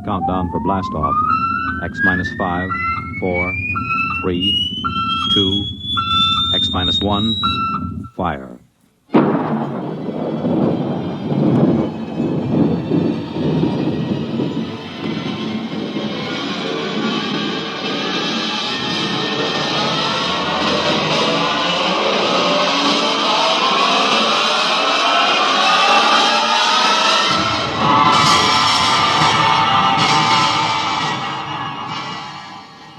Countdown for blast off. X minus 5, 4, 3, 2, X minus 1, fire.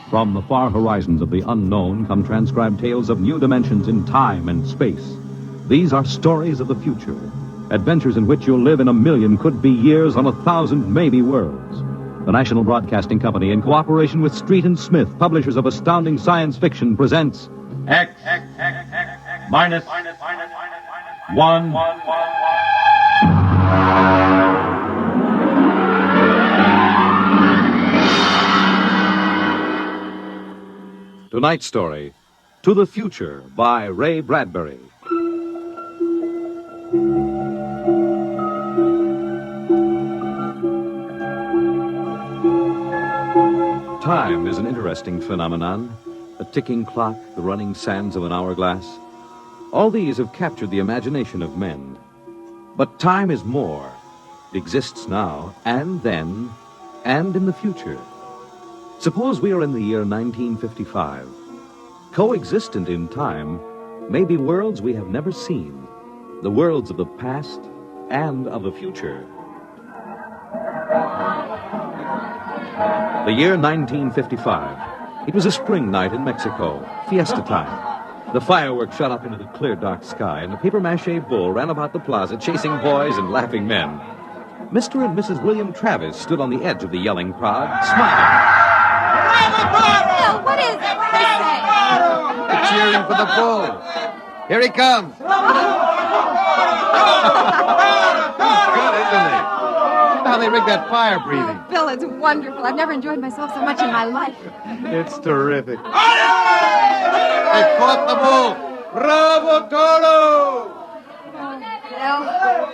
From the far horizons of the unknown come transcribed tales of new dimensions in time and space. These are stories of the future, adventures in which you'll live in a million could-be years on 1,000 maybe worlds. The National Broadcasting Company, in cooperation with Street and Smith, publishers of astounding science fiction, presents X minus 1. Tonight's story, To the Future, by Ray Bradbury. Time is an interesting phenomenon. A ticking clock, the running sands of an hourglass. All these have captured the imagination of men. But time is more. It exists now, and then, and in the future. Suppose we are in the year 1955. Coexistent in time may be worlds we have never seen, the worlds of the past and of the future. The year 1955. It was a spring night in Mexico, fiesta time. The fireworks shot up into the clear, dark sky, and the papier-mâché bull ran about the plaza chasing boys and laughing men. Mr. and Mrs. William Travis stood on the edge of the yelling crowd, smiling. Bill, what is it? What did they say? They're cheering for the bull. Here he comes. Good, isn't he? How they rig that fire breathing. Oh, Bill, it's wonderful. I've never enjoyed myself so much in my life. It's terrific. They caught the bull. Bravo, Toro! Oh,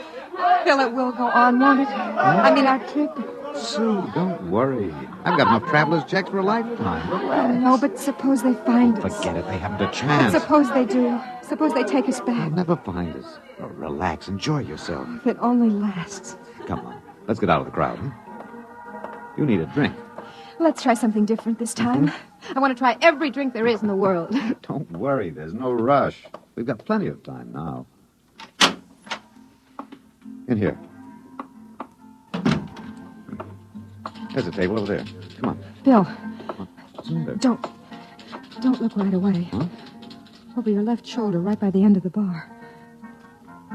Bill, it will go on, won't it? I mean, our trip. Sue, don't worry. I've got enough traveler's checks for a lifetime. Oh, no, but suppose they find us. Forget it. They haven't a chance. Suppose they do. Suppose they take us They'll back. never find us. Oh, relax. Enjoy yourself. If it only lasts. Come on. Let's get out of the crowd. Huh? You need a drink. Let's try something different this time. I want to try every drink there is in the world. Don't worry. There's no rush. We've got plenty of time now. In here. There's a table over there. Come on. Bill, What's in there? don't look right away. Huh? Over your left shoulder, right by the end of the bar.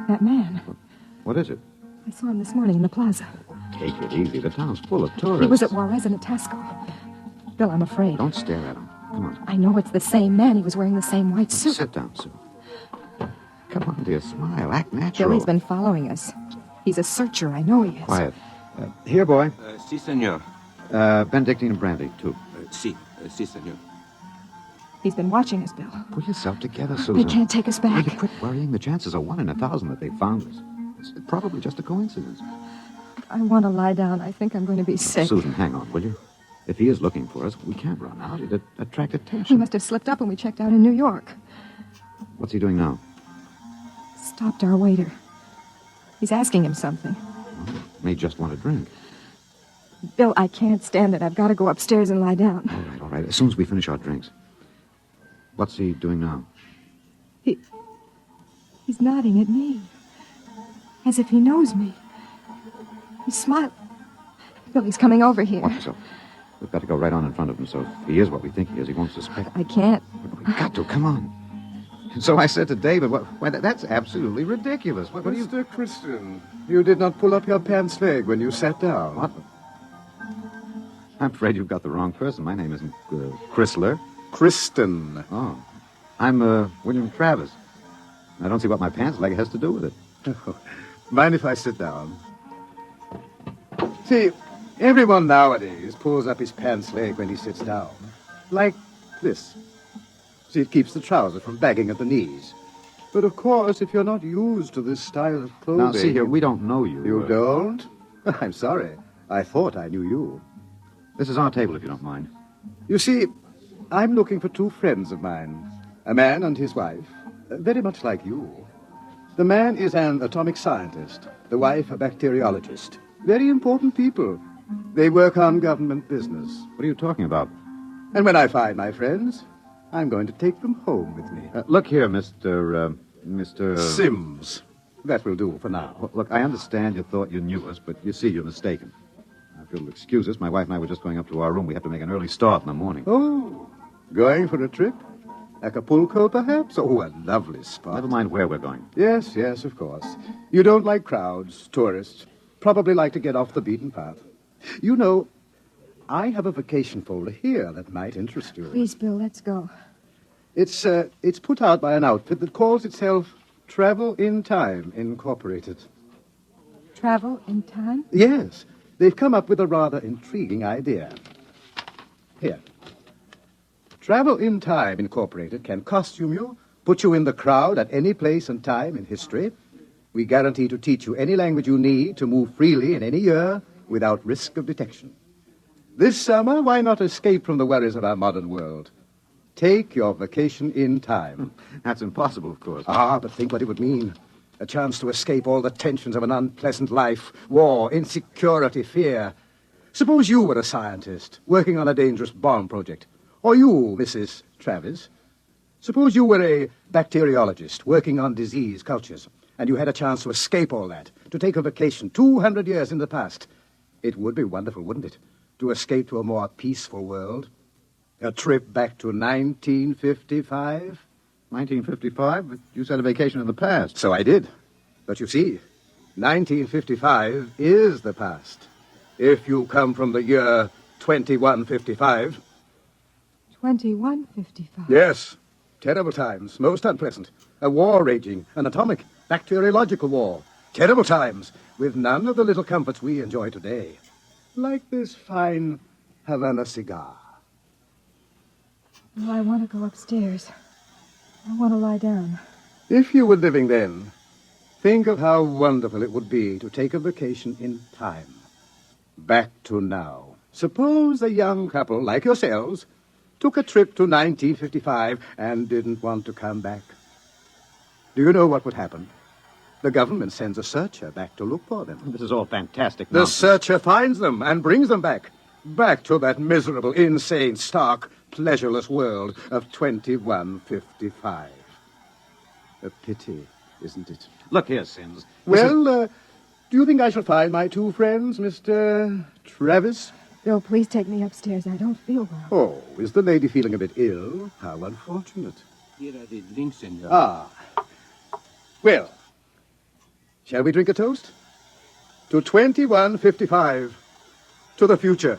That man. What is it? I saw him this morning in the plaza. Take it easy. The town's full of tourists. He was at Juarez and Atasco. Bill, I'm afraid. Don't stare at him. Come on. I know it's the same man. He was wearing the same white suit. Sit down, Sue. Come on, dear. Smile. Act natural. Bill, he's been following us. He's a searcher. I know he is. Quiet. Here, boy. Si, senor. Benedictine and brandy, too. Si, senor. He's been watching us, Bill. Pull yourself together, Susan. They can't take us Will back. you quit worrying? The chances are 1 in 1,000 that they found us. It's probably just a coincidence. I want to lie down. I think I'm going to be sick. Susan, hang on, will you? If he is looking for us, we can't run out. It'd attract He attention. must have slipped up when we checked out in New York. What's he doing now? Stopped our waiter. He's asking him something. May just want a drink. Bill, I can't stand it. I've got to go upstairs and lie down. All right. As soon as we finish our drinks. What's he doing now? He's nodding at me. As if he knows me. He's smiling. Bill, he's coming over here. Watch yourself. We've got to go right on in front of him, so if he is what we think he is, he won't suspect. I can't. We've got to. Come on. So I said to David, that's absolutely ridiculous. What do you... Mr. Kristen, you did not pull up your pants leg when you sat down. What? I'm afraid you've got the wrong person. My name isn't Chrysler. Kristen. Oh. I'm William Travis. I don't see what my pants leg has to do with it. Mind if I sit down? See, everyone nowadays pulls up his pants leg when he sits down. Like this. See, it keeps the trousers from bagging at the knees. But of course, if you're not used to this style of clothing... Now, see here, we don't know you. You don't? I'm sorry. I thought I knew you. This is our table, if you don't mind. You see, I'm looking for two friends of mine. A man and his wife, very much like you. The man is an atomic scientist, the wife a bacteriologist. Very important people. They work on government business. What are you talking about? And when I find my friends, I'm going to take them home with me. Look here, Mr. Sims. That will do for now. Well, look, I understand you thought you knew us, but you see, you're mistaken. Now, if you'll excuse us, my wife and I were just going up to our room. We have to make an early start in the morning. Oh, going for a trip? Acapulco, perhaps? Oh, a lovely spot. Never mind where we're going. Yes, of course. You don't like crowds, tourists. Probably like to get off the beaten path. You know, I have a vacation folder here that might interest you. Please, Bill, let's go. It's put out by an outfit that calls itself Travel in Time, Incorporated. Travel in time? Yes. They've come up with a rather intriguing idea. Here. Travel in Time, Incorporated can costume you, put you in the crowd at any place and time in history. We guarantee to teach you any language you need to move freely in any year without risk of detection. This summer, why not escape from the worries of our modern world? Take your vacation in time. That's impossible, of course. But think what it would mean. A chance to escape all the tensions of an unpleasant life, war, insecurity, fear. Suppose you were a scientist working on a dangerous bomb project. Or you, Mrs. Travis. Suppose you were a bacteriologist working on disease cultures, and you had a chance to escape all that, to take a vacation 200 years in the past. It would be wonderful, wouldn't it, to escape to a more peaceful world? A trip back to 1955? 1955? But you said a vacation in the past. So I did. But you see, 1955 is the past. If you come from the year 2155. 2155. Yes. Terrible times. Most unpleasant. A war raging. An atomic, bacteriological war. Terrible times. With none of the little comforts we enjoy today. Like this fine Havana cigar. Well, I want to go upstairs. I want to lie down. If you were living then, think of how wonderful it would be to take a vacation in time. Back to now. Suppose a young couple like yourselves took a trip to 1955 and didn't want to come back. Do you know what would happen? The government sends a searcher back to look for them. This is all fantastic The nonsense. searcher finds them and brings them back. Back to that miserable, insane, stark, pleasureless world of 2155. A pity, isn't it? Look here, Sims. Well, do you think I shall find my two friends, Mr. Travis? Bill, please take me upstairs. I don't feel well. Oh, is the lady feeling a bit ill? How unfortunate. Here are the drinks, senor. Well, shall we drink a toast? To 2155. To the future.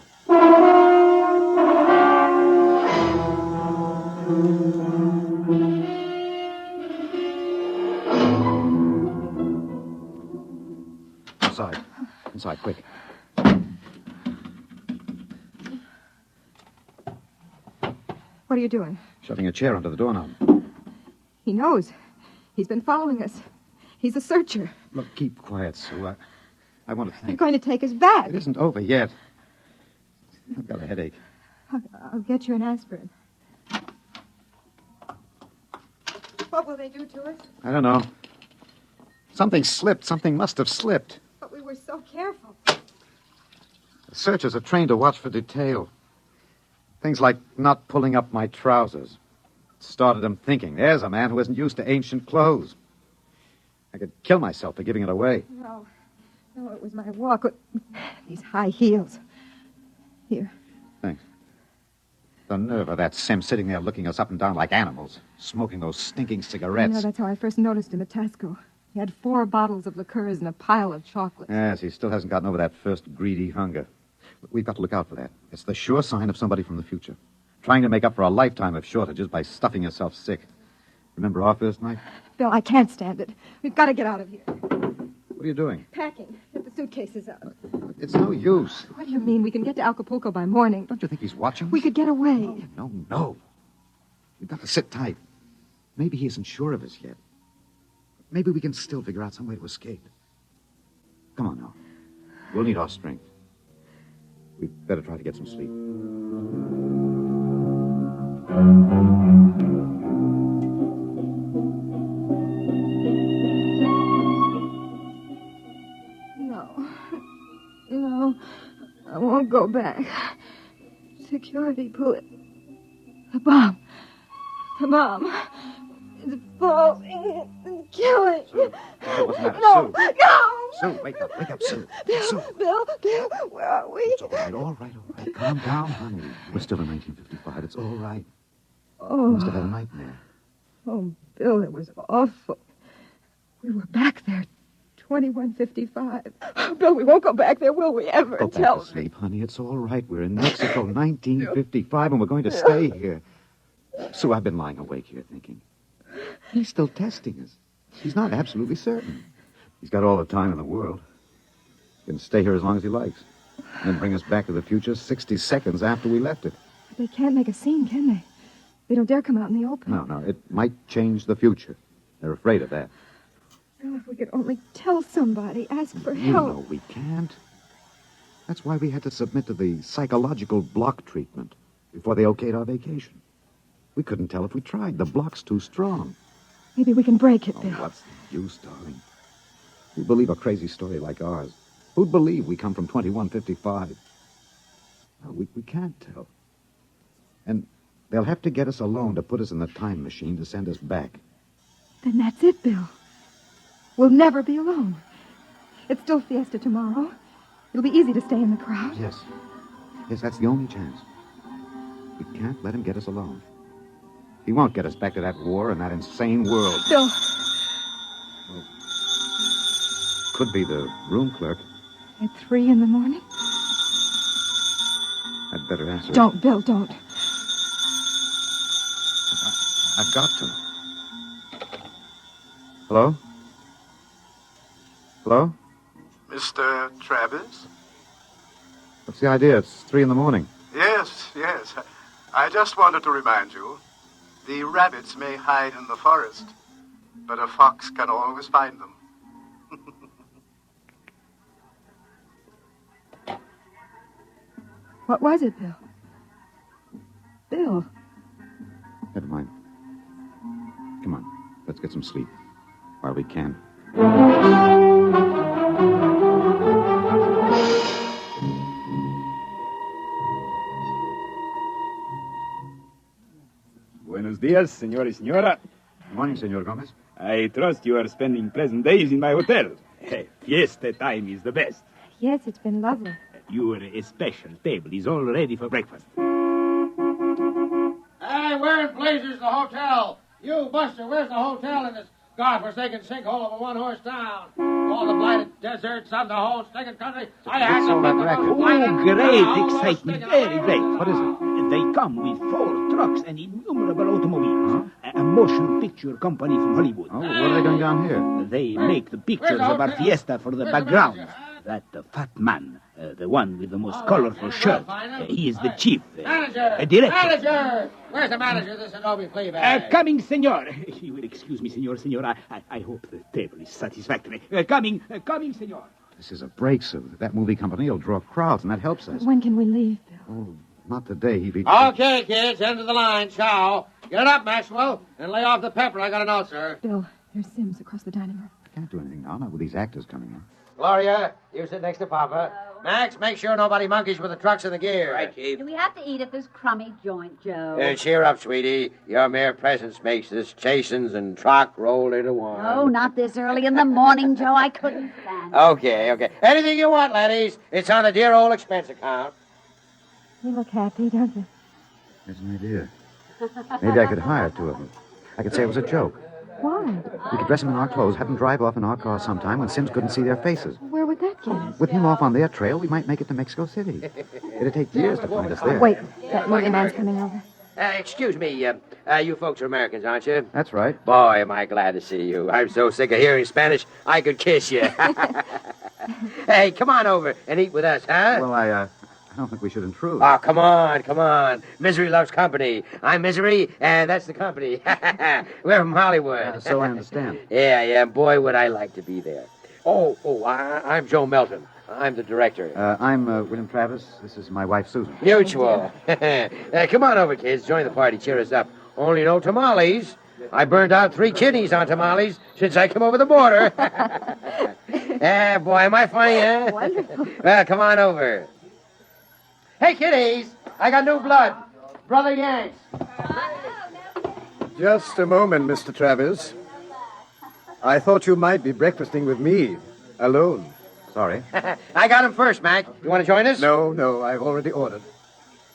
Inside. Inside, quick. What are you doing? Shoving a chair under the doorknob. He knows. He's been following us. He's a searcher. Look, keep quiet, Sue. I want to You're think. going to take us back. It isn't over yet. I've got a headache. I'll get you an aspirin. What will they do to us? I don't know. Something slipped. Something must have slipped. But we were so careful. The searchers are trained to watch for detail. Things like not pulling up my trousers. Started them thinking, there's a man who isn't used to ancient clothes. I could kill myself for giving it away. No, it was my walk with these high heels. Here. Thanks. The nerve of that Sim sitting there looking us up and down like animals, smoking those stinking cigarettes. That's how I first noticed him at Tasco. He had 4 bottles of liqueurs and a pile of chocolates. Yes, he still hasn't gotten over that first greedy hunger. But we've got to look out for that. It's the sure sign of somebody from the future, trying to make up for a lifetime of shortages by stuffing yourself sick. Remember our first night? Bill, I can't stand it. We've got to get out of here. What are you doing? Packing. Get the suitcases out. It's no use. What do you mean? We can get to Acapulco by morning. Don't you think he's watching us? We could get away. No. We've got to sit tight. Maybe he isn't sure of us yet. Maybe we can still figure out some way to escape. Come on now. We'll need our strength. We'd better try to get some sleep. No, I won't go back. Security, pull it. The bomb. It's falling and killing. What's the matter, No, Sue? no! Sue, wake up, Sue. Sue. Bill, where are we? It's all right. Calm down, honey. We're still in 1955. It's all right. Oh. You must have had a nightmare. Oh, Bill, it was awful. We were back there, 2155. Oh, Bill, we won't go back there, will we ever? Go Tell back to sleep, honey. It's all right. We're in Mexico, 1955, and we're going to stay here. Sue, I've been lying awake here thinking. He's still testing us. He's not absolutely certain. He's got all the time in the world. He can stay here as long as he likes. And then bring us back to the future 60 seconds after we left it. They can't make a scene, can they? They don't dare come out in the open. No. It might change the future. They're afraid of that. Oh, if we could only tell somebody, ask for You help. know we can't. That's why we had to submit to the psychological block treatment before they okayed our vacation. We couldn't tell if we tried. The block's too strong. Maybe we can break it, Oh, Bill. what's the use, darling? Who'd believe a crazy story like ours? Who'd believe we come from 2155? No, we can't tell. And they'll have to get us alone to put us in the time machine to send us back. Then that's it, Bill. We'll never be alone. It's still fiesta tomorrow. It'll be easy to stay in the crowd. Yes, that's the only chance. We can't let him get us alone. He won't get us back to that war and that insane world. Bill, Could be the room clerk. at 3 in the morning? I'd better answer. Don't, Bill, don't. I've got to. Hello? Hello? Mr. Travis? What's the idea? It's 3 in the morning. Yes. I just wanted to remind you, the rabbits may hide in the forest, but a fox can always find them. What was it, Bill? Bill. Never mind. Come on. Let's get some sleep. While we can. Buenos dias, señor y señora. Good morning, Senor Gomez. I trust you are spending pleasant days in my hotel. Fiesta time is the best. Yes, it's been lovely. Your special table is all ready for breakfast. Hey, where in blazes the hotel? You, Buster, where's the hotel in this godforsaken sinkhole of a one-horse town? All the blighted deserts on the whole stinking country. I had to pick them up. Oh, great excitement. Very great. What is it? They come with 4 trucks and innumerable automobiles. A motion picture company from Hollywood. Oh, what are they doing down here? They make the pictures of our fiesta for the background. That fat man, the one with the most colorful shirt, he is the chief. Manager! Director. Manager! Where's the manager of this Adobe flea bag? Coming, senor. You will excuse me, senor. I hope the table is satisfactory. Coming, senor. This is a break, Sue. That movie company will draw crowds, and that helps us. When can we leave, Bill? Oh, not today. He'd be... Okay, kids, end of the line. Ciao. Get it up, Maxwell, and lay off the pepper. I got a note, sir. Bill, there's Sims across the dining room. I can't do anything now, not with these actors coming in. Gloria, you sit next to Papa. Max, make sure nobody monkeys with the trucks and the gear. Right, Chief. Do we have to eat at this crummy joint, Joe? Cheer up, sweetie. Your mere presence makes this chasins and truck roll into one. Oh, not this early in the morning, Joe. I couldn't stand it. Okay. Anything you want, laddies. It's on the dear old expense account. You look happy, don't you? There's an idea. Maybe I could hire 2 of them. I could say it was a joke. Why? We could dress them in our clothes, have them drive off in our car sometime when Sims couldn't see their faces. Where would that get us? With him off on their trail, we might make it to Mexico City. It'd take years to find us there. Wait, that movie man's coming over. Excuse me, you folks are Americans, aren't you? That's right. Boy, am I glad to see you. I'm so sick of hearing Spanish, I could kiss you. Hey, come on over and eat with us, huh? Well, I don't think we should intrude. Oh, come on. Misery loves company. I'm Misery, and that's the company. We're from Hollywood. So I understand. Yeah, boy, would I like to be there. I'm Joe Melton. I'm the director. I'm William Travis. This is my wife, Susan. Mutual. Come on over, kids. Join the party. Cheer us up. Only no tamales. I burned out 3 kidneys on tamales since I came over the border. Boy, am I funny, huh? Wonderful. Well, come on over. Hey, kiddies. I got new blood. Brother Yanks. Just a moment, Mr. Travis. I thought you might be breakfasting with me, alone. Sorry. I got him first, Mac. You want to join us? No, I've already ordered.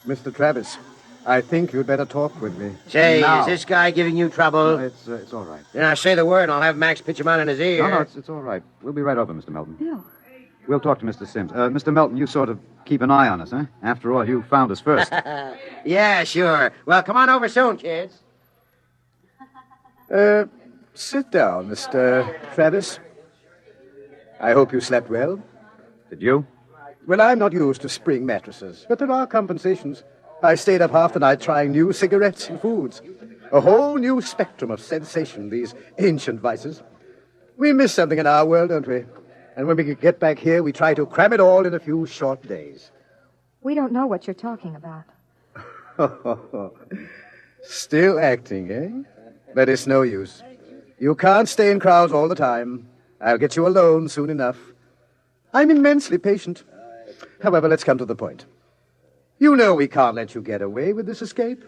Mr. Travis, I think you'd better talk with me. Say, now. is this guy giving you trouble? It's all right. Then I say the word and I'll have Max pitch him out in his ear. No, it's all right. We'll be right over, Mr. Melton. Bill. We'll talk to Mr. Sims. Mr. Melton, you sort of keep an eye on us, huh? After all, you found us first. Yeah, sure. Well, come on over soon, kids. Sit down, Mr. Travis. I hope you slept well. Did you? Well, I'm not used to spring mattresses, but there are compensations. I stayed up half the night trying new cigarettes and foods. A whole new spectrum of sensation, these ancient vices. We miss something in our world, don't we? And when we get back here, we try to cram it all in a few short days. We don't know what you're talking about. Still acting, eh? But it's no use. You can't stay in crowds all the time. I'll get you alone soon enough. I'm immensely patient. However, let's come to the point. You know we can't let you get away with this escape.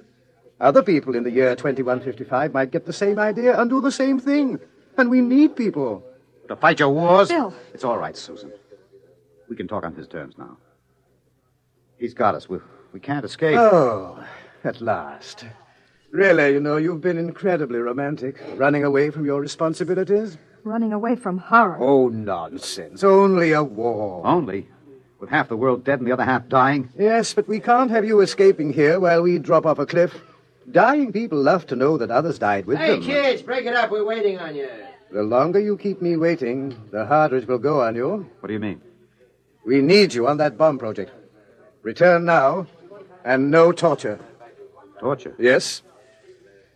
Other people in the year 2155 might get the same idea and do the same thing. And we need people. To fight your wars? Bill. It's all right, Susan. We can talk on his terms now. He's got us. We can't escape. Oh, at last. Really, you've been incredibly romantic, running away from your responsibilities. Running away from horror. Oh, nonsense. Only a war. Only? With half the world dead and the other half dying? Yes, but we can't have you escaping here while we drop off a cliff. Dying people love to know that others died with them. Hey, kids, break it up. We're waiting on you. The longer you keep me waiting, the harder it will go on you. What do you mean? We need you on that bomb project. Return now, and no torture. Torture? Yes.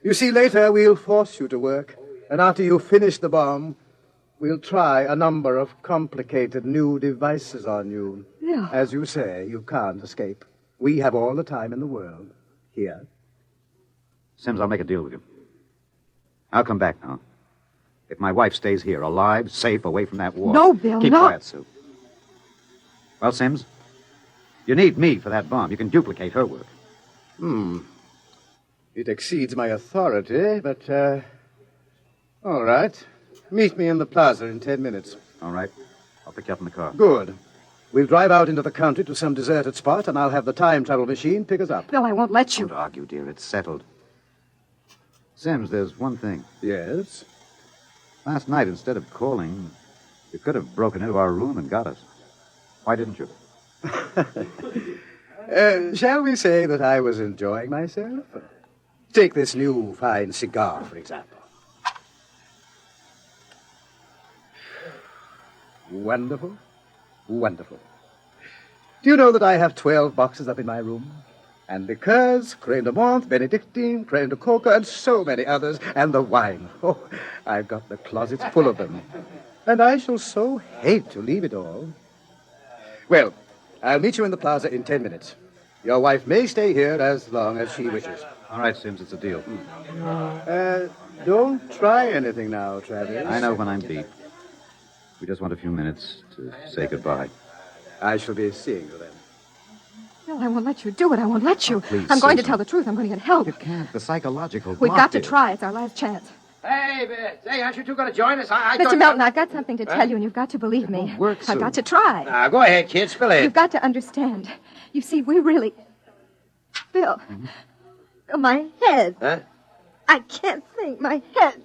You see, later we'll force you to work, and after you finish the bomb, we'll try a number of complicated new devices on you. Yeah. As you say, you can't escape. We have all the time in the world here. Sims, I'll make a deal with you. I'll come back now. If my wife stays here, alive, safe, away from that war. No, Bill, Keep no. quiet, Sue. Well, Sims, you need me for that bomb. You can duplicate her work. It exceeds my authority, but, all right. Meet me in the plaza in 10 minutes. All right. I'll pick you up in the car. Good. We'll drive out into the country to some deserted spot, and I'll have the time travel machine pick us up. Bill, I won't let you. Don't argue, dear. It's settled. Sims, there's one thing. Yes? Last night, instead of calling, you could have broken into our room and got us. Why didn't you? Shall we say that I was enjoying myself? Take this new fine cigar, for example. Wonderful. Wonderful. Do you know that I have 12 boxes up in my room? And liqueurs, creme de menthe, Benedictine, creme de coca, and so many others. And the wine. Oh, I've got the closets full of them. And I shall so hate to leave it all. Well, I'll meet you in the plaza in 10 minutes. Your wife may stay here as long as she wishes. All right, Sims, it's a deal. Don't try anything now, Travis. I know when I'm beat. We just want a few minutes to say goodbye. I shall be seeing you then. Bill, I won't let you do it. I won't let you. please, I'm going to Susan. tell the truth. I'm going to get help. You can't. The psychological We've block got to is- try. It's our last chance. Hey, aren't you two going to join us? I Mr. Melton, I've got something to tell you, and you've got to believe me. won't work, I've Sue. got to try. Now, go ahead, kids. Spill it. You've got to understand. You see, we really... Bill. Bill, my head. Huh? I can't think. My head.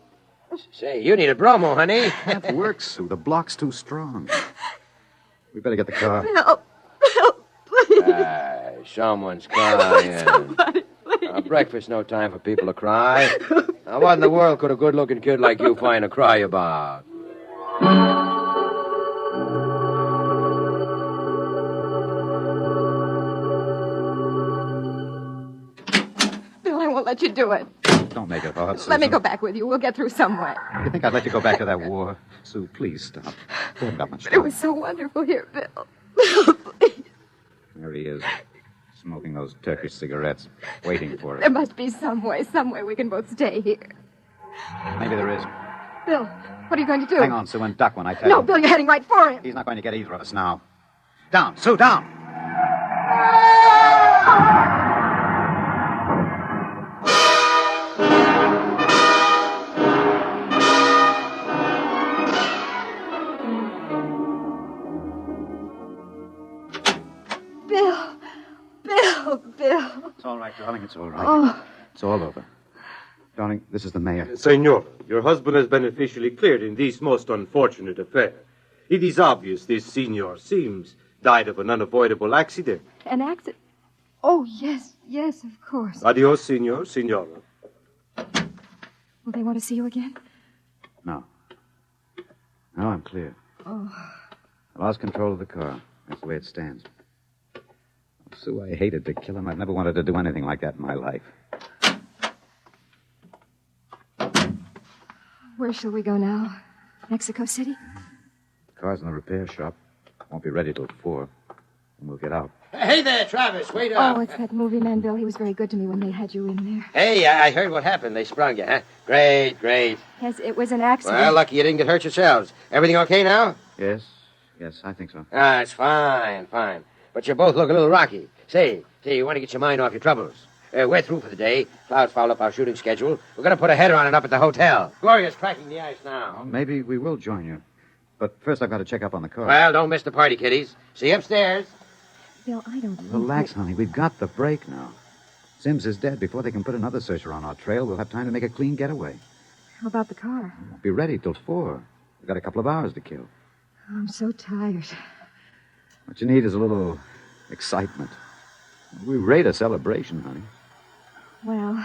Say, you need a bromo, honey. That works, Sue. The block's too strong. We better get the car. Bill. Bill, please. Someone's crying. Somebody, please. Breakfast, no time for people to cry. Now, what in the world could a good-looking kid like you find to cry about? Bill, I won't let you do it. Don't make it hard, Susan. Let me go back with you. We'll get through some way. You think I'd let you go back to that war? Sue, please stop. We haven't got much It time. was so wonderful here, Bill. Bill, please. There he is, smoking those Turkish cigarettes, waiting for There it. must be some way we can both stay here. Maybe there is. Bill, what are you going to do? Hang on, Sue, and duck when I tell No, you. Bill, you're heading right for him. He's not going to get either of us now. Down, Sue, down. Bill. It's all right, darling. It's all right. Oh. It's all over. Darling, this is the mayor. Senor, your husband has been officially cleared in this most unfortunate affair. It is obvious this senor seems died of an unavoidable accident. An accident? Oh, yes, of course. Adios, senor, senora. Will they want to see you again? No. No, I'm clear. Oh. I lost control of the car. That's the way it stands. Sue, I hated to kill him. I've never wanted to do anything like that in my life. Where shall we go now? Mexico City? The car's in the repair shop. Won't be ready till 4. And we'll get out. Hey there, Travis. Wait up. Oh, it's that movie man, Bill. He was very good to me when they had you in there. Hey, I heard what happened. They sprung you, huh? Great. Yes, it was an accident. Well, lucky you didn't get hurt yourselves. Everything okay now? Yes, I think so. It's fine. But you both look a little rocky. Say, you want to get your mind off your troubles. We're through for the day. Clouds fouled up our shooting schedule. We're going to put a header on it up at the hotel. Gloria's cracking the ice now. Well, maybe we will join you. But first I've got to check up on the car. Well, don't miss the party, kiddies. See you upstairs. Bill, I don't think Relax, honey. We've got the break now. Sims is dead. Before they can put another searcher on our trail, we'll have time to make a clean getaway. How about the car? Won't be ready till 4. We've got a couple of hours to kill. I'm so tired. What you need is a little excitement. We rate a celebration, honey. Well,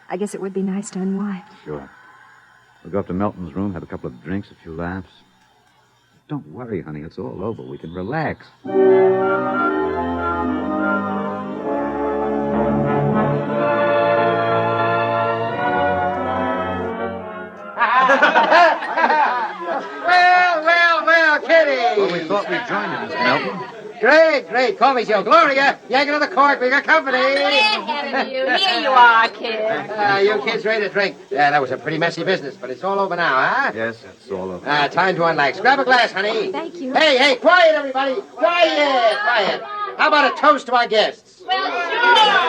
I guess it would be nice to unwind. Sure. We'll go up to Melton's room, have a couple of drinks, a few laughs. Don't worry, honey. It's all over. We can relax. Well, kiddies. Well, we thought we'd join you, Mr. Melton. Great. Call me so. Gloria, yanking on the cork. We got company. We're having you. Here you are, kid. You kids ready to drink? Yeah, that was a pretty messy business, but it's all over now, huh? Yes, it's all over. Time to unlax. Grab a glass, honey. Thank you. Hey, quiet, everybody. Quiet. How about a toast to our guests? Well, sure.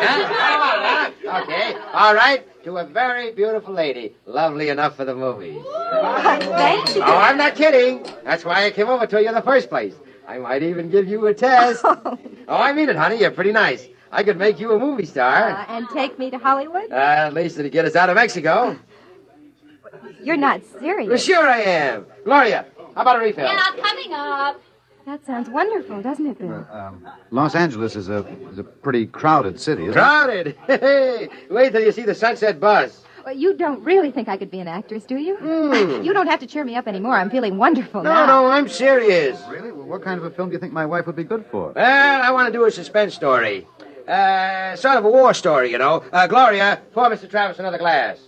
Huh? Okay. All right. To a very beautiful lady. Lovely enough for the movies. Thank you. Oh, I'm not kidding. That's why I came over to you in the first place. I might even give you a test. Oh, I mean it, honey. You're pretty nice. I could make you a movie star. And take me to Hollywood? At least it'd get us out of Mexico. You're not serious. Well, sure I am. Gloria, how about a refill? Yeah, coming up. That sounds wonderful, doesn't it, Bill? Los Angeles is a pretty crowded city, isn't Crowded. Hey, wait till you see the sunset buzz. Well, you don't really think I could be an actress, do you? You don't have to cheer me up anymore. I'm feeling wonderful now. No, I'm serious. it? Really? Well, what kind of a film do you think my wife would be good for? Well, I want to do a suspense story. Sort of a war story, you know. Gloria, pour Mr. Travis another glass.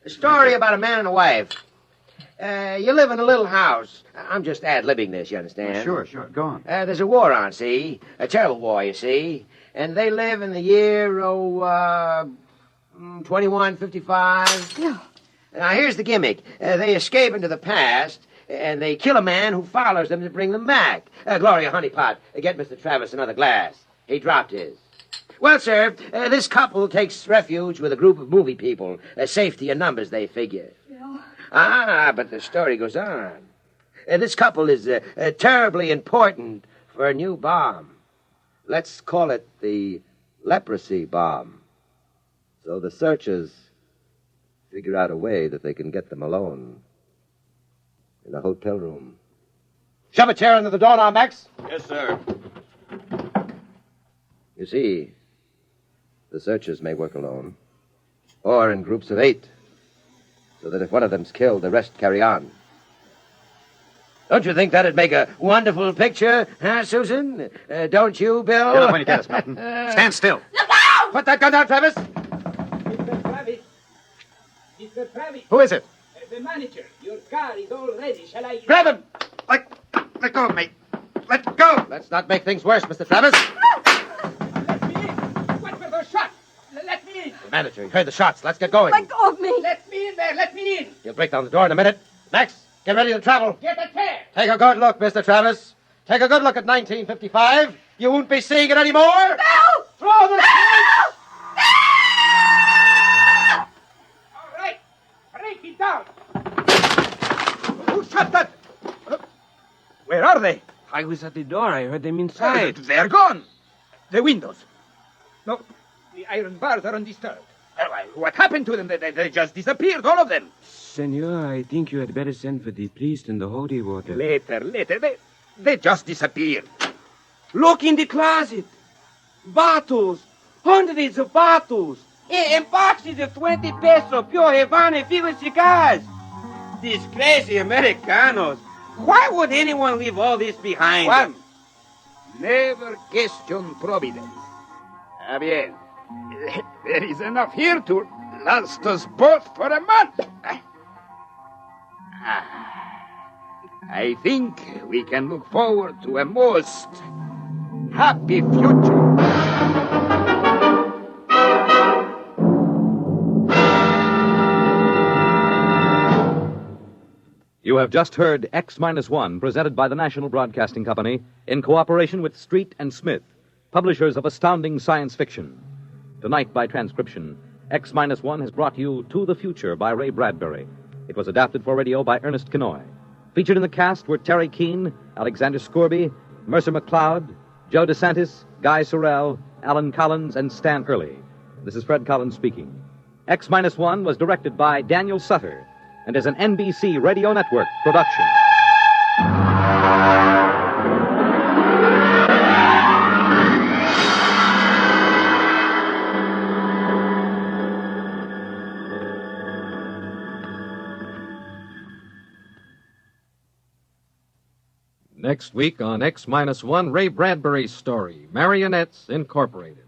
A story about a man and a wife. You live in a little house. I'm just ad-libbing this, you understand? Sure. Go on. There's a war on, see? A terrible war, you see. And they live in the year, 2155. Yeah. Now, here's the gimmick. They escape into the past, and they kill a man who follows them to bring them back. Gloria Honeypot, get Mr. Travis another glass. He dropped his. Well, sir, this couple takes refuge with a group of movie people. Safety in numbers, they figure. But the story goes on. This couple is terribly important for a new bomb. Let's call it the leprosy bomb. So the searchers figure out a way that they can get them alone in a hotel room. Shove a chair under the door now, Max. Yes, sir. You see, the searchers may work alone, or in groups of 8, so that if one of them's killed, the rest carry on. Don't you think that'd make a wonderful picture, huh, Susan? Don't you, Bill? Get up when you get us, Melton. Stand still. Look out! Put that gun down, Travis. Mr. Travis. Mr. Travis. Who is it? The manager. Your car is all ready. Shall I... Grab him! Let go of me. Let go! Let's not make things worse, Mr. Travis. Let me in. What were those shots? Let me in. The manager, he heard the shots. Let's get going. Let go of me. Let me in there. Let me in. He'll break down the door in a minute. Max, get ready to travel. Get a chair. Take a good look, Mr. Travis. Take a good look at 1955. You won't be seeing it anymore. No! Throw the... No! All right. Break it down. Who shut that? Where are they? I was at the door. I heard them inside. They're gone. The windows. No, the iron bars are undisturbed. What happened to them? They just disappeared, all of them. Senor, I think you had better send for the priest and the holy water. Later. They just disappeared. Look in the closet. Bottles. Hundreds of bottles. And boxes of 20 peso pure Havana filled cigars. These crazy Americanos. Why would anyone leave all this behind? Juan, never question providence. Bien. There is enough here to last us both for a month. I think we can look forward to a most happy future. You have just heard X-1, presented by the National Broadcasting Company in cooperation with Street and Smith, publishers of astounding science fiction. Tonight, by transcription, X-1 has brought you To the Future by Ray Bradbury. It was adapted for radio by Ernest Kenoy. Featured in the cast were Terry Keane, Alexander Scorby, Mercer McLeod, Joe DeSantis, Guy Sorrell, Alan Collins, and Stan Early. This is Fred Collins speaking. X-1 was directed by Daniel Sutter and is an NBC Radio Network production. Next week on X-1, Ray Bradbury's story, Marionettes Incorporated.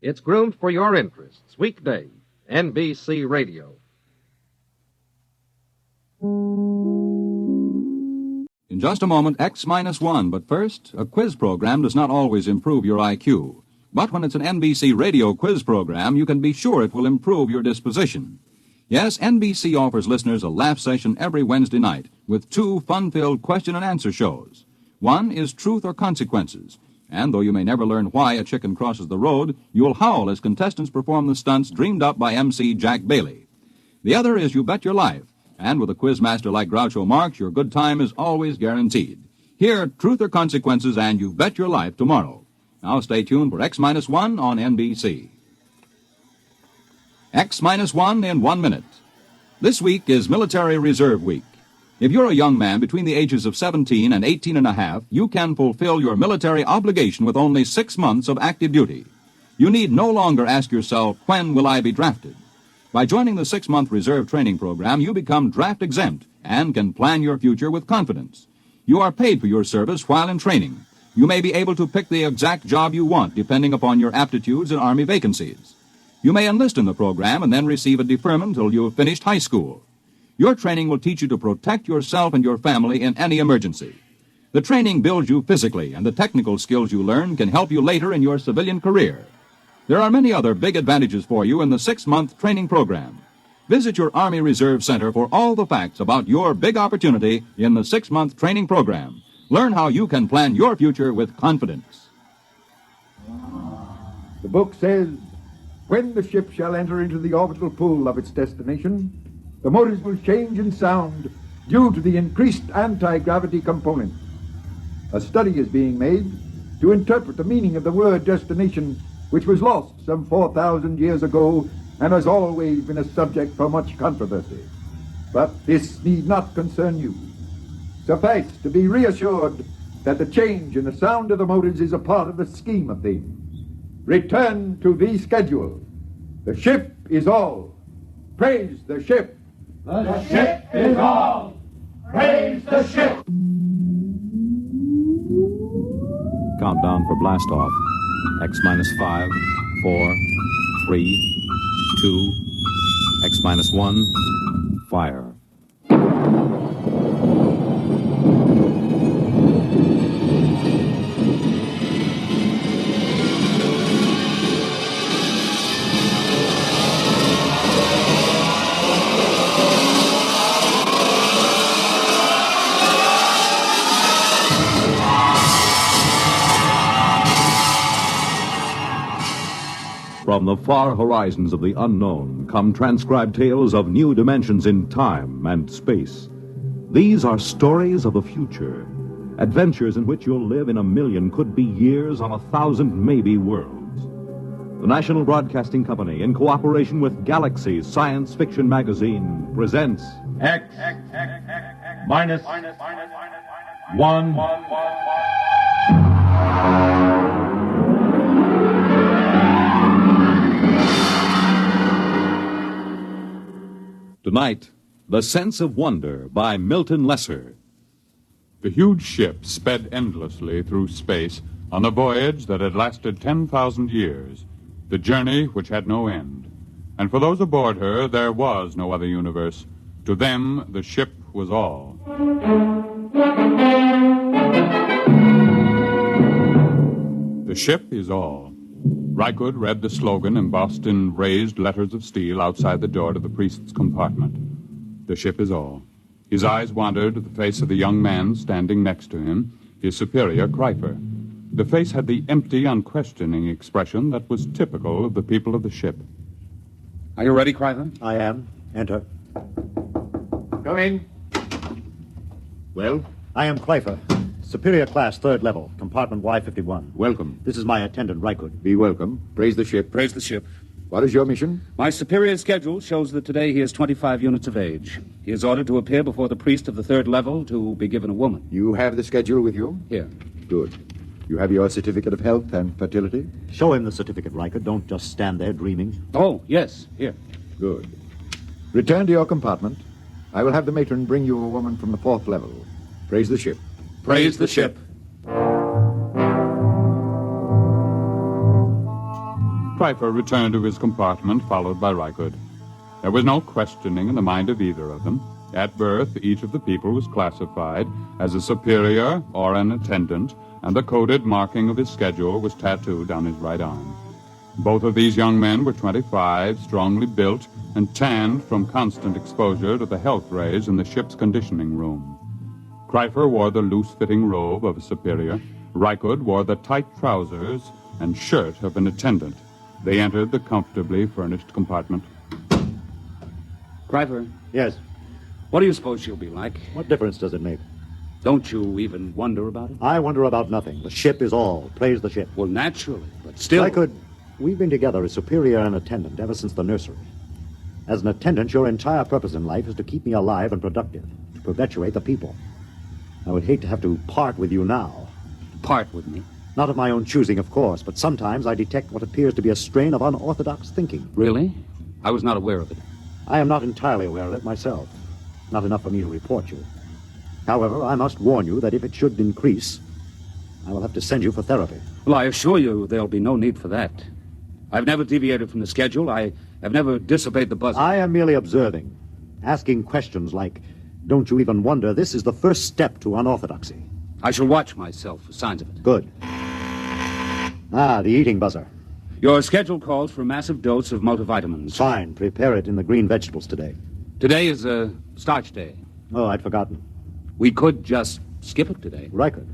It's groomed for your interests. Weekday, NBC Radio. In just a moment, X-1, but first, a quiz program does not always improve your IQ. But when it's an NBC radio quiz program, you can be sure it will improve your disposition. Yes, NBC offers listeners a laugh session every Wednesday night with 2 fun-filled question and answer shows. One is Truth or Consequences, and though you may never learn why a chicken crosses the road, you'll howl as contestants perform the stunts dreamed up by MC Jack Bailey. The other is You Bet Your Life, and with a quizmaster like Groucho Marx, your good time is always guaranteed. Hear Truth or Consequences and You Bet Your Life tomorrow. Now stay tuned for X-1 on NBC. X-1 in 1 minute. This week is Military Reserve Week. If you're a young man between the ages of 17 and 18 and a half, you can fulfill your military obligation with only 6 months of active duty. You need no longer ask yourself, when will I be drafted? By joining the 6-month reserve training program, you become draft exempt and can plan your future with confidence. You are paid for your service while in training. You may be able to pick the exact job you want depending upon your aptitudes in Army vacancies. You may enlist in the program and then receive a deferment until you've finished high school. Your training will teach you to protect yourself and your family in any emergency. The training builds you physically, and the technical skills you learn can help you later in your civilian career. There are many other big advantages for you in the 6-month training program. Visit your Army Reserve Center for all the facts about your big opportunity in the 6-month training program. Learn how you can plan your future with confidence. The book says, when the ship shall enter into the orbital pool of its destination, the motors will change in sound due to the increased anti-gravity component. A study is being made to interpret the meaning of the word destination, which was lost some 4,000 years ago and has always been a subject for much controversy. But this need not concern you. Suffice to be reassured that the change in the sound of the motors is a part of the scheme of things. Return to the schedule. The ship is all. Praise the ship. The ship is all. Praise the ship. Countdown for blast off. X-5, 4, 3, 2, X-1, fire. 5, From the far horizons of the unknown come transcribed tales of new dimensions in time and space. These are stories of the future, adventures in which you'll live in a million, could be years, on 1,000 maybe worlds. The National Broadcasting Company, in cooperation with Galaxy's science fiction magazine, presents X minus 1. Tonight, The Sense of Wonder by Milton Lesser. The huge ship sped endlessly through space on a voyage that had lasted 10,000 years, the journey which had no end. And for those aboard her, there was no other universe. To them, the ship was all. The ship is all. Rykud read the slogan embossed in raised letters of steel outside the door to the priest's compartment. The ship is all. His eyes wandered to the face of the young man standing next to him, his superior, Kreifer. The face had the empty, unquestioning expression that was typical of the people of the ship. Are you ready, Kreifer? I am. Enter. Come in. Well? I am Kreifer. Superior class, 3rd level, compartment Y51. Welcome. This is my attendant, Rykud. Be welcome. Praise the ship. Praise the ship. What is your mission? My superior's schedule shows that today he is 25 units of age. He is ordered to appear before the priest of the 3rd level to be given a woman. You have the schedule with you? Here. Good. You have your certificate of health and fertility? Show him the certificate, Rykud. Don't just stand there dreaming. Oh, yes. Here. Good. Return to your compartment. I will have the matron bring you a woman from the 4th level. Praise the ship. Praise the ship. Kreifer returned to his compartment, followed by Rykud. There was no questioning in the mind of either of them. At birth, each of the people was classified as a superior or an attendant, and the coded marking of his schedule was tattooed on his right arm. Both of these young men were 25, strongly built, and tanned from constant exposure to the health rays in the ship's conditioning room. Kreifer wore the loose-fitting robe of a superior. Rykud wore the tight trousers and shirt of an attendant. They entered the comfortably furnished compartment. Kreifer? Yes? What do you suppose she'll be like? What difference does it make? Don't you even wonder about it? I wonder about nothing. The ship is all. Praise the ship. Well, naturally, but still... We've been together as superior and attendant ever since the nursery. As an attendant, your entire purpose in life is to keep me alive and productive, to perpetuate the people. I would hate to have to part with you now. Part with me? Not of my own choosing, of course, but sometimes I detect what appears to be a strain of unorthodox thinking. Really? I was not aware of it. I am not entirely aware of it myself. Not enough for me to report you. However, I must warn you that if it should increase, I will have to send you for therapy. Well, I assure you there'll be no need for that. I've never deviated from the schedule. I have never disobeyed the buzzer. I am merely observing, asking questions like, don't you even wonder this is the first step to unorthodoxy? I shall watch myself for signs of it. Good. The eating buzzer. Your schedule calls for a massive dose of multivitamins. Fine. Prepare it in the green vegetables today. Today is a starch day. Oh, I'd forgotten. We could just skip it today. Rykud.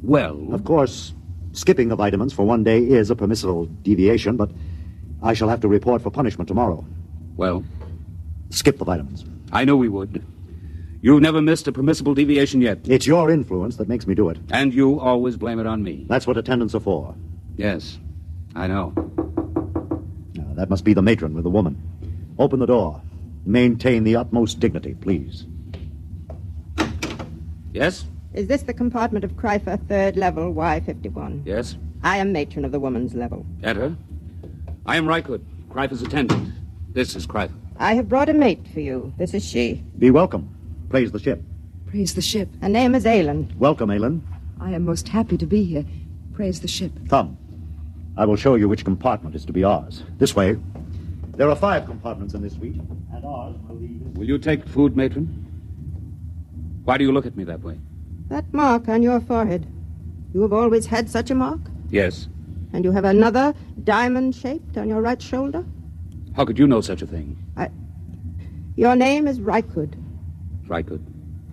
Well... Of course, skipping the vitamins for one day is a permissible deviation, but I shall have to report for punishment tomorrow. Well? Skip the vitamins. I knew we would. You've never missed a permissible deviation yet. It's your influence that makes me do it. And you always blame it on me. That's what attendants are for. Yes, I know. That must be the matron with the woman. Open the door. Maintain the utmost dignity, please. Yes? Is this the compartment of Kreifer, 3rd level, Y51? Yes. I am matron of the woman's level. Enter. I am Rykud, Kreifer's attendant. This is Kreifer. I have brought a mate for you. This is she. Be welcome. Praise the ship. Praise the ship. Her name is Aylin. Welcome, Aylin. I am most happy to be here. Praise the ship. Come. I will show you which compartment is to be ours. This way. There are 5 compartments in this suite, and ours will be... Will you take food, matron? Why do you look at me that way? That mark on your forehead. You have always had such a mark? Yes. And you have another diamond-shaped on your right shoulder? How could you know such a thing? Your name is Rykud. Rykud.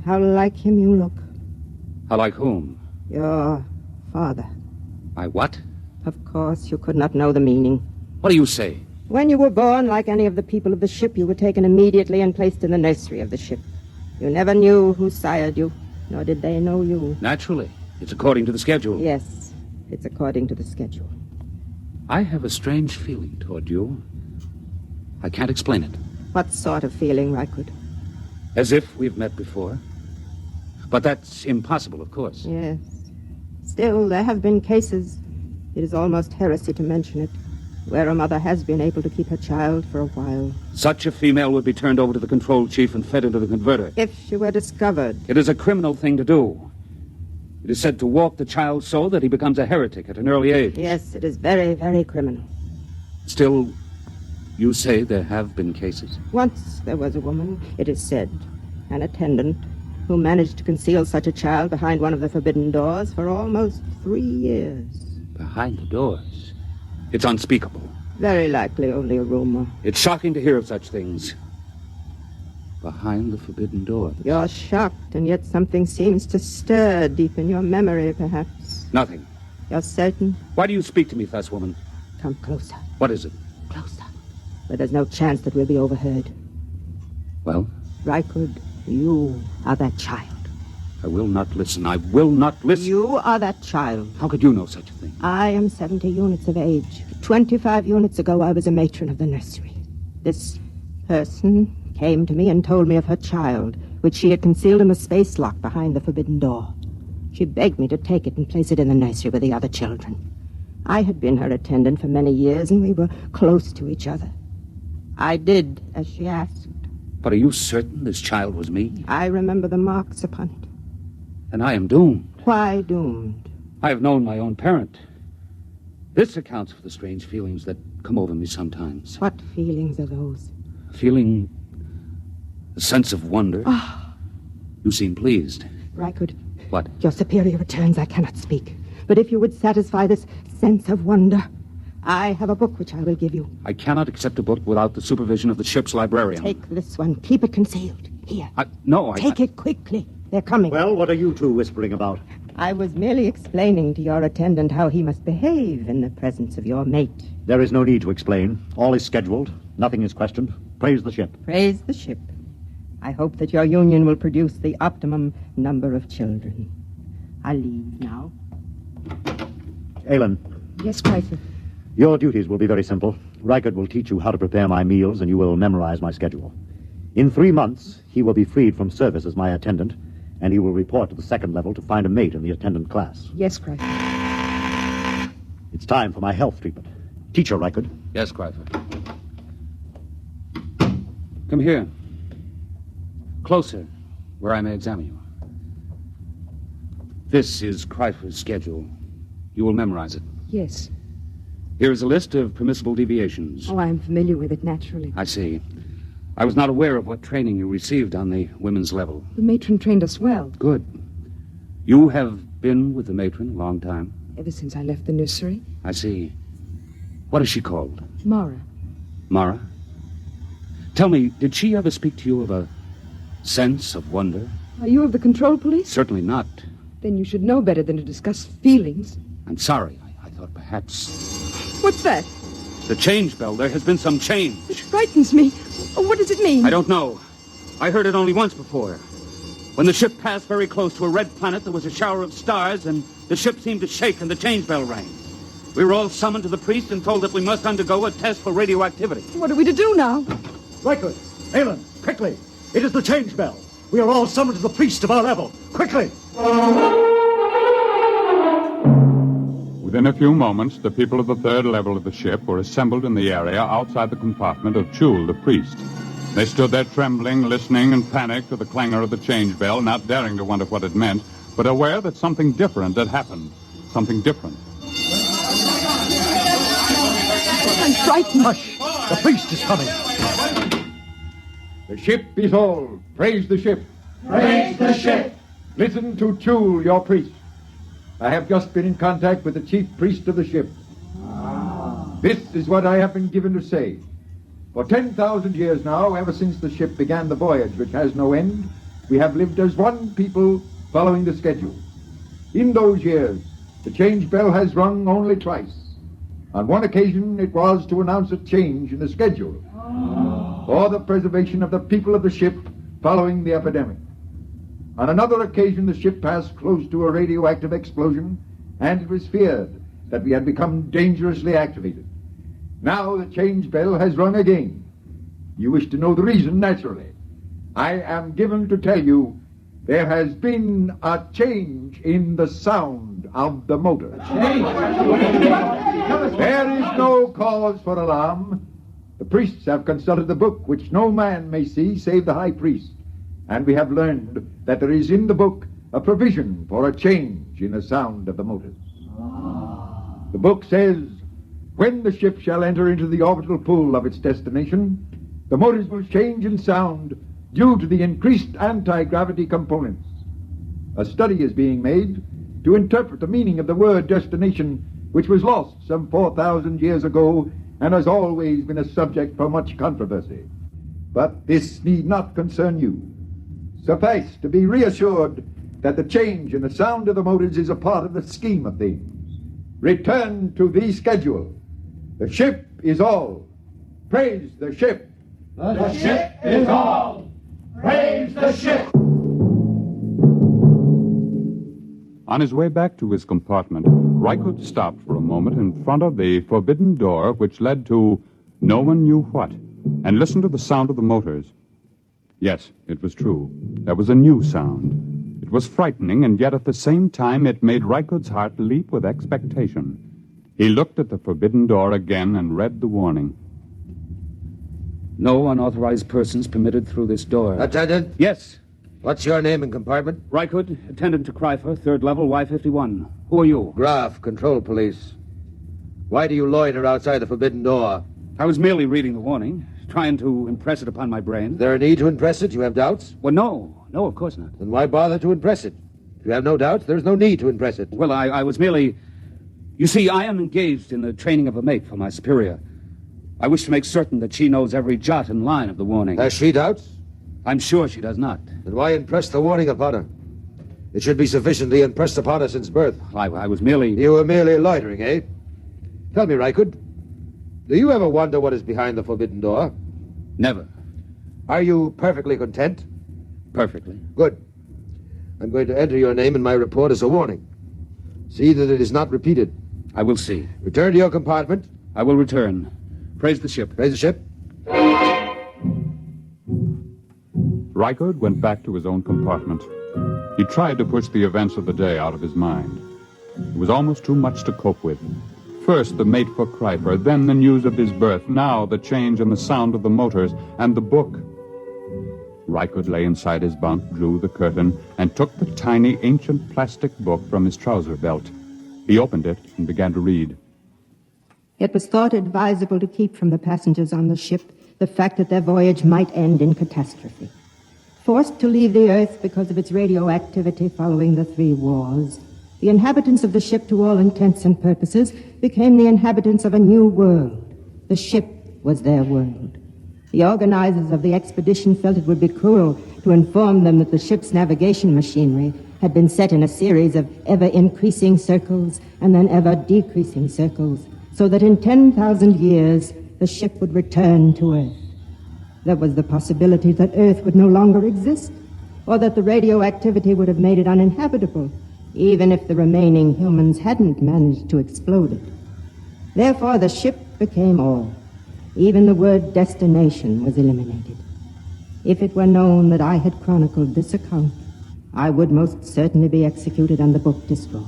How like him you look. How like whom? Your father. My what? Of course, you could not know the meaning. What do you say? When you were born, like any of the people of the ship, you were taken immediately and placed in the nursery of the ship. You never knew who sired you, nor did they know you. Naturally. It's according to the schedule. Yes, it's according to the schedule. I have a strange feeling toward you. I can't explain it. What sort of feeling, Rykud? As if we've met before. But that's impossible, of course. Yes. Still, there have been cases, it is almost heresy to mention it, where a mother has been able to keep her child for a while. Such a female would be turned over to the control chief and fed into the converter. If she were discovered. It is a criminal thing to do. It is said to walk the child so that he becomes a heretic at an early age. Yes, it is very, very criminal. Still, you say there have been cases? Once there was a woman, it is said, an attendant, who managed to conceal such a child behind one of the forbidden doors for almost 3 years. Behind the doors? It's unspeakable. Very likely only a rumor. It's shocking to hear of such things. Behind the forbidden doors. You're shocked, and yet something seems to stir deep in your memory, perhaps. Nothing. You're certain? Why do you speak to me thus, woman? Come closer. What is it? Closer. Where there's no chance that we'll be overheard. Well? Rykud, you are that child. I will not listen. I will not listen. You are that child. How could you know such a thing? I am 70 units of age. 25 units ago, I was a matron of the nursery. This person came to me and told me of her child, which she had concealed in the space lock behind the forbidden door. She begged me to take it and place it in the nursery with the other children. I had been her attendant for many years, and we were close to each other. I did as she asked. But are you certain this child was me? I remember the marks upon it. And I am doomed. Why doomed? I have known my own parent. This accounts for the strange feelings that come over me sometimes. What feelings are those? Feeling a sense of wonder. Ah. You seem pleased. Rykud. What? Your superior returns. I cannot speak. But if you would satisfy this sense of wonder, I have a book which I will give you. I cannot accept a book without the supervision of the ship's librarian. Take this one. Keep it concealed. Here. No, Take it quickly. They're coming. Well, what are you two whispering about? I was merely explaining to your attendant how he must behave in the presence of your mate. There is no need to explain. All is scheduled. Nothing is questioned. Praise the ship. Praise the ship. I hope that your union will produce the optimum number of children. I leave now. Aylin. Yes, Pfeiffer. Your duties will be very simple. Rykud will teach you how to prepare my meals, and you will memorize my schedule. In 3 months, he will be freed from service as my attendant, and he will report to the second level to find a mate in the attendant class. Yes, Pfeiffer. It's time for my health treatment. Teacher Rykud. Yes, Cryfer. Come here. Closer, where I may examine you. This is Cryfer's schedule. You will memorize it. Yes. Here is a list of permissible deviations. Oh, I'm familiar with it, naturally. I see. I was not aware of what training you received on the women's level. The matron trained us well. Good. You have been with the matron a long time? Ever since I left the nursery. I see. What is she called? Mara. Mara? Tell me, did she ever speak to you of a sense of wonder? Are you of the control police? Certainly not. Then you should know better than to discuss feelings. I'm sorry. I thought perhaps... What's that? The change bell. There has been some change. It frightens me. Oh, what does it mean? I don't know. I heard it only once before. When the ship passed very close to a red planet, there was a shower of stars, and the ship seemed to shake, and the change bell rang. We were all summoned to the priest and told that we must undergo a test for radioactivity. What are we to do now? Rykud, Aylin, quickly. It is the change bell. We are all summoned to the priest of our level. Quickly! Within a few moments, the people of the third level of the ship were assembled in the area outside the compartment of Chul, the priest. They stood there trembling, listening in panic to the clangor of the change bell, not daring to wonder what it meant, but aware that something different had happened. Something different. I'm frightened. Hush! The priest is coming. The ship is all. Praise the ship. Praise the ship. Listen to Chul, your priest. I have just been in contact with the chief priest of the ship. This is what I have been given to say. For 10,000 years now, ever since the ship began the voyage which has no end, we have lived as one people following the schedule. In those years, the change bell has rung only twice. On one occasion, it was to announce a change in the schedule for the preservation of the people of the ship following the epidemic. On another occasion, the ship passed close to a radioactive explosion, and it was feared that we had become dangerously activated. Now the change bell has rung again. You wish to know the reason, naturally. I am given to tell you there has been a change in the sound of the motor. There is no cause for alarm. The priests have consulted the book, which no man may see save the high priest. And we have learned that there is in the book a provision for a change in the sound of the motors. The book says, when the ship shall enter into the orbital pool of its destination, the motors will change in sound due to the increased anti-gravity components. A study is being made to interpret the meaning of the word destination, which was lost some 4,000 years ago and has always been a subject for much controversy. But this need not concern you. Suffice to be reassured that the change in the sound of the motors is a part of the scheme of things. Return to the schedule. The ship is all. Praise the ship. The ship is all. Praise the ship. On his way back to his compartment, Rykud stopped for a moment in front of the forbidden door which led to no one knew what, and listened to the sound of the motors. Yes, it was true. There was a new sound. It was frightening, and yet at the same time it made Rykud's heart leap with expectation. He looked at the forbidden door again and read the warning. No unauthorized persons permitted through this door. Attendant? Yes. What's your name and compartment? Rykud, attendant to Kryfer, third level, Y51. Who are you? Graf, control police. Why do you loiter outside the forbidden door? I was merely reading the warning, trying to impress it upon my brain. Is there a need to impress it? You have doubts? Well, no. No, of course not. Then why bother to impress it? If you have no doubts, there's no need to impress it. Well, I was merely... You see, I am engaged in the training of a mate for my superior. I wish to make certain that she knows every jot and line of the warning. Has she doubts? I'm sure she does not. Then why impress the warning upon her? It should be sufficiently impressed upon her since birth. I was merely... You were merely loitering, eh? Tell me, Rykud, do you ever wonder what is behind the forbidden door? Never. Are you perfectly content? Perfectly. Good. I'm going to enter your name in my report as a warning. See that it is not repeated. I will see. Return to your compartment. I will return. Praise the ship. Praise the ship. Rykud went back to his own compartment. He tried to push the events of the day out of his mind. It was almost too much to cope with. First, the mate for Kryper, then the news of his birth, now the change in the sound of the motors, and the book. Rykud lay inside his bunk, drew the curtain, and took the tiny, ancient plastic book from his trouser belt. He opened it and began to read. It was thought advisable to keep from the passengers on the ship the fact that their voyage might end in catastrophe. Forced to leave the Earth because of its radioactivity following the 3 wars, the inhabitants of the ship, to all intents and purposes, became the inhabitants of a new world. The ship was their world. The organizers of the expedition felt it would be cruel to inform them that the ship's navigation machinery had been set in a series of ever-increasing circles and then ever-decreasing circles, so that in 10,000 years the ship would return to Earth. There was the possibility that Earth would no longer exist, or that the radioactivity would have made it uninhabitable, even if the remaining humans hadn't managed to explode it. Therefore, the ship became all. Even the word destination was eliminated. If it were known that I had chronicled this account, I would most certainly be executed and the book destroyed.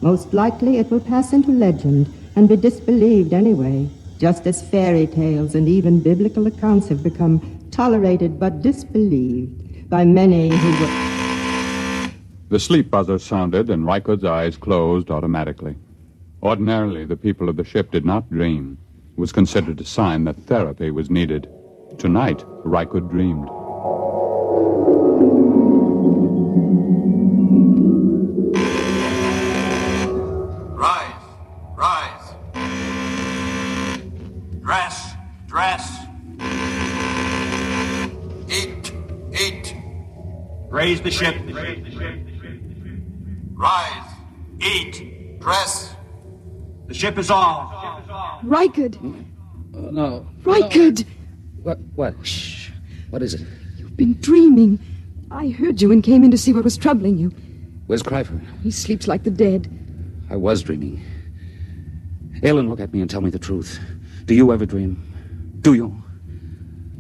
Most likely it will pass into legend and be disbelieved anyway, just as fairy tales and even biblical accounts have become tolerated but disbelieved by many who were... The sleep buzzer sounded, and Rykud's eyes closed automatically. Ordinarily, the people of the ship did not dream. It was considered a sign that therapy was needed. Tonight, Rykud dreamed. Rise, rise. Dress, dress. Eat, eat. Raise the ship. Rise, eat, dress. The ship is all. Rykard! No. Rykard! What? Shh. What is it? You've been dreaming. I heard you and came in to see what was troubling you. Where's Cryfer? He sleeps like the dead. I was dreaming. Aylin, look at me and tell me the truth. Do you ever dream? Do you?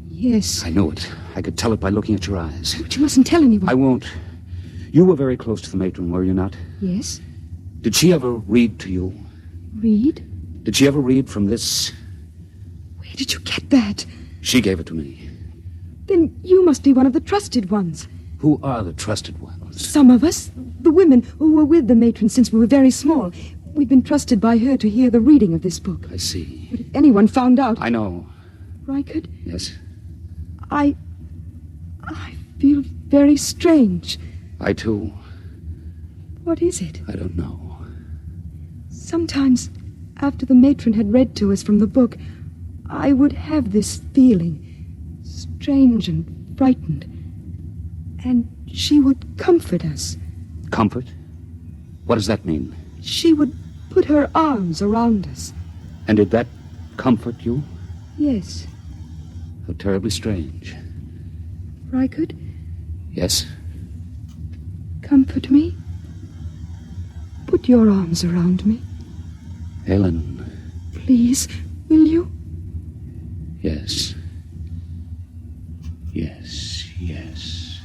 Yes. I knew it. I could tell it by looking at your eyes. But you mustn't tell anyone. I won't. You were very close to the matron, were you not? Yes. Did she ever read to you? Read? Did she ever read from this? Where did you get that? She gave it to me. Then you must be one of the trusted ones. Who are the trusted ones? Some of us, the women who were with the matron since we were very small. We've been trusted by her to hear the reading of this book. I see. But if anyone found out... I know. Rykard? Yes? I feel very strange. I, too. What is it? I don't know. Sometimes, after the matron had read to us from the book, I would have this feeling, strange and frightened. And she would comfort us. Comfort? What does that mean? She would put her arms around us. And did that comfort you? Yes. How terribly strange. Rykard? Yes? Comfort me. Put your arms around me. Aylin. Please, will you? Yes. Yes, yes.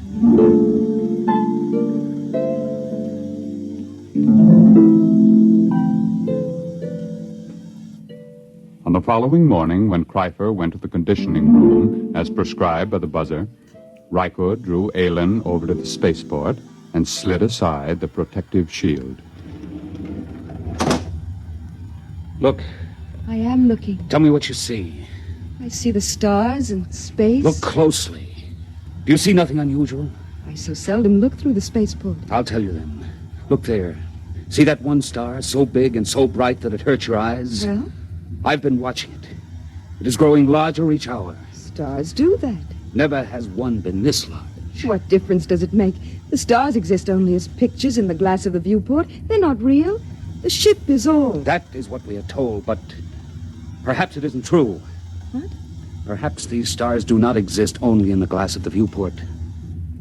On the following morning, when Cryfer went to the conditioning room, as prescribed by the buzzer, Rykard drew Aylin over to the spaceport and slid aside the protective shield. Look. I am looking. Tell me what you see. I see the stars and space. Look closely. Do you see nothing unusual? I so seldom look through the spaceport. I'll tell you then. Look there. See that one star, so big and so bright that it hurts your eyes? Well? I've been watching it. It is growing larger each hour. Stars do that. Never has one been this large. What difference does it make? The stars exist only as pictures in the glass of the viewport. They're not real. The ship is all. That is what we are told, but perhaps it isn't true. What? Perhaps these stars do not exist only in the glass of the viewport.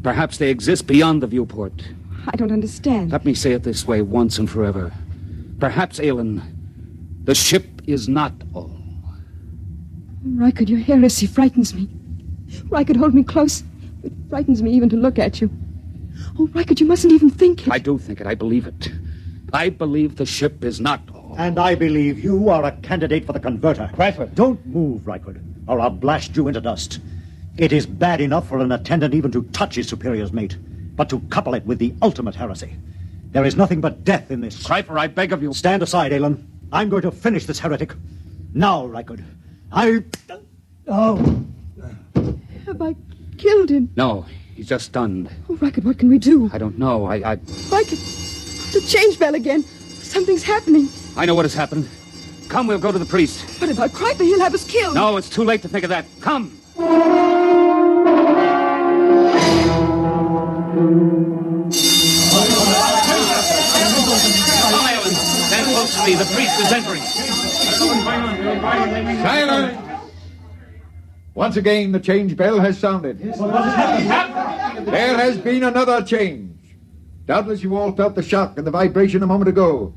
Perhaps they exist beyond the viewport. I don't understand. Let me say it this way once and forever. Perhaps, Aylin, the ship is not all. Rykard, your heresy frightens me. Rykard, hold me close. It frightens me even to look at you. Oh, Rykard, you mustn't even think it. I do think it. I believe it. I believe the ship is not all. And I believe you are a candidate for the converter. Cryfer. Don't move, Rykard, or I'll blast you into dust. It is bad enough for an attendant even to touch his superior's mate, but to couple it with the ultimate heresy. There is nothing but death in this. Cryfer, I beg of you. Stand aside, Aylin. I'm going to finish this heretic. Now, Rykard. Oh. Have I killed him? No, he's just stunned. Oh, Rykard, what can we do? I don't know. Rykard, the change bell again. Something's happening. I know what has happened. Come, we'll go to the priest. But if I cry, he'll have us killed. No, it's too late to think of that. Come. Stand close to me. The priest is entering. Silence! Once again, the change bell has sounded. There has been another change. Doubtless you all felt the shock and the vibration a moment ago.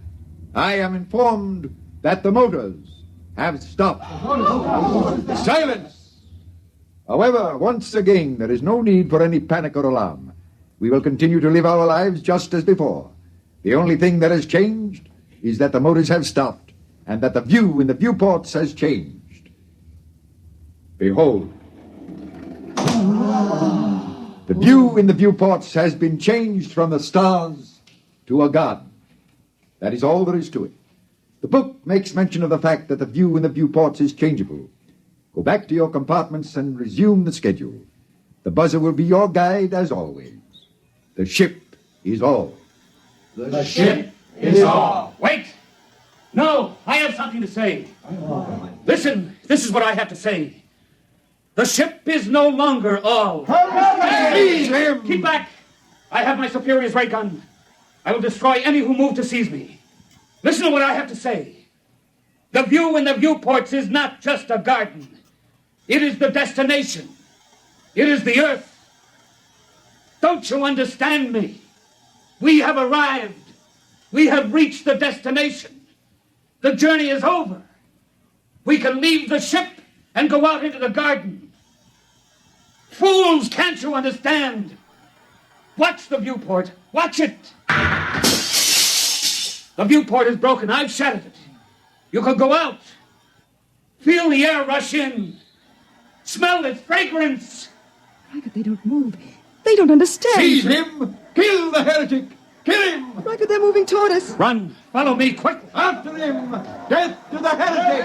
I am informed that the motors have stopped. Silence! However, once again, there is no need for any panic or alarm. We will continue to live our lives just as before. The only thing that has changed is that the motors have stopped and that the view in the viewports has changed. Behold. The view in the viewports has been changed from the stars to a garden. That is all there is to it. The book makes mention of the fact that the view in the viewports is changeable. Go back to your compartments and resume the schedule. The buzzer will be your guide as always. The ship is all. The ship is all. Wait! No, I have something to say. Listen, this is what I have to say. The ship is no longer all. Seize him! Keep back! I have my superior's ray gun. I will destroy any who move to seize me. Listen to what I have to say. The view in the viewports is not just a garden. It is the destination. It is the Earth. Don't you understand me? We have arrived. We have reached the destination. The journey is over. We can leave the ship and go out into the garden. Fools, can't you understand? Watch the viewport. Watch it. The viewport is broken. I've shattered it. You can go out. Feel the air rush in. Smell its fragrance. Riker, they don't move. They don't understand. Seize him! Kill the heretic! Kill him! Riker, they're moving toward us. Run. Follow me quick. After him! Death to the heretic!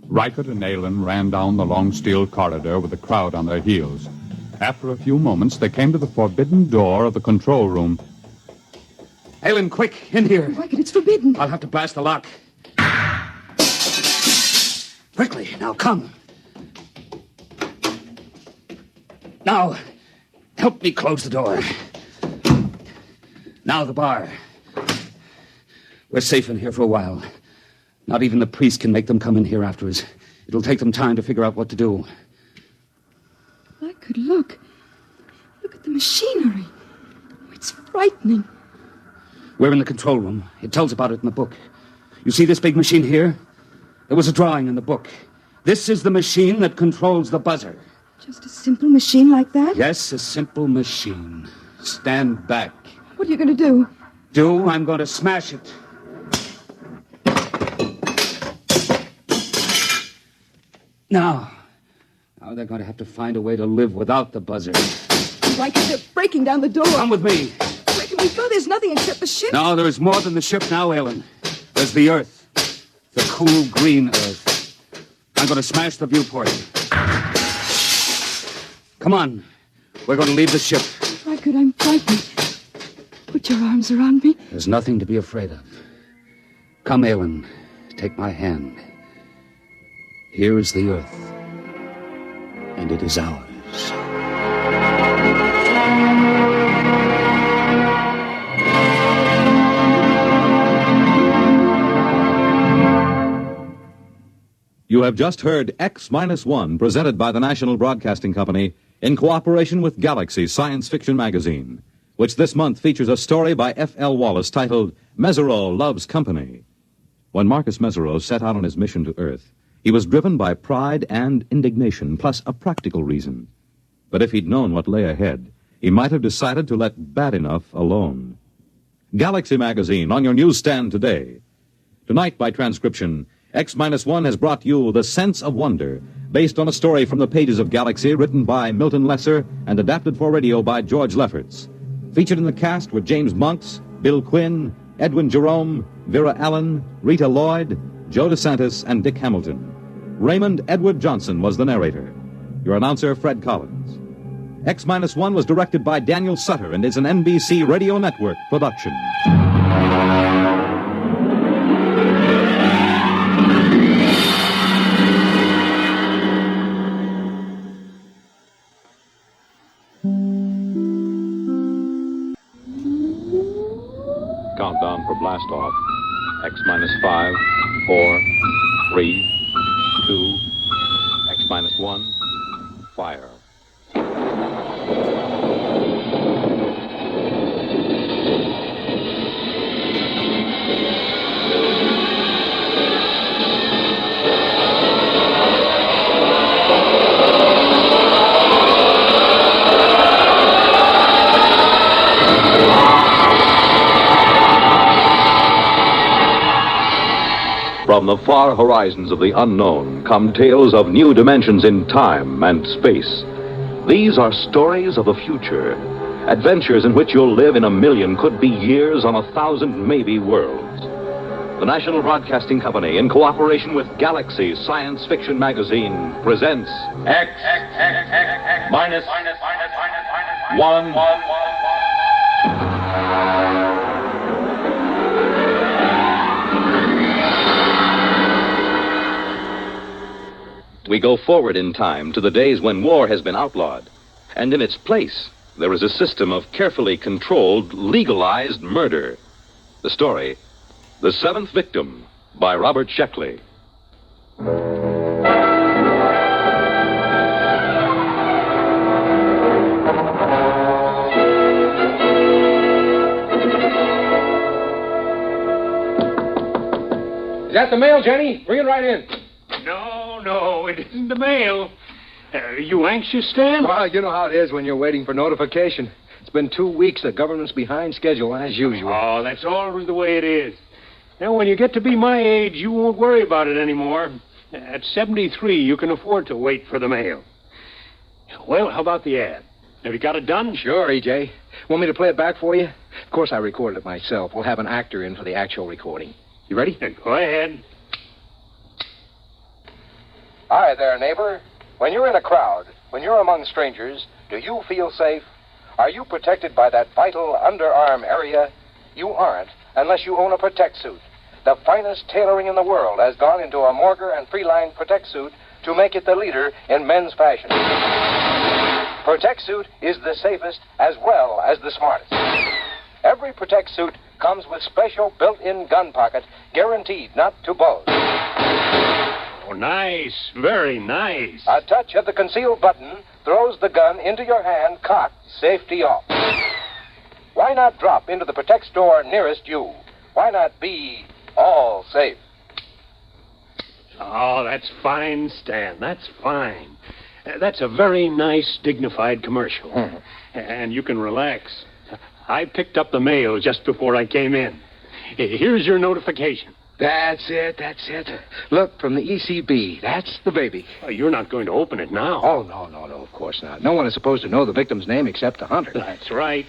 Riker and Aylin ran down the long steel corridor with the crowd on their heels. After a few moments, they came to the forbidden door of the control room. Aylin, quick, in here. Riker, it's forbidden. I'll have to blast the lock. Quickly, now come. Now, help me close the door. Now the bar. We're safe in here for a while. Not even the priest can make them come in here after us. It'll take them time to figure out what to do. Riker, look. Look at the machinery. Oh, it's frightening. We're in the control room. It tells about it in the book. You see this big machine here? There was a drawing in the book. This is the machine that controls the buzzer. Just a simple machine like that? Yes, a simple machine. Stand back. What are you going to do? I'm going to smash it. Now they're going to have to find a way to live without the buzzer. Riker, they're breaking down the door. Come with me. Where can we go? There's nothing except the ship. No, there is more than the ship now, Aylin. There's the Earth. The cool green Earth. I'm going to smash the viewport. Come on. We're going to leave the ship. Riker, I'm frightened. Put your arms around me. There's nothing to be afraid of. Come, Aylin. Take my hand. Here is the Earth. And it is ours. You have just heard X-1, presented by the National Broadcasting Company in cooperation with Galaxy Science Fiction Magazine, which this month features a story by F.L. Wallace titled Mesereau Loves Company. When Marcus Mesereau set out on his mission to Earth, he was driven by pride and indignation, plus a practical reason. But if he'd known what lay ahead, he might have decided to let bad enough alone. Galaxy Magazine on your newsstand today. Tonight, by transcription, X-1 has brought you The Sense of Wonder, based on a story from the pages of Galaxy written by Milton Lesser and adapted for radio by George Lefferts. Featured in the cast were James Monks, Bill Quinn, Edwin Jerome, Vera Allen, Rita Lloyd, Joe DeSantis, and Dick Hamilton. Raymond Edward Johnson was the narrator. Your announcer, Fred Collins. X-1 was directed by Daniel Sutter and is an NBC Radio Network production. Countdown for blast off. X-5, 4, 3, 2, X-1, fire. From the far horizons of the unknown come tales of new dimensions in time and space. These are stories of the future, adventures in which you'll live in a million, could be years, on 1,000 maybe worlds. The National Broadcasting Company, in cooperation with Galaxy Science Fiction Magazine, presents X-1. We go forward in time to the days when war has been outlawed, and in its place, there is a system of carefully controlled, legalized murder. The story, The Seventh Victim, by Robert Sheckley. Is that the mail, Jenny? Bring it right in. No, it isn't the mail. Are you anxious, Stan? Well, you know how it is when you're waiting for notification. It's been 2 weeks. The government's behind schedule, as usual. Oh, that's always the way it is. Now, when you get to be my age, you won't worry about it anymore. At 73, you can afford to wait for the mail. Well, how about the ad? Have you got it done? Sure, E.J. Want me to play it back for you? Of course, I recorded it myself. We'll have an actor in for the actual recording. You ready? Go ahead. Hi there, neighbor. When you're in a crowd, when you're among strangers, do you feel safe? Are you protected by that vital underarm area? You aren't, unless you own a Protect suit. The finest tailoring in the world has gone into a Morger and Freeline Protect suit to make it the leader in men's fashion. Protect suit is the safest as well as the smartest. Every Protect suit comes with special built-in gun pocket, guaranteed not to bulge. Oh, nice. Very nice. A touch of the concealed button throws the gun into your hand, cocked, safety off. Why not drop into the Protect store nearest you? Why not be all safe? Oh, that's fine, Stan. That's fine. That's a very nice, dignified commercial. And you can relax. I picked up the mail just before I came in. Here's your notification. That's it. Look, from the ECB. That's the baby. Oh, you're not going to open it now. Oh, no, of course not. No one is supposed to know the victim's name except the hunter. That's right.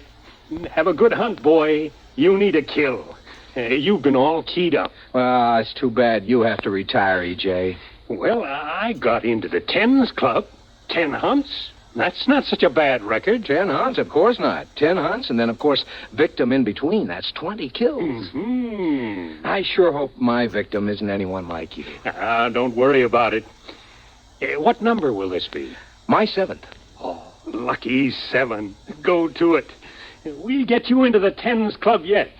Have a good hunt, boy. You need a kill. You've been all keyed up. Well, it's too bad you have to retire, E.J. Well, I got into the 10s club. 10 hunts. That's not such a bad record. 10 hunts? Of course not. 10 hunts, and then, of course, victim in between. That's 20 kills. Mm-hmm. I sure hope my victim isn't anyone like you. Don't worry about it. What number will this be? My 7th. Oh, lucky 7. Go to it. We'll get you into the 10s club yet.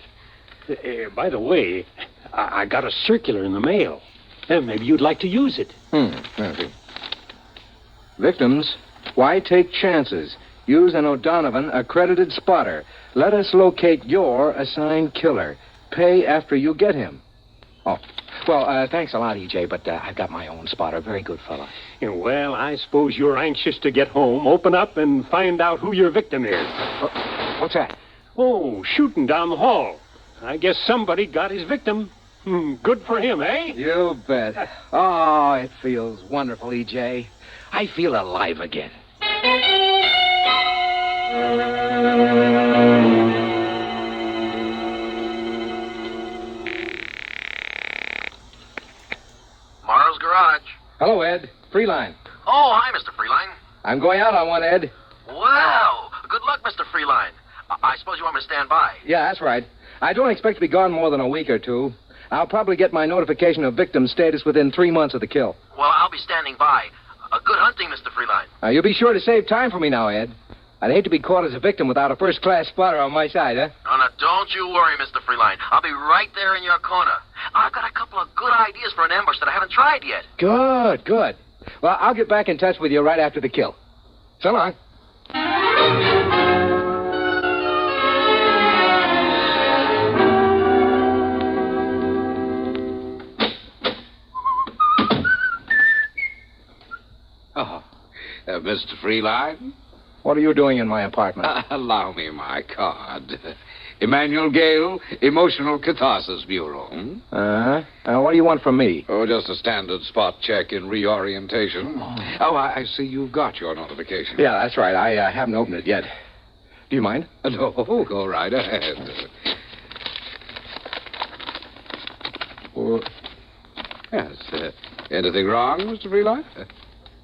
By the way, I got a circular in the mail. Maybe you'd like to use it. Okay. Victims, why take chances? Use an O'Donovan accredited spotter. Let us locate your assigned killer. Pay after you get him. Oh, well, thanks a lot, E.J., but I've got my own spotter. Very good fella. Well, I suppose you're anxious to get home, open up, and find out who your victim is. What's that? Oh, shooting down the hall. I guess somebody got his victim. Good for him, eh? You bet. Oh, it feels wonderful, E.J. I feel alive again. Morrow's Garage. Hello, Ed. Freeline. Oh, hi, Mr. Freeline. I'm going out on one, Ed. Wow. Good luck, Mr. Freeline. I suppose you want me to stand by. Yeah, that's right. I don't expect to be gone more than a week or two. I'll probably get my notification of victim status within 3 months of the kill. Well, I'll be standing by. Good hunting, Mr. Freeline. You'll be sure to save time for me now, Ed. I'd hate to be caught as a victim without a first-class spotter on my side, huh? Oh, now, don't you worry, Mr. Freeline. I'll be right there in your corner. I've got a couple of good ideas for an ambush that I haven't tried yet. Good. Well, I'll get back in touch with you right after the kill. So long. Mr. Freeline? What are you doing in my apartment? Allow me my card. Emmanuel Gale, Emotional Catharsis Bureau. What do you want from me? Oh, just a standard spot check in reorientation. Oh, I see you've got your notification. Yeah, that's right. I haven't opened it yet. Do you mind? No, go right ahead. Yes. Anything wrong, Mr. Freeline?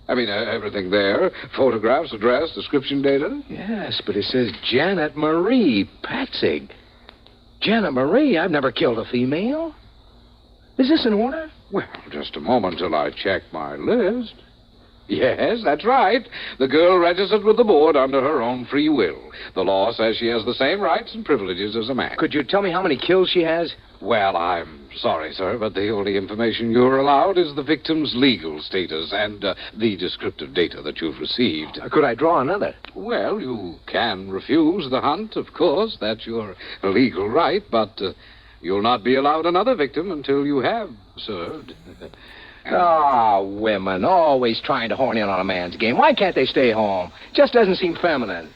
I mean, everything there. Photographs, address, description data. Yes, but it says Janet Marie Patzig. Janet Marie? I've never killed a female. Is this in order? Well, just a moment till I check my list. Yes, that's right. The girl registered with the board under her own free will. The law says she has the same rights and privileges as a man. Could you tell me how many kills she has? Well, I'm sorry, sir, but the only information you're allowed is the victim's legal status and the descriptive data that you've received. Could I draw another? Well, you can refuse the hunt, of course. That's your legal right, but you'll not be allowed another victim until you have served. Women, always trying to horn in on a man's game. Why can't they stay home? Just doesn't seem feminine.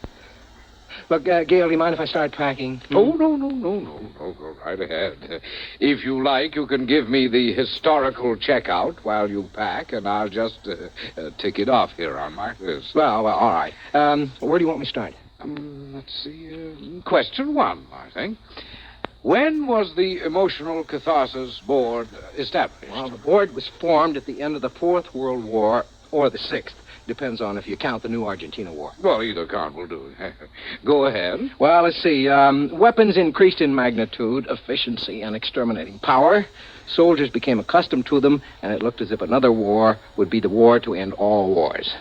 Look, Gail, do you mind if I start packing? Oh, no. Go right ahead. If you like, you can give me the historical checkout while you pack, and I'll just tick it off here on my list. Well, all right. Where do you want me to start? Let's see. Question 1, I think. When was the Emotional Catharsis Board established? Well, the board was formed at the end of the Fourth World War, or the Sixth. Depends on if you count the new Argentina War. Well, either count will do. Go ahead. Well, let's see. Weapons increased in magnitude, efficiency, and exterminating power. Soldiers became accustomed to them, and it looked as if another war would be the war to end all wars.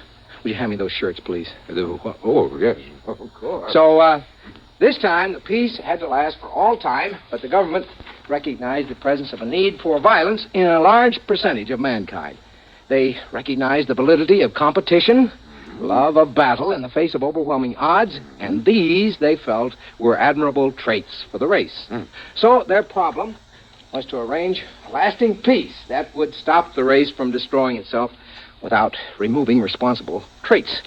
Would you hand me those shirts, please? Oh, yes, of course. So, this time, the peace had to last for all time, but the government recognized the presence of a need for violence in a large percentage of mankind. They recognized the validity of competition, love of battle in the face of overwhelming odds, and these, they felt, were admirable traits for the race. So their problem was to arrange a lasting peace that would stop the race from destroying itself without removing responsible traits.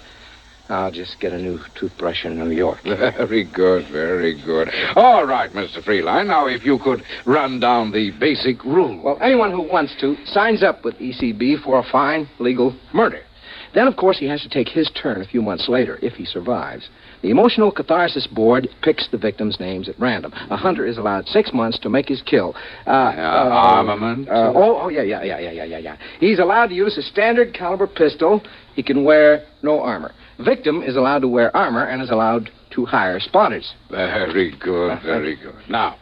I'll just get a new toothbrush in New York. Very good, very good. All right, Mr. Freeline. Now, if you could run down the basic rules. Well, anyone who wants to signs up with ECB for a fine, legal murder. Then, of course, he has to take his turn a few months later, if he survives. The Emotional Catharsis Board picks the victims' names at random. A hunter is allowed 6 months to make his kill. Armament? Yeah. He's allowed to use a standard caliber pistol. He can wear no armor. Victim is allowed to wear armor and is allowed to hire spotters. Very good, very good. Now,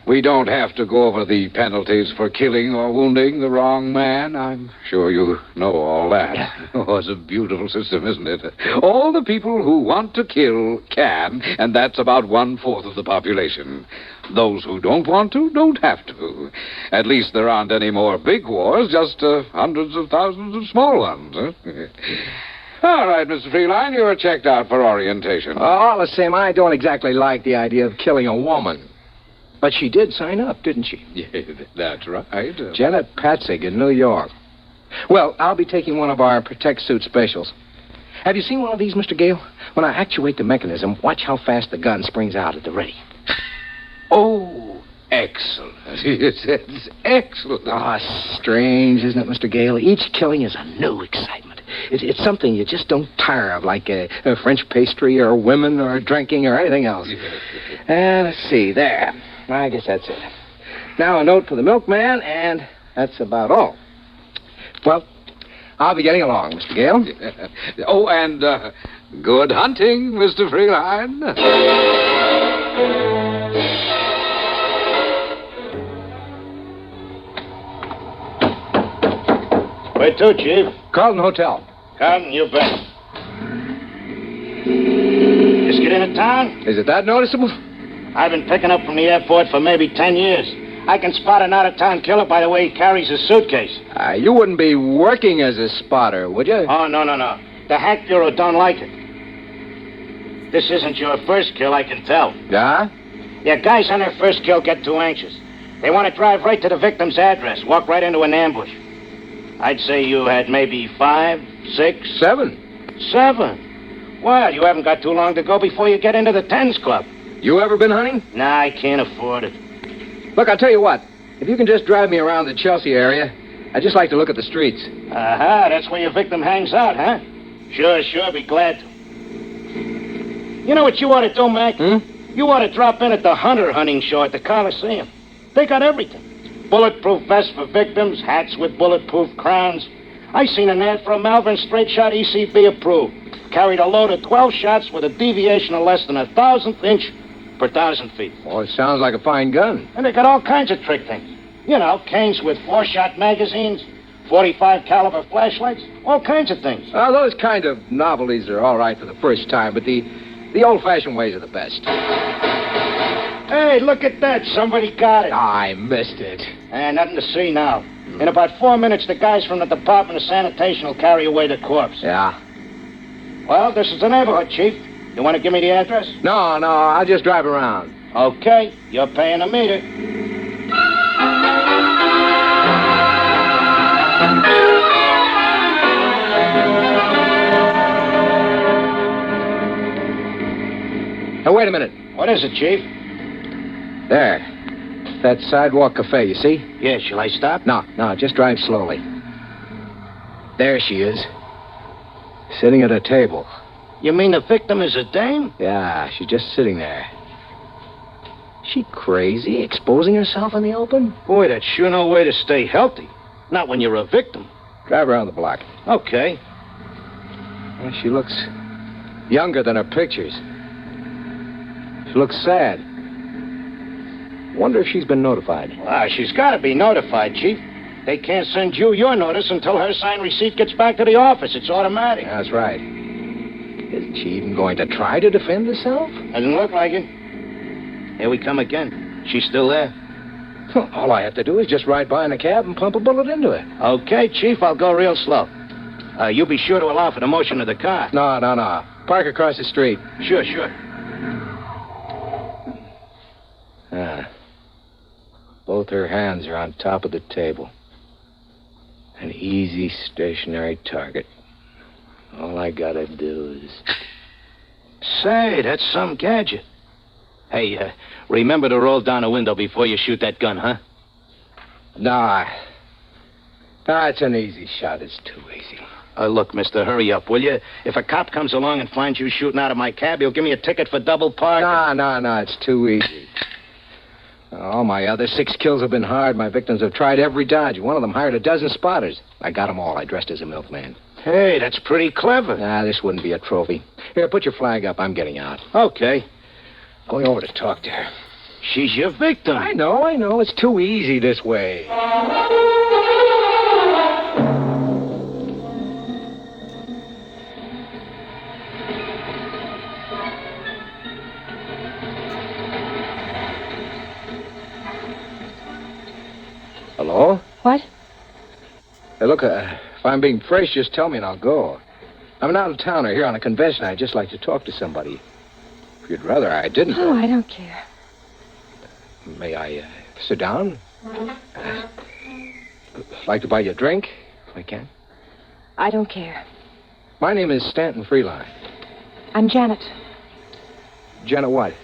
we don't have to go over the penalties for killing or wounding the wrong man. I'm sure you know all that. Oh, it's a beautiful system, isn't it? All the people who want to kill can, and that's about 1/4 of the population. Those who don't want to don't have to. At least there aren't any more big wars, just hundreds of thousands of small ones. All right, Mr. Freeline, you're checked out for orientation. All the same, I don't exactly like the idea of killing a woman. But she did sign up, didn't she? Yeah, that's right. Janet Patzig in New York. Well, I'll be taking one of our Protect Suit specials. Have you seen one of these, Mr. Gale? When I actuate the mechanism, watch how fast the gun springs out at the ready. Oh, excellent. It's excellent. Strange, isn't it, Mr. Gale? Each killing is a new excitement. It's something you just don't tire of, like a French pastry or women or drinking or anything else. Let's see, there. I guess that's it. Now a note for the milkman, and that's about all. Well, I'll be getting along, Mr. Gale. Oh, and good hunting, Mr. Freeline. Where to, Chief? Carlton Hotel. Carlton, you bet. Just get into town? Is it that noticeable? I've been picking up from the airport for maybe 10 years. I can spot an out-of-town killer by the way he carries his suitcase. You wouldn't be working as a spotter, would you? Oh, no. The Hack Bureau don't like it. This isn't your first kill, I can tell. Yeah? Yeah, guys on their first kill get too anxious. They want to drive right to the victim's address, walk right into an ambush. I'd say you had maybe 5, 6... 7. 7? Well, you haven't got too long to go before you get into the Tens Club. You ever been hunting? Nah, I can't afford it. Look, I'll tell you what. If you can just drive me around the Chelsea area, I'd just like to look at the streets. Aha, that's where your victim hangs out, huh? Sure, be glad to. You know what you ought to do, Mac? You ought to drop in at the Hunter Hunting Show at the Coliseum. They got everything. Bulletproof vests for victims, hats with bulletproof crowns. I seen an ad for a Malvern straight shot ECB approved. Carried a load of 12 shots with a deviation of less than 1,000th inch per 1,000 feet. Oh, it sounds like a fine gun. And they got all kinds of trick things. You know, canes with 4-shot magazines, .45 caliber flashlights, all kinds of things. Those kind of novelties are all right for the first time, but the old-fashioned ways are the best. Hey, look at that. Somebody got it. I missed it. Nothing to see now. In about 4 minutes, the guys from the Department of Sanitation will carry away the corpse. Yeah? Well, this is the neighborhood, Chief. You want to give me the address? No, I'll just drive around. Okay, you're paying a meter. Now, wait a minute. What is it, Chief? There. That sidewalk cafe, you see? Yeah, shall I stop? No, just drive slowly. There she is. Sitting at a table. You mean the victim is a dame? Yeah, she's just sitting there. She crazy, exposing herself in the open? Boy, that's sure no way to stay healthy. Not when you're a victim. Drive around the block. Okay. Well, she looks younger than her pictures. She looks sad. Wonder if she's been notified. She's got to be notified, Chief. They can't send you your notice until her signed receipt gets back to the office. It's automatic. That's right. Isn't she even going to try to defend herself? Doesn't look like it. Here we come again. She's still there. All I have to do is just ride by in a cab and pump a bullet into her. Okay, Chief, I'll go real slow. You be sure to allow for the motion of the car. No. Park across the street. Sure. Both her hands are on top of the table. An easy, stationary target. All I gotta do is... Say, that's some gadget. Hey, remember to roll down a window before you shoot that gun, huh? Nah, it's an easy shot. It's too easy. Look, mister, hurry up, will you? If a cop comes along and finds you shooting out of my cab, he'll give me a ticket for double park. No, it's too easy. All my other 6 kills have been hard. My victims have tried every dodge. One of them hired a dozen spotters. I got them all. I dressed as a milkman. Hey, that's pretty clever. This wouldn't be a trophy. Here, put your flag up. I'm getting out. Okay. Going over to talk to her. She's your victim. I know. It's too easy this way. Hello? What? Hey, look, if I'm being fresh, just tell me and I'll go. I'm an out-of-towner here on a convention. I'd just like to talk to somebody. If you'd rather I didn't. Oh, I don't care. May I sit down? Like to buy you a drink, if I can? I don't care. My name is Stanton Freeline. I'm Janet. Janet what?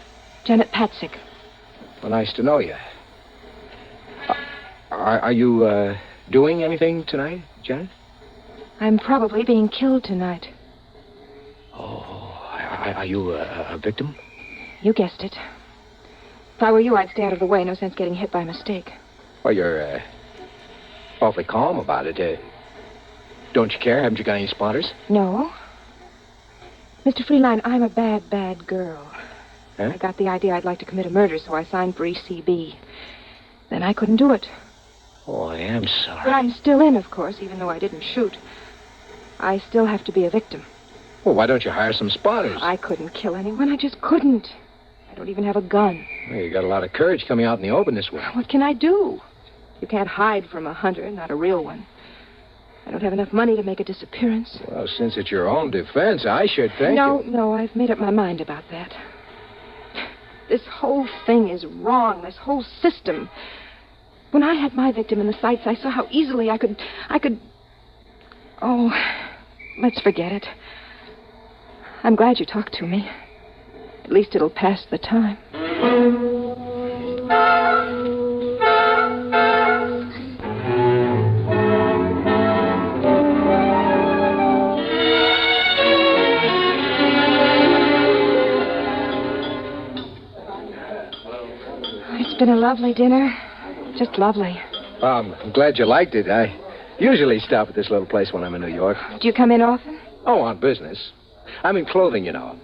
Janet Patzik. Well, nice to know you. Are you doing anything tonight, Janet? I'm probably being killed tonight. Are you a victim? You guessed it. If I were you, I'd stay out of the way. No sense getting hit by mistake. Well, you're awfully calm about it. Don't you care? Haven't you got any spotters? No. Mr. Freeline, I'm a bad, bad girl. Huh? I got the idea I'd like to commit a murder, so I signed for ECB. Then I couldn't do it. Oh, I am sorry. But I'm still in, of course, even though I didn't shoot. I still have to be a victim. Well, why don't you hire some spotters? I couldn't kill anyone. I just couldn't. I don't even have a gun. Well, you got a lot of courage coming out in the open this way. What can I do? You can't hide from a hunter, not a real one. I don't have enough money to make a disappearance. Well, since it's your own defense, I should think... No, I've made up my mind about that. This whole thing is wrong, this whole system. When I had my victim in the sights, I saw how easily I could... Oh, let's forget it. I'm glad you talked to me. At least it'll pass the time. It's been a lovely dinner. Just lovely. I'm glad you liked it. I usually stop at this little place when I'm in New York. Do you come in often? Oh, on business. I'm in clothing, you know.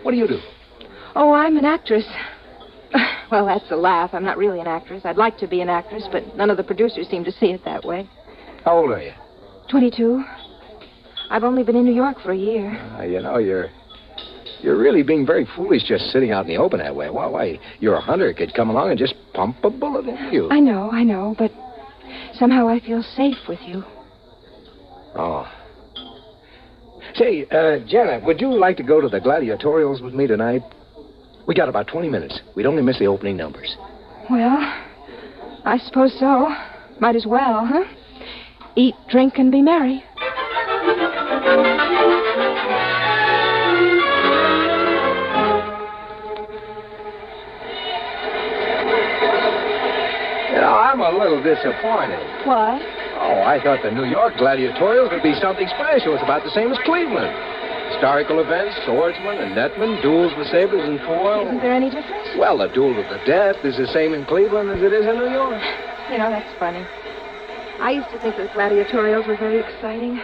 What do you do? Oh, I'm an actress. Well, that's a laugh. I'm not really an actress. I'd like to be an actress, but none of the producers seem to see it that way. How old are you? 22. I've only been in New York for a year. You're really being very foolish just sitting out in the open that way. Why, you're a hunter. Could come along and just pump a bullet into you. I know, but somehow I feel safe with you. Oh. Say, Janet, would you like to go to the gladiatorials with me tonight? We got about 20 minutes. We'd only miss the opening numbers. Well, I suppose so. Might as well, huh? Eat, drink, and be merry. I'm a little disappointed. What? Oh, I thought the New York gladiatorials would be something special. It's about the same as Cleveland. Historical events, swordsmen and netmen, duels with sabers and foil. Isn't there any difference? Well, the duel to the death is the same in Cleveland as it is in New York. That's funny. I used to think the gladiatorials were very exciting.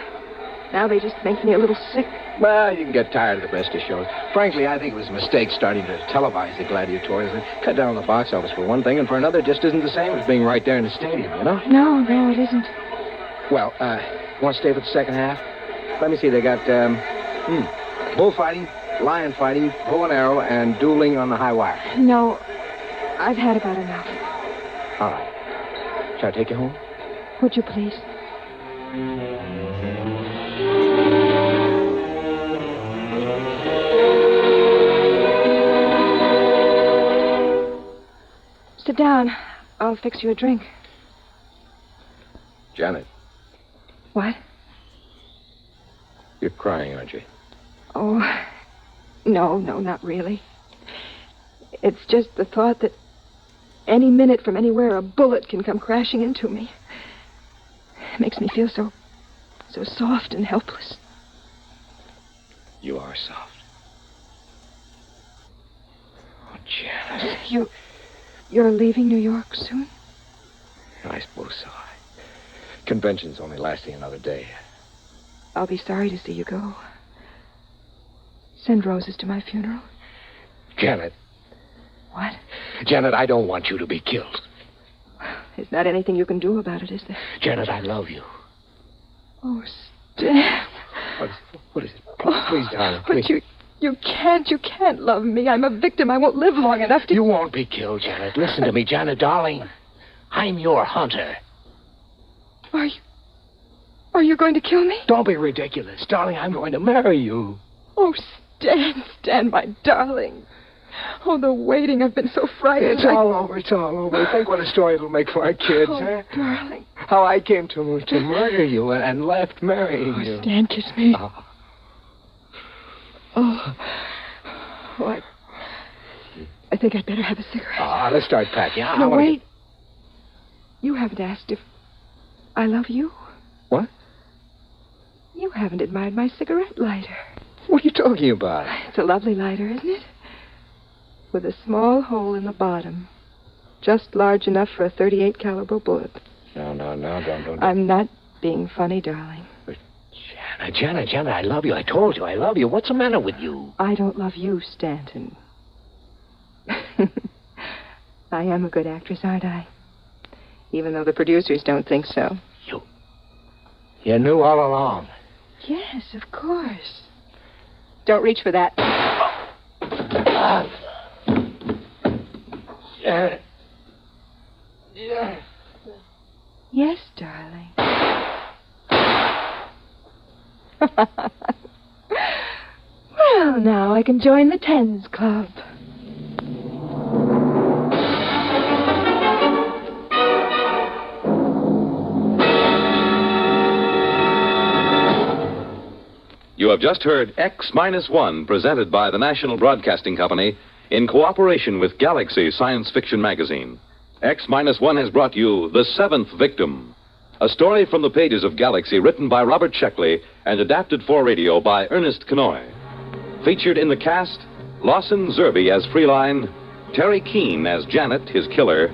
Now they just make me a little sick. Well, you can get tired of the best of shows. Frankly, I think it was a mistake starting to televise the gladiatorials. It cut down on the box office for one thing, and for another, it just isn't the same as being right there in the stadium, you know? No, it isn't. Well, want to stay for the second half? Let me see, they got, bullfighting, lion fighting, bow and arrow, and dueling on the high wire. No, I've had about enough. All right. Shall I take you home? Would you please? Sit down. I'll fix you a drink. Janet. What? You're crying, aren't you? Oh, no, not really. It's just the thought that any minute from anywhere a bullet can come crashing into me. It makes me feel so soft and helpless. You are soft. Oh, Janet. You're leaving New York soon? I suppose so. Convention's only lasting another day. I'll be sorry to see you go. Send roses to my funeral. Janet. What? Janet, I don't want you to be killed. There's not anything you can do about it, is there? Janet, I love you. Oh, Stan. What is it? Please, darling, But please. you can't love me. I'm a victim. I won't live long enough to... You won't be killed, Janet. Listen to me, Janet, darling. I'm your hunter. Are you going to kill me? Don't be ridiculous. Darling, I'm going to marry you. Oh, Stan, my darling. Oh, the waiting. I've been so frightened. It's all over. Think what a story it'll make for our kids, huh? Darling. How I came to murder you and left marrying you. Stan, kiss me. Oh. I think I'd better have a cigarette. Let's start packing. No, wait. You haven't asked if I love you. What? You haven't admired my cigarette lighter. What are you talking about? It's a lovely lighter, isn't it? With a small hole in the bottom. Just large enough for a .38 caliber bullet. No, don't. I'm not being funny, darling. But Janet, I love you. I told you I love you. What's the matter with you? I don't love you, Stanton. I am a good actress, aren't I? Even though the producers don't think so. You knew all along. Yes, of course. Don't reach for that. Yes, darling. Well, now I can join the Tens Club. You have just heard X-1, presented by the National Broadcasting Company in cooperation with Galaxy Science Fiction Magazine. X-1 has brought you The Seventh Victim, a story from the pages of Galaxy written by Robert Sheckley and adapted for radio by Ernest Kenoy. Featured in the cast, Lawson Zerbe as Freeline, Terry Keane as Janet, his killer,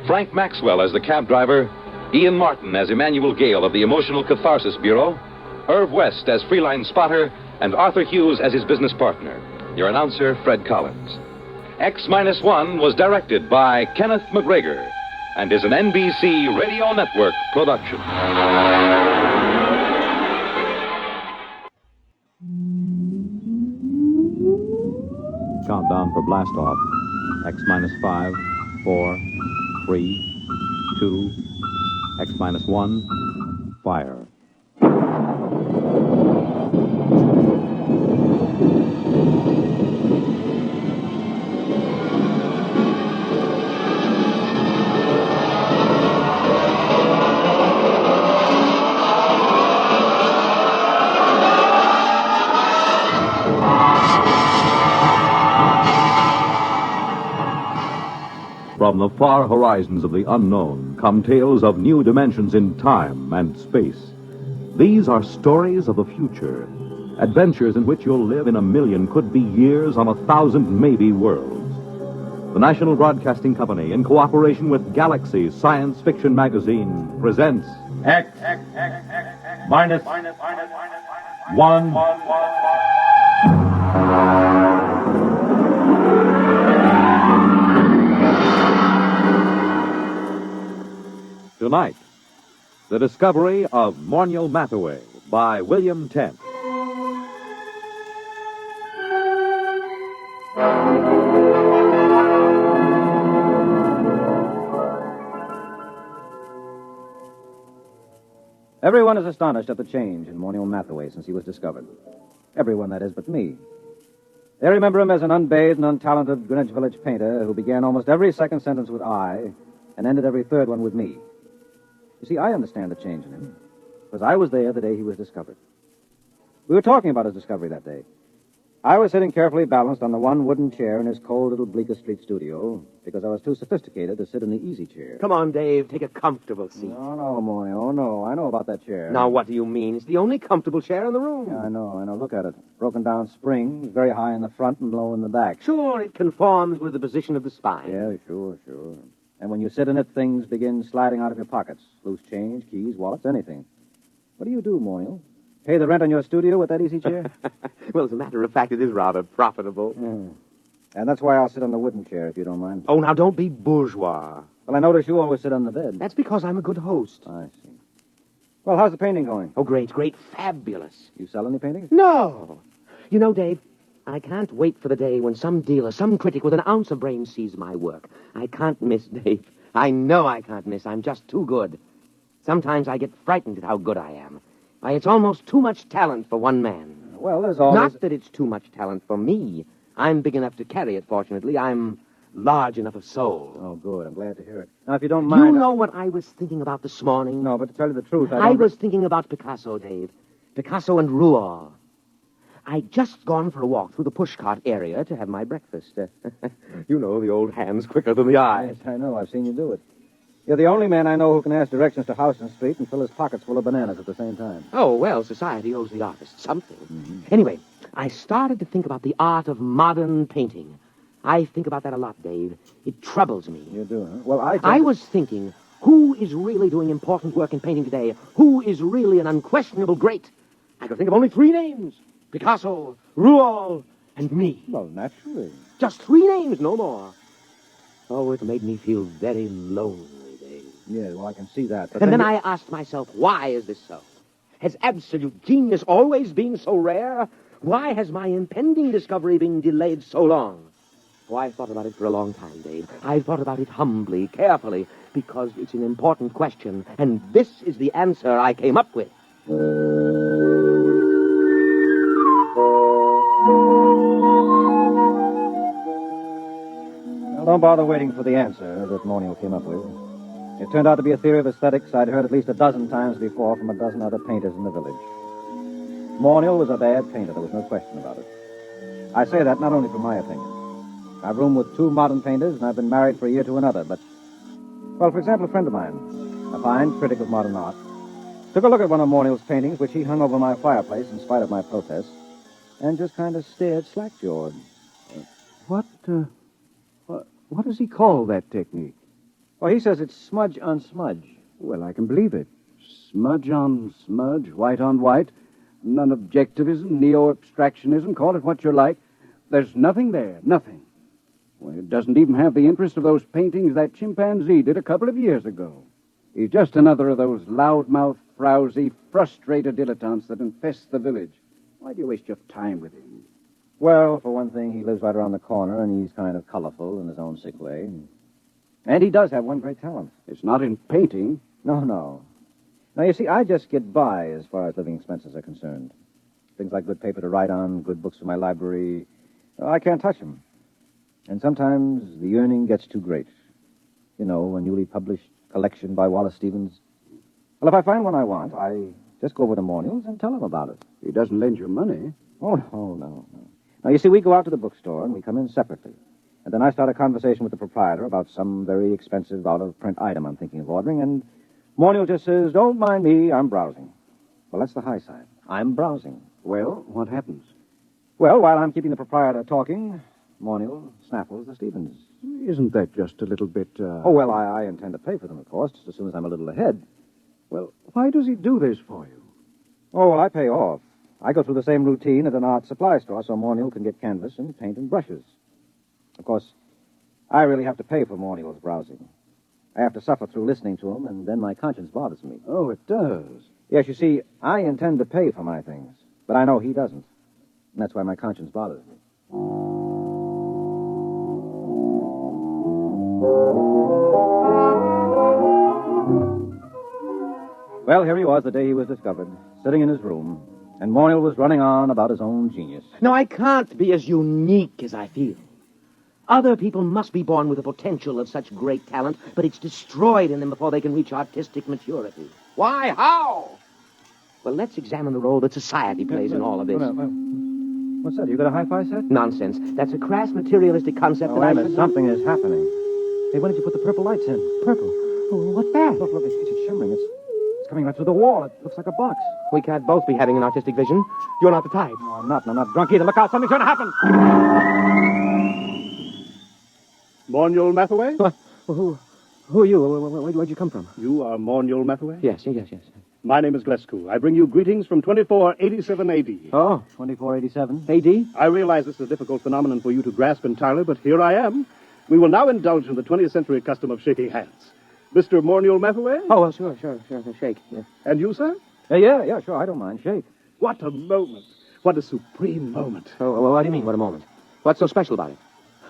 Frank Maxwell as the cab driver, Ian Martin as Emmanuel Gale of the Emotional Catharsis Bureau, Irv West as Freeline Spotter, and Arthur Hughes as his business partner. Your announcer, Fred Collins. X-1 was directed by Kenneth McGregor and is an NBC Radio Network production. Countdown for blast off. X minus 5, 4, 3, 2, X minus 1, fire. From the far horizons of the unknown come tales of new dimensions in time and space. These are stories of the future, adventures in which you'll live in a million could-be years on 1,000 maybe worlds. The National Broadcasting Company, in cooperation with Galaxy Science Fiction Magazine, presents X minus 1. Tonight, The Discovery of MornielMathaway by William Tent. Everyone is astonished at the change in MornielMathaway since he was discovered. Everyone, that is, but me. They remember him as an unbathed and untalented Greenwich Village painter who began almost every second sentence with I and ended every third one with me. You see, I understand the change in him, because I was there the day he was discovered. We were talking about his discovery that day. I was sitting carefully balanced on the one wooden chair in his cold little Bleecker Street studio, because I was too sophisticated to sit in the easy chair. Come on, Dave, take a comfortable seat. No, Morning. Oh, no, I know about that chair. Now, what do you mean? It's the only comfortable chair in the room. Yeah, I know. Look at it. Broken down springs, very high in the front and low in the back. Sure, it conforms with the position of the spine. Yeah, sure. And when you sit in it, things begin sliding out of your pockets. Loose change, keys, wallets, anything. What do you do, Moriel? Pay the rent on your studio with that easy chair? Well, as a matter of fact, it is rather profitable. And that's why I'll sit on the wooden chair, if you don't mind. Oh, now, don't be bourgeois. Well, I notice you always sit on the bed. That's because I'm a good host. I see. Well, how's the painting going? Oh, great, fabulous. You sell any paintings? No. You know, Dave, I can't wait for the day when some dealer, some critic with an ounce of brain sees my work. I can't miss, Dave. I know I can't miss. I'm just too good. Sometimes I get frightened at how good I am. Why, it's almost too much talent for one man. Well, there's always... Not that it's too much talent for me. I'm big enough to carry it, fortunately. I'm large enough of soul. Oh, good. I'm glad to hear it. Now, if you don't mind... You know what I was thinking about this morning? No, but to tell you the truth, I was thinking about Picasso, Dave. Picasso and Rouault. I'd just gone for a walk through the pushcart area to have my breakfast. You know, the old hand's quicker than the eye. Yes, I know. I've seen you do it. You're the only man I know who can ask directions to Houston Street and fill his pockets full of bananas at the same time. Oh, well, society owes the artist something. Anyway, I started to think about the art of modern painting. I think about that a lot, Dave. It troubles me. You do, huh? Well, I was thinking, who is really doing important work in painting today? Who is really an unquestionable great? I could think of only 3 names. Picasso, Rouault, and me. Well, naturally. Just 3 names, no more. Oh, it made me feel very lonely, Dave. Yeah, well, I can see that. But and then I asked myself, why is this so? Has absolute genius always been so rare? Why has my impending discovery been delayed so long? Oh, I've thought about it for a long time, Dave. I've thought about it humbly, carefully, because it's an important question, and this is the answer I came up with. Well, don't bother waiting for the answer that Moniel came up with. It turned out to be a theory of aesthetics I'd heard at least a dozen times before from a dozen other painters in the village. Moniel was a bad painter, there was no question about it. I say that not only for my opinion. I've roomed with 2 modern painters, and I've been married for a year to another, but... Well, for example, a friend of mine, a fine critic of modern art, took a look at one of Moniel's paintings, which he hung over my fireplace in spite of my protests, and just kind of stared slack-jawed. What does he call that technique? Well, he says it's smudge on smudge. Well, I can believe it. Smudge on smudge, white on white, non-objectivism, neo-abstractionism, call it what you like. There's nothing there, nothing. Well, it doesn't even have the interest of those paintings that chimpanzee did a couple of years ago. He's just another of those loudmouth, frowsy, frustrated dilettantes that infest the village. Why do you waste your time with him? Well, for one thing, he lives right around the corner, and he's kind of colorful in his own sick way. And he does have one great talent. It's not in painting. No. Now, you see, I just get by as far as living expenses are concerned. Things like good paper to write on, good books for my library, I can't touch them. And sometimes the yearning gets too great. You know, a newly published collection by Wallace Stevens. Well, if I find one I want, I just go over to Morniel's and tell him about it. He doesn't lend you money. Oh, no. Now, you see, we go out to the bookstore and we come in separately. And then I start a conversation with the proprietor about some very expensive out-of-print item I'm thinking of ordering, and Morniel just says, "Don't mind me, I'm browsing." Well, that's the high side. I'm browsing. Well, what happens? Well, while I'm keeping the proprietor talking, Morniel snaffles the Stevens. Isn't that just a little bit, Oh, well, I intend to pay for them, of course, just as soon as I'm a little ahead. Well, why does he do this for you? Oh, well, I pay off. I go through the same routine at an art supply store so Morniel can get canvas and paint and brushes. Of course, I really have to pay for Morniel's browsing. I have to suffer through listening to him, and then my conscience bothers me. Oh, it does? Yes, you see, I intend to pay for my things, but I know he doesn't. And that's why my conscience bothers me. Well, here he was the day he was discovered, sitting in his room, and Morniel was running on about his own genius. No, I can't be as unique as I feel. Other people must be born with the potential of such great talent, but it's destroyed in them before they can reach artistic maturity. Why? How? Well, let's examine the role that society plays in all of this. What's that? You got a hi-fi set? Nonsense. That's a crass materialistic concept that I... Something is happening. Hey, why did you put the purple lights in? Purple? Oh, what's that? Look, it's shimmering. It's coming right through the wall. It looks like a box. We can't both be having an artistic vision. You're not the type. No, I'm not. And I'm not drunk either. Look out. Something's going to happen. MornielMathaway? What? Who are you? Where'd you come from? You are MornielMathaway? Yes. My name is Glescu. I bring you greetings from 2487 AD. Oh, 2487 AD? I realize this is a difficult phenomenon for you to grasp entirely, but here I am. We will now indulge in the 20th century custom of shaking hands. Mr. MornielMathaway? Oh, well, sure. Shake. Yeah. And you, sir? Yeah, sure. I don't mind. Shake. What a moment. What a supreme moment. Oh, well, what do you mean, what a moment? What's so special about it?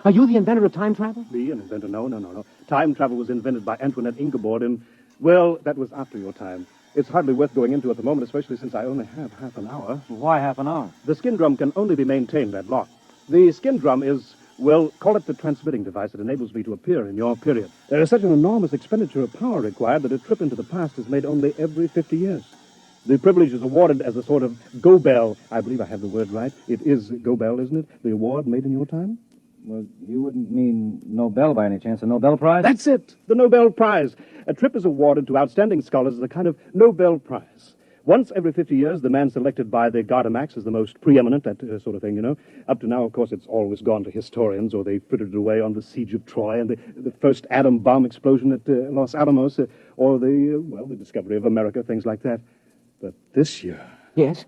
Are you the inventor of time travel? Me, an inventor? No. Time travel was invented by Antoinette Ingeborg in... Well, that was after your time. It's hardly worth going into at the moment, especially since I only have half an hour. Why half an hour? The skin drum can only be maintained that long. The skin drum is, well, call it the transmitting device that enables me to appear in your period. There is such an enormous expenditure of power required that a trip into the past is made only every 50 years. The privilege is awarded as a sort of go-bell. I believe I have the word right. It is go-bell, isn't it? The award made in your time? Well, you wouldn't mean Nobel by any chance, a Nobel Prize? That's it, the Nobel Prize. A trip is awarded to outstanding scholars as a kind of Nobel Prize. Once every 50 years, the man selected by the Gardemax is the most preeminent, that sort of thing, you know. Up to now, of course, it's always gone to historians, or they frittered it away on the siege of Troy and the first atom bomb explosion at Los Alamos, or the discovery of America, things like that. But this year... Yes?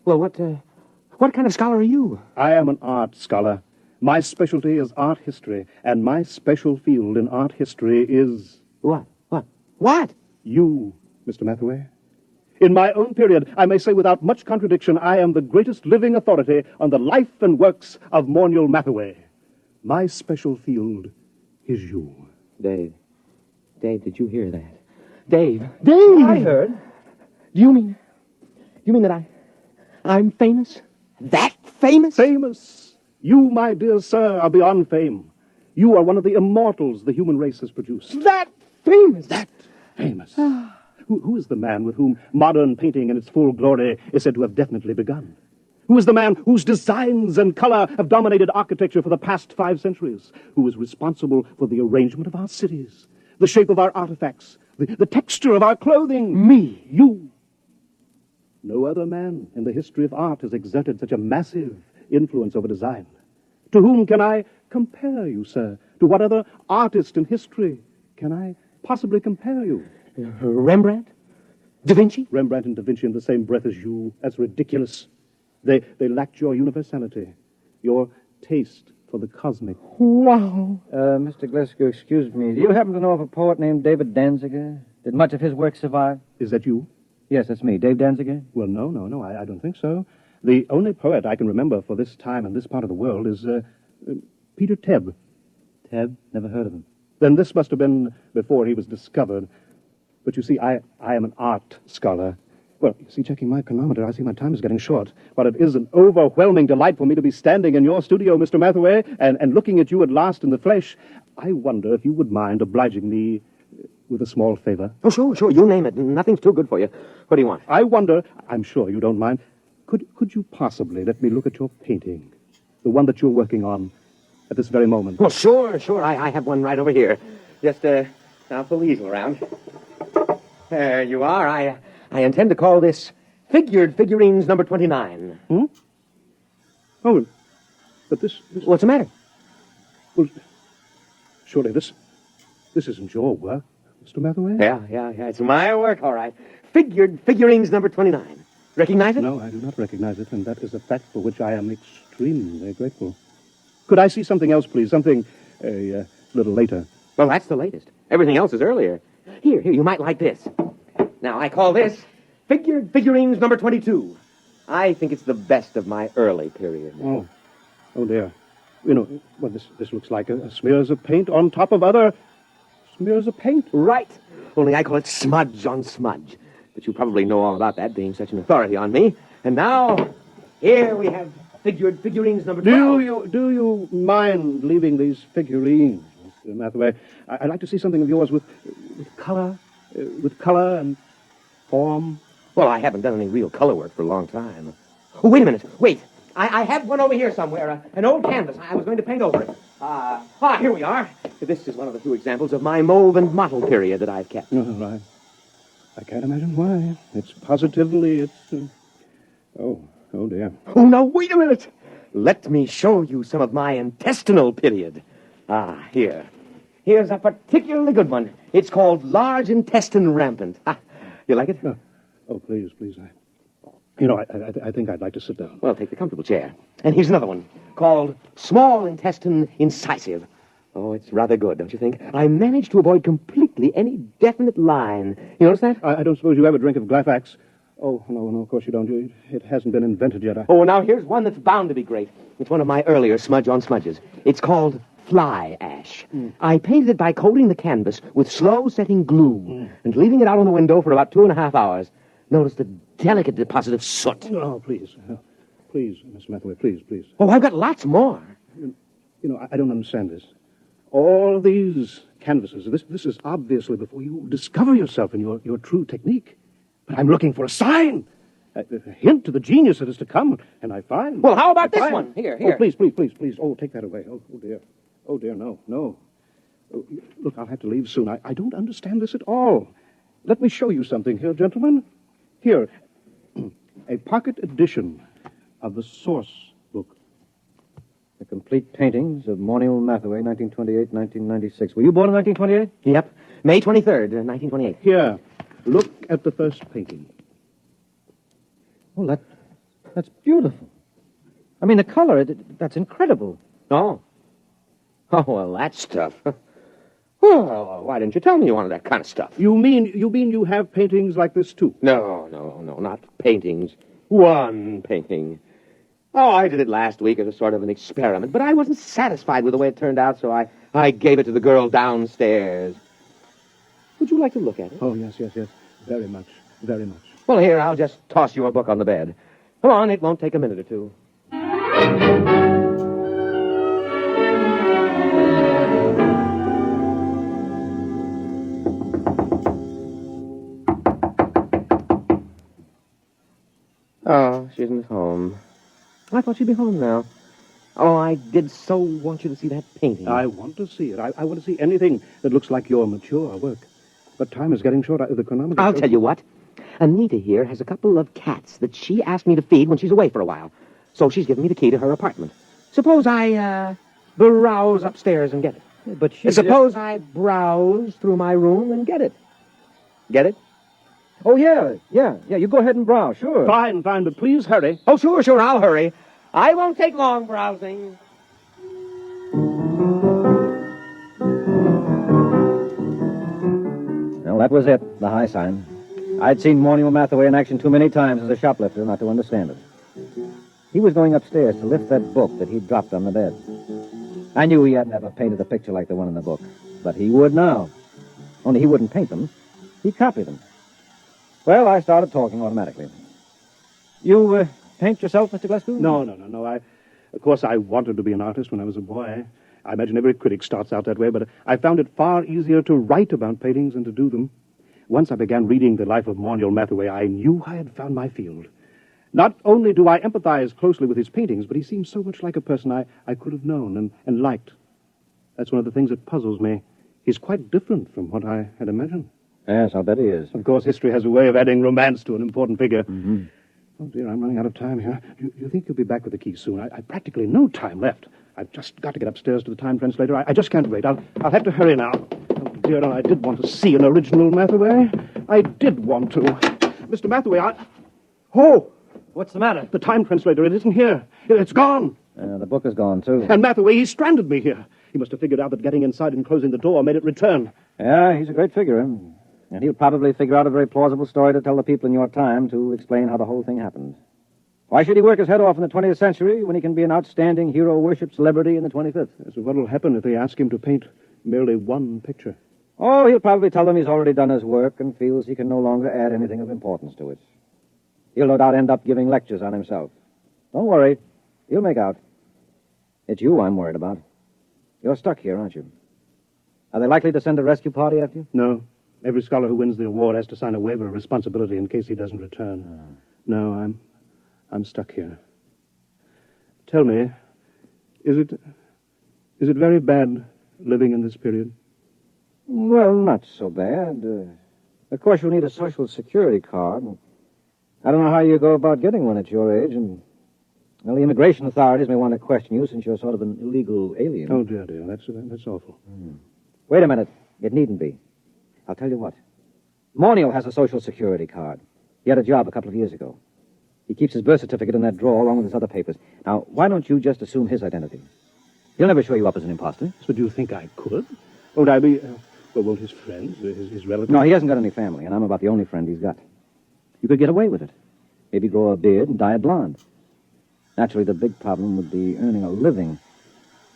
Well, what kind of scholar are you? I am an art scholar. My specialty is art history, and my special field in art history is... What? You, Mr. Mathaway. In my own period, I may say without much contradiction, I am the greatest living authority on the life and works of Morniel-Mathaway. My special field is you. Dave, did you hear that? Dave! I heard. Do you mean that I'm famous? That famous? Famous. You, my dear sir, are beyond fame. You are one of the immortals the human race has produced. That famous? That famous. Who is the man with whom modern painting in its full glory is said to have definitely begun? Who is the man whose designs and color have dominated architecture for the past 5 centuries? Who is responsible for the arrangement of our cities, the shape of our artifacts, the texture of our clothing? Me. You. No other man in the history of art has exerted such a massive influence over design. To whom can I compare you, sir? To what other artist in history can I possibly compare you? Rembrandt? Da Vinci? Rembrandt and Da Vinci in the same breath as you. That's ridiculous. They lacked your universality, your taste for the cosmic. Wow. Mr. Glasgow, excuse me. Do you happen to know of a poet named David Danziger? Did much of his work survive? Is that you? Yes, that's me. Dave Danziger? Well, no, I don't think so. The only poet I can remember for this time and this part of the world is Peter Tebb. Tebb? Never heard of him. Then this must have been before he was discovered. But you see, I am an art scholar. Well, you see, checking my chronometer, I see my time is getting short. But it is an overwhelming delight for me to be standing in your studio, Mr. Mathaway, and looking at you at last in the flesh. I wonder if you would mind obliging me with a small favor. Oh, sure. You name it. Nothing's too good for you. What do you want? I wonder, I'm sure you don't mind, could you possibly let me look at your painting? The one that you're working on at this very moment. Well, sure. I have one right over here. Just, now pull the easel around. There you are. I intend to call this Figurines number 29. Hmm? Oh, but this... What's the matter? Well, surely this isn't your work, Mr. Mathaway? Yeah. It's my work, all right. Figurines number 29. Recognize it? No, I do not recognize it, and that is a fact for which I am extremely grateful. Could I see something else, please? Something a little later. Well, that's the latest. Everything else is earlier. Here, you might like this. Now, I call this Figurines number 22. I think it's the best of my early period. Oh dear. You know, well, this looks like smears of paint on top of other smears of paint. Right. Only I call it smudge on smudge. But you probably know all about that, being such an authority on me. And now, here we have Figurines number 12. Do you mind leaving these figurines, Mr. Mathaway? I'd like to see something of yours with color and form. Well, I haven't done any real color work for a long time. Oh, wait a minute. Wait. I have one over here somewhere. An old canvas. I was going to paint over it. Here we are. This is one of the few examples of my mauve and mottled period that I've kept. Right. I can't imagine why. It's positively, oh dear. Oh, now, wait a minute. Let me show you some of my intestinal period. Here. Here's a particularly good one. It's called Large Intestine Rampant. You like it? Oh, please. I think I'd like to sit down. Well, take the comfortable chair. And here's another one called Small Intestine Incisive. Oh, it's rather good, don't you think? I managed to avoid completely any definite line. You notice that? I don't suppose you ever drink of Glafax. Oh, no, of course you don't. It hasn't been invented yet. Oh, now here's one that's bound to be great. It's one of my earlier smudge on smudges. It's called Fly Ash. I painted it by coating the canvas with slow-setting glue and leaving it out on the window for about 2.5 hours. Notice the delicate deposit of soot. Oh, please. Please, Miss Mathaway, please. Oh, I've got lots more. You know, I don't understand this. All these canvases, this is obviously before you discover yourself and your true technique. But I'm looking for a sign, a hint to the genius that is to come, and I find... Well, how about this one? Here. Oh, please. Oh, take that away. Oh, dear, no. Oh, look, I'll have to leave soon. I don't understand this at all. Let me show you something here, gentlemen. Here, a pocket edition of the source book. The complete paintings of MornelMathaway, 1928-1996. Were you born in 1928? Yep. May 23rd, 1928. Here, look at the first painting. Oh, that's beautiful. I mean, the color, that's incredible. Oh, well, that stuff. Well, why didn't you tell me you wanted that kind of stuff? You mean you have paintings like this, too? No, not paintings. One painting. Oh, I did it last week as a sort of an experiment, but I wasn't satisfied with the way it turned out, so I gave it to the girl downstairs. Would you like to look at it? Oh, yes. Very much. Well, here, I'll just toss your book on the bed. Come on, it won't take a minute or two. Oh, she isn't home. I thought she'd be home now. Oh, I did so want you to see that painting. I want to see it. I want to see anything that looks like your mature work. But time is getting short. The chronometer... I'll tell you what. Anita here has a couple of cats that she asked me to feed when she's away for a while. So she's given me the key to her apartment. Suppose I, browse upstairs and get it. But she... Suppose I browse through my room and get it. Get it? Oh, yeah, you go ahead and browse, sure. Fine, but please hurry. Oh, sure, I'll hurry. I won't take long browsing. that was it, the high sign. I'd seen Morniel-Mathaway in action too many times as a shoplifter not to understand it. He was going upstairs to lift that book that he'd dropped on the bed. I knew he hadn't ever painted a picture like the one in the book, but he would now. Only he wouldn't paint them. He'd copy them. Well, I started talking automatically. You paint yourself, Mr. Glasgow? No. Of course, I wanted to be an artist when I was a boy. I imagine every critic starts out that way, but I found it far easier to write about paintings than to do them. Once I began reading the life of Morniel-Mathaway, I knew I had found my field. Not only do I empathize closely with his paintings, but he seems so much like a person I could have known and liked. That's one of the things that puzzles me. He's quite different from what I had imagined. Yes, I'll bet he is. Of course, history has a way of adding romance to an important figure. Mm-hmm. Oh, dear, I'm running out of time here. Do you think you'll be back with the key soon? I practically no time left. I've just got to get upstairs to the time translator. I just can't wait. I'll have to hurry now. Oh, dear, I did want to see an original Mathaway. I did want to. Mr. Mathaway, Oh! What's the matter? The time translator, it isn't here. It's gone. The book is gone, too. And Mathaway, he stranded me here. He must have figured out that getting inside and closing the door made it return. Yeah, he's a great figure. And he'll probably figure out a very plausible story to tell the people in your time to explain how the whole thing happened. Why should he work his head off in the 20th century when he can be an outstanding hero-worship celebrity in the 25th? So what will happen if they ask him to paint merely one picture? Oh, he'll probably tell them he's already done his work and feels he can no longer add anything of importance to it. He'll no doubt end up giving lectures on himself. Don't worry. He'll make out. It's you I'm worried about. You're stuck here, aren't you? Are they likely to send a rescue party after you? No. Every scholar who wins the award has to sign a waiver of responsibility in case he doesn't return. No, I'm stuck here. Tell me, is it very bad living in this period? Well, not so bad. Of course, you'll need a social security card. I don't know how you go about getting one at your age, and well, the immigration authorities may want to question you since you're sort of an illegal alien. Oh, dear. That's awful. Wait a minute. It needn't be. I'll tell you what. Morniel has a social security card. He had a job a couple of years ago. He keeps his birth certificate in that drawer along with his other papers. Now, why don't you just assume his identity? He'll never show you up as an imposter. So do you think I could? Won't I be... well, won't his friends, his relatives... No, he hasn't got any family, and I'm about the only friend he's got. You could get away with it. Maybe grow a beard and dye it blonde. Naturally, the big problem would be earning a living.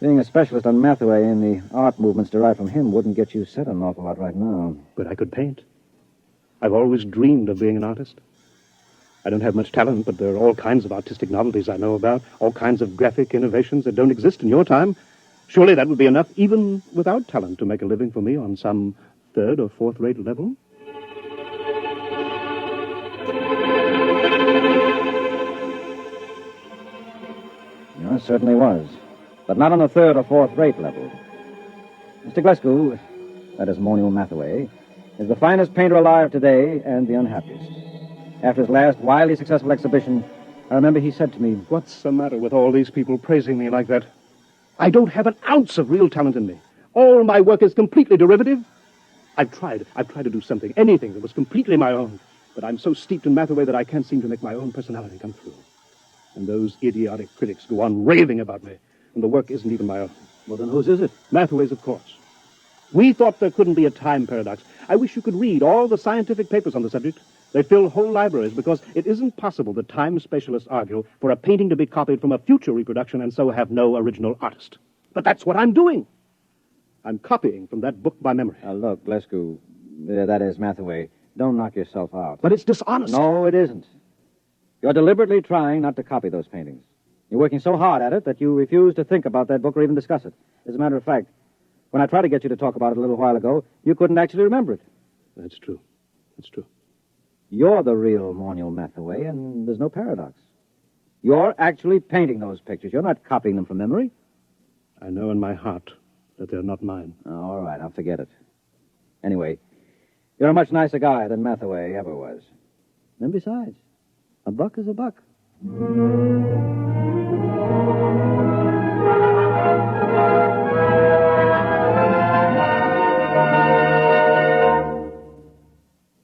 Being a specialist on Mathaway and the art movements derived from him wouldn't get you set an awful lot right now. But I could paint. I've always dreamed of being an artist. I don't have much talent, but there are all kinds of artistic novelties I know about, all kinds of graphic innovations that don't exist in your time. Surely that would be enough, even without talent, to make a living for me on some third or fourth-rate level. It certainly was. But not on the third or fourth-rate level. Mr. Glasgow, that is Morniel-Mathaway, is the finest painter alive today and the unhappiest. After his last wildly successful exhibition, I remember he said to me, "What's the matter with all these people praising me like that? I don't have an ounce of real talent in me. All my work is completely derivative. I've tried to do something, anything that was completely my own. But I'm so steeped in Mathaway that I can't seem to make my own personality come through. And those idiotic critics go on raving about me, and the work isn't even my own." Well, then whose is it? Mathaway's, of course. We thought there couldn't be a time paradox. I wish you could read all the scientific papers on the subject. They fill whole libraries because it isn't possible, the time specialists argue, for a painting to be copied from a future reproduction and so have no original artist. But that's what I'm doing. I'm copying from that book by memory. Look, Glasgow, that is Mathaway. Don't knock yourself out. But it's dishonest. No, it isn't. You're deliberately trying not to copy those paintings. You're working so hard at it that you refuse to think about that book or even discuss it. As a matter of fact, when I tried to get you to talk about it a little while ago, you couldn't actually remember it. That's true. That's true. You're the real Morniel-Mathaway, and there's no paradox. You're actually painting those pictures. You're not copying them from memory. I know in my heart that they're not mine. All right, I'll forget it. Anyway, you're a much nicer guy than Mathaway ever was. And besides, a buck is a buck.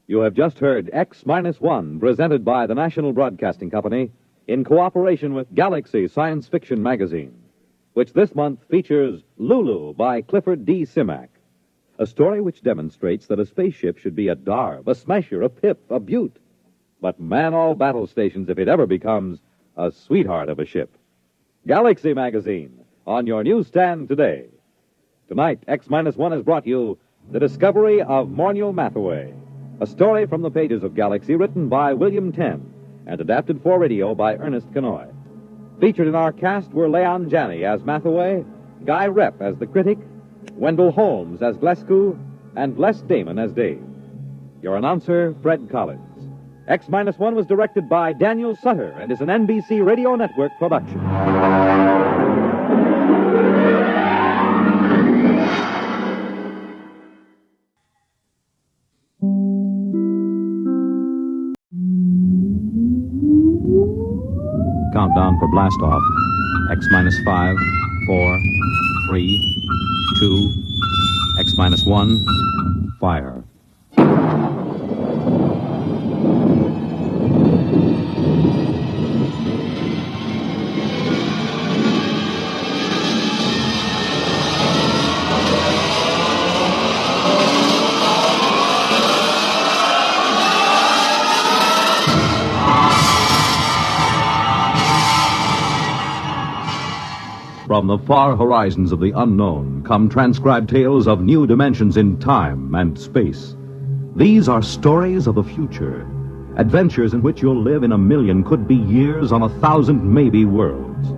You have just heard X-1, presented by the National Broadcasting Company in cooperation with Galaxy Science Fiction Magazine, which this month features Lulu by Clifford D. Simak, A story which demonstrates that a spaceship should be a darb, a smasher, a pip, a beaut. But man all battle stations if it ever becomes a sweetheart of a ship. Galaxy Magazine, on your newsstand today. Tonight, X-1 has brought you The Discovery of Morniel-Mathaway, a story from the pages of Galaxy written by William Tenn and adapted for radio by Ernest Kenoy. Featured in our cast were Leon Janney as Mathaway, Guy Rep as the critic, Wendell Holmes as Glescu, and Les Damon as Dave. Your announcer, Fred Collins. X-1 was directed by Daniel Sutter and is an NBC Radio Network production. Countdown for blastoff. X-5, 4, 3, 2, X-1, fire. From the far horizons of the unknown come transcribed tales of new dimensions in time and space. These are stories of the future, adventures in which you'll live in a million, could be years, on 1,000 maybe worlds.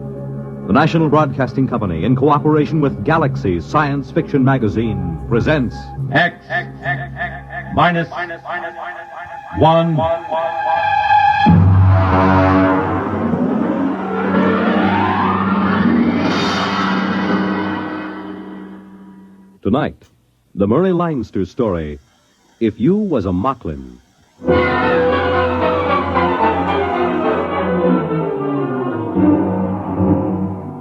The National Broadcasting Company, in cooperation with Galaxy Science Fiction Magazine, presents X minus 1. Tonight, the Murray Leinster story, If You Was a Moklin.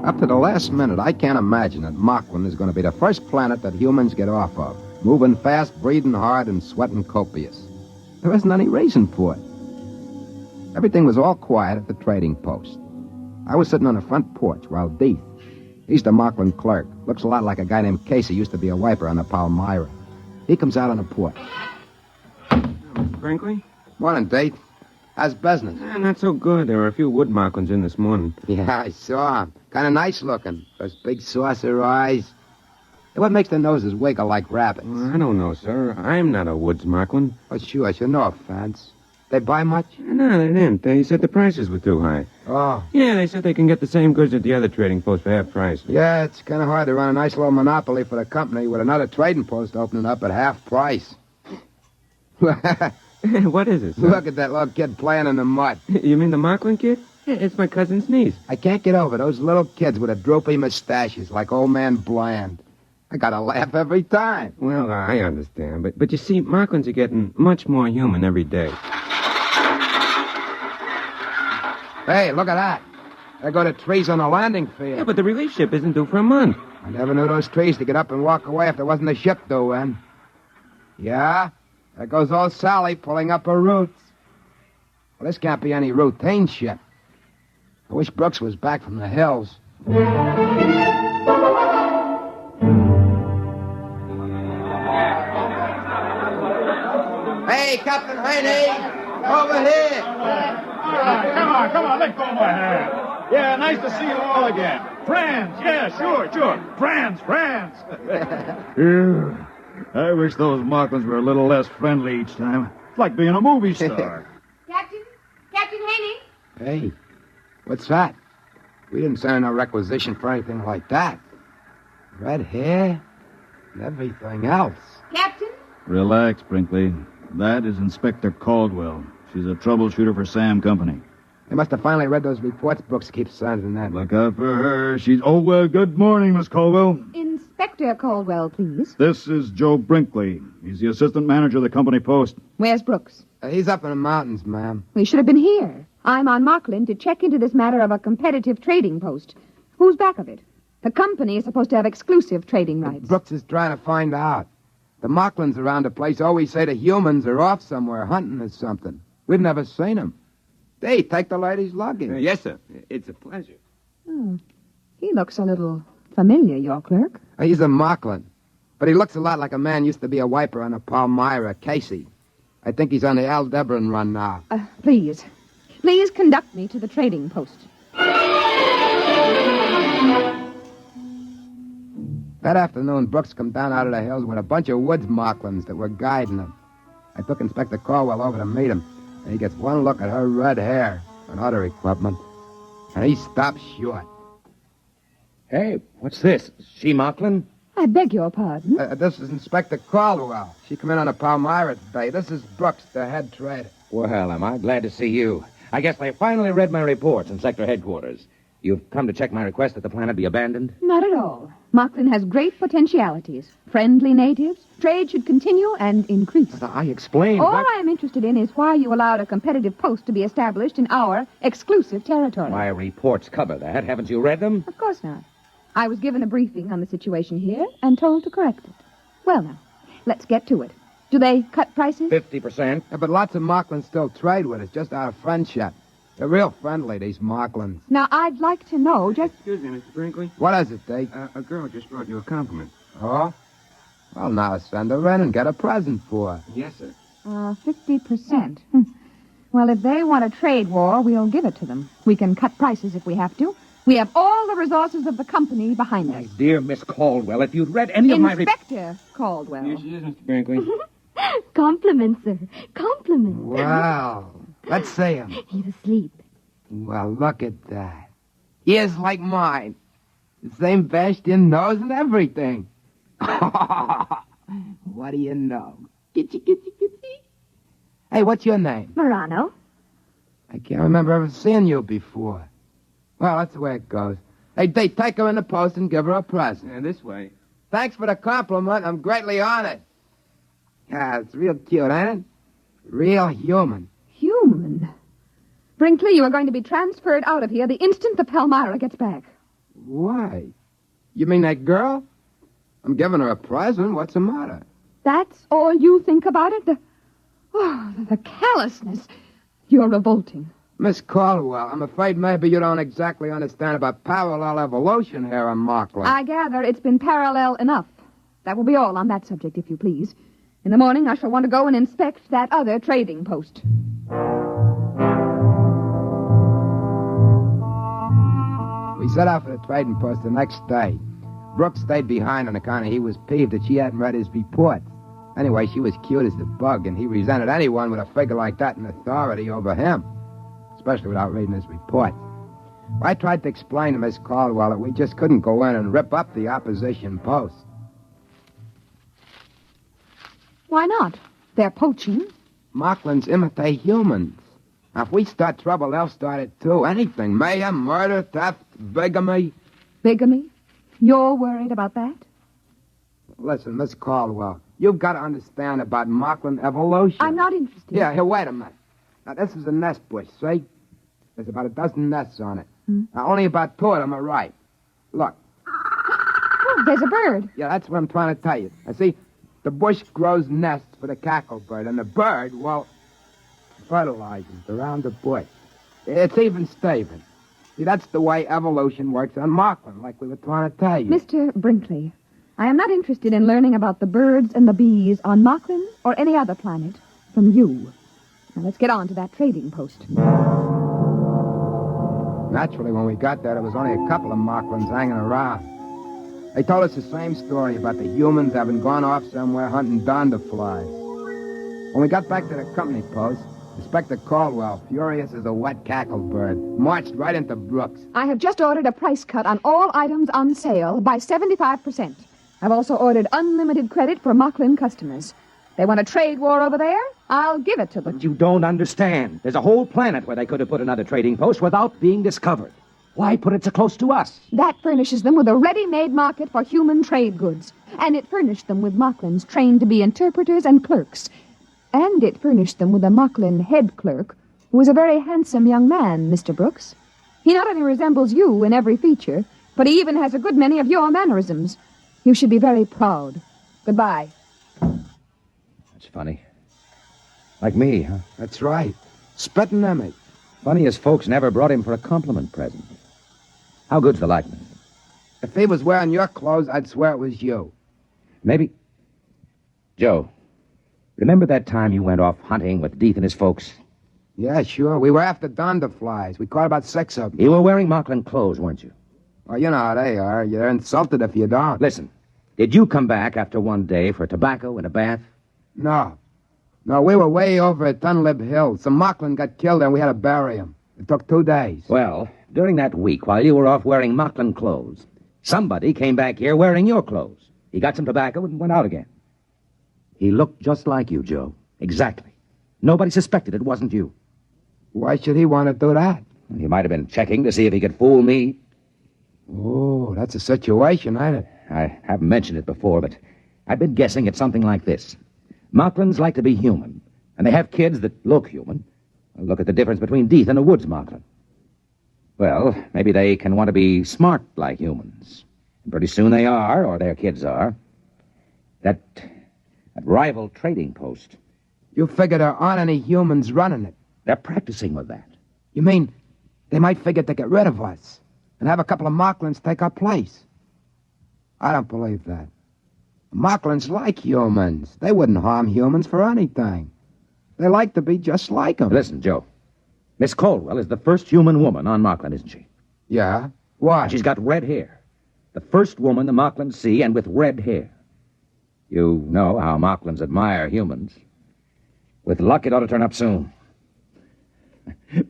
Up to the last minute, I can't imagine that Moklin is going to be the first planet that humans get off of. Moving fast, breathing hard, and sweating copious. There isn't any reason for it. Everything was all quiet at the trading post. I was sitting on the front porch while Deeth, he's the Moklin clerk. Looks a lot like a guy named Casey, used to be a wiper on the Palmyra. He comes out on the porch. Frankly? Morning, Deeth. How's business? Not so good. There were a few wood Moklins in this morning. Yeah, I saw him. Kind of nice looking. Those big saucer eyes. Hey, what makes the noses wiggle like rabbits? Well, I don't know, sir. I'm not a woods Moklin. Oh, sure. No offense. They buy much? No, they didn't. They said the prices were too high. Oh. Yeah, they said they can get the same goods at the other trading post for half price. Yeah, it's kind of hard to run a nice little monopoly for the company with another trading post opening up at half price. What is it, sir? Look at that little kid playing in the mud. You mean the Moklin kid? Yeah, it's my cousin's niece. I can't get over those little kids with the droopy mustaches like old man Bland. I gotta laugh every time. Well, I understand, but you see, Moklins are getting much more human every day. Hey, look at that. There go the trees on the landing field. Yeah, but the relief ship isn't due for a month. I never knew those trees to get up and walk away if there wasn't a ship due in. Yeah, there goes old Sally pulling up her roots. Well, this can't be any routine ship. I wish Brooks was back from the hills. Hey, Captain Haney, over here. Come on, let go of my hand. Yeah, nice to see you all again. Friends, yeah, sure. Friends. Yeah, I wish those Moklins were a little less friendly each time. It's like being a movie star. Captain Haney? Hey, what's that? We didn't send no requisition for anything like that. Red hair and everything else. Captain? Relax, Brinkley. That is Inspector Caldwell. She's a troubleshooter for Sam Company. They must have finally read those reports Brooks keeps sending that. Look out for her. Oh, well, good morning, Miss Caldwell. Inspector Caldwell, please. This is Joe Brinkley. He's the assistant manager of the company post. Where's Brooks? He's up in the mountains, ma'am. We should have been here. I'm on Moklin to check into this matter of a competitive trading post. Who's back of it? The company is supposed to have exclusive trading rights. Brooks is trying to find out. The Moklins around the place always say the humans are off somewhere hunting or something. We've never seen them. They take the lady's luggage. Yes, sir. It's a pleasure. Oh, he looks a little familiar, your clerk. He's a Moklin. But he looks a lot like a man used to be a wiper on a Palmyra, Casey. I think he's on the Aldebaran run now. Please. Please conduct me to the trading post. That afternoon, Brooks come down out of the hills with a bunch of woods Moklins that were guiding him. I took Inspector Caldwell over to meet him, and he gets one look at her red hair and other equipment, and he stops short. Hey, what's this? She Moklin? I beg your pardon. This is Inspector Caldwell. She come in on a Palmyra today. This is Brooks, the head trader. Well, am I glad to see you. I guess they finally read my reports in sector headquarters. You've come to check my request that the planet be abandoned? Not at all. Moklin has great potentialities. Friendly natives. Trade should continue and increase. I explained. All I am interested in is why you allowed a competitive post to be established in our exclusive territory. My reports cover that. Haven't you read them? Of course not. I was given a briefing on the situation here and told to correct it. Well, now, let's get to it. Do they cut prices? 50%. Yeah, but lots of Moklins still trade with us, just out of friendship. They're real friendly, these Moklins. Now, I'd like to know just... Excuse me, Mr. Brinkley. What is it, Deke? A girl just brought you a compliment. Oh? Well, now send her in and get a present for her. Yes, sir. 50%. Well, if they want a trade war, we'll give it to them. We can cut prices if we have to. We have all the resources of the company behind us. Dear Miss Caldwell, if you'd read any of my... Inspector Caldwell. Here she is, Mr. Brinkley. Compliments, sir. Compliments. Wow. Let's see him. He's asleep. Well, look at that. Ears like mine. The same bashed-in nose and everything. What do you know? Gitsy. Hey, what's your name? Morano. I can't remember ever seeing you before. Well, that's the way it goes. Hey, Dave, take her in the post and give her a present. Yeah, this way. Thanks for the compliment. I'm greatly honored. Yeah, it's real cute, ain't it? Real human. Human? Brinkley, you are going to be transferred out of here the instant the Palmyra gets back. Why? You mean that girl? I'm giving her a present. What's the matter? That's all you think about it? The callousness. You're revolting. Miss Caldwell, I'm afraid maybe you don't exactly understand about parallel evolution here on Moklin. I gather it's been parallel enough. That will be all on that subject, if you please. In the morning, I shall want to go and inspect that other trading post. We set out for the trading post the next day. Brooks stayed behind on account of he was peeved that she hadn't read his report. Anyway, she was cute as the bug, and he resented anyone with a figure like that in authority over him, especially without reading his report. I tried to explain to Miss Caldwell that we just couldn't go in and rip up the opposition post. Why not? They're poaching. Moklins imitate humans. Now, if we start trouble, they'll start it too. Anything. Mayhem, murder, theft, bigamy. Bigamy? You're worried about that? Listen, Miss Caldwell, you've got to understand about Moklin evolution. I'm not interested. Yeah, here, wait a minute. Now, this is a nest bush, see? There's about a dozen nests on it. Now, only about 2 of them are ripe. Look. Oh, there's a bird. Yeah, that's what I'm trying to tell you. Now, see, the bush grows nests for the cacklebird, and the bird, well, fertilizes around the bush. It's even Steven. See, that's the way evolution works on Moklin, like we were trying to tell you. Mr. Brinkley, I am not interested in learning about the birds and the bees on Moklin or any other planet from you. Now, let's get on to that trading post. Naturally, when we got there, there was only a couple of Moklins hanging around. They told us the same story about the humans having gone off somewhere hunting donderflies. When we got back to the company post, Inspector Caldwell, furious as a wet cacklebird, marched right into Brooks. I have just ordered a price cut on all items on sale by 75%. I've also ordered unlimited credit for Moklin customers. They want a trade war over there? I'll give it to them. But you don't understand. There's a whole planet where they could have put another trading post without being discovered. Why put it so close to us? That furnishes them with a ready-made market for human trade goods. And it furnished them with Moklins trained to be interpreters and clerks. And it furnished them with a Moklin head clerk, who is a very handsome young man, Mr. Brooks. He not only resembles you in every feature, but he even has a good many of your mannerisms. You should be very proud. Goodbye. That's funny. Like me, huh? That's right. Spitting image. Funny as folks never brought him for a compliment present. How good's the likeness? If he was wearing your clothes, I'd swear it was you. Maybe... Joe, remember that time you went off hunting with Deeth and his folks? Yeah, sure. We were after dunderflies. We caught about 6 of them. You were wearing Moklin clothes, weren't you? Oh, you know how they are. You're insulted if you don't. Listen, did you come back after one day for tobacco and a bath? No. No, we were way over at Dunlip Hill. Some Moklin got killed and we had to bury him. It took 2 days. Well, during that week, while you were off wearing Moklin clothes, somebody came back here wearing your clothes. He got some tobacco and went out again. He looked just like you, Joe. Exactly. Nobody suspected it wasn't you. Why should he want to do that? He might have been checking to see if he could fool me. Oh, that's a situation, ain't it? I haven't mentioned it before, but I've been guessing it's something like this. Moklins like to be human, and they have kids that look human. Look at the difference between Deeth and a woods Moklin. Well, maybe they can want to be smart like humans. And pretty soon they are, or their kids are. That rival trading post. You figure there aren't any humans running it? They're practicing with that. You mean they might figure to get rid of us and have a couple of Moklins take our place? I don't believe that. Moklins like humans. They wouldn't harm humans for anything. They like to be just like them. Listen, Joe. Miss Caldwell is the first human woman on Moklin, isn't she? Yeah? Why? She's got red hair. The first woman the Moklins see, and with red hair. You know how Moklins admire humans. With luck, it ought to turn up soon.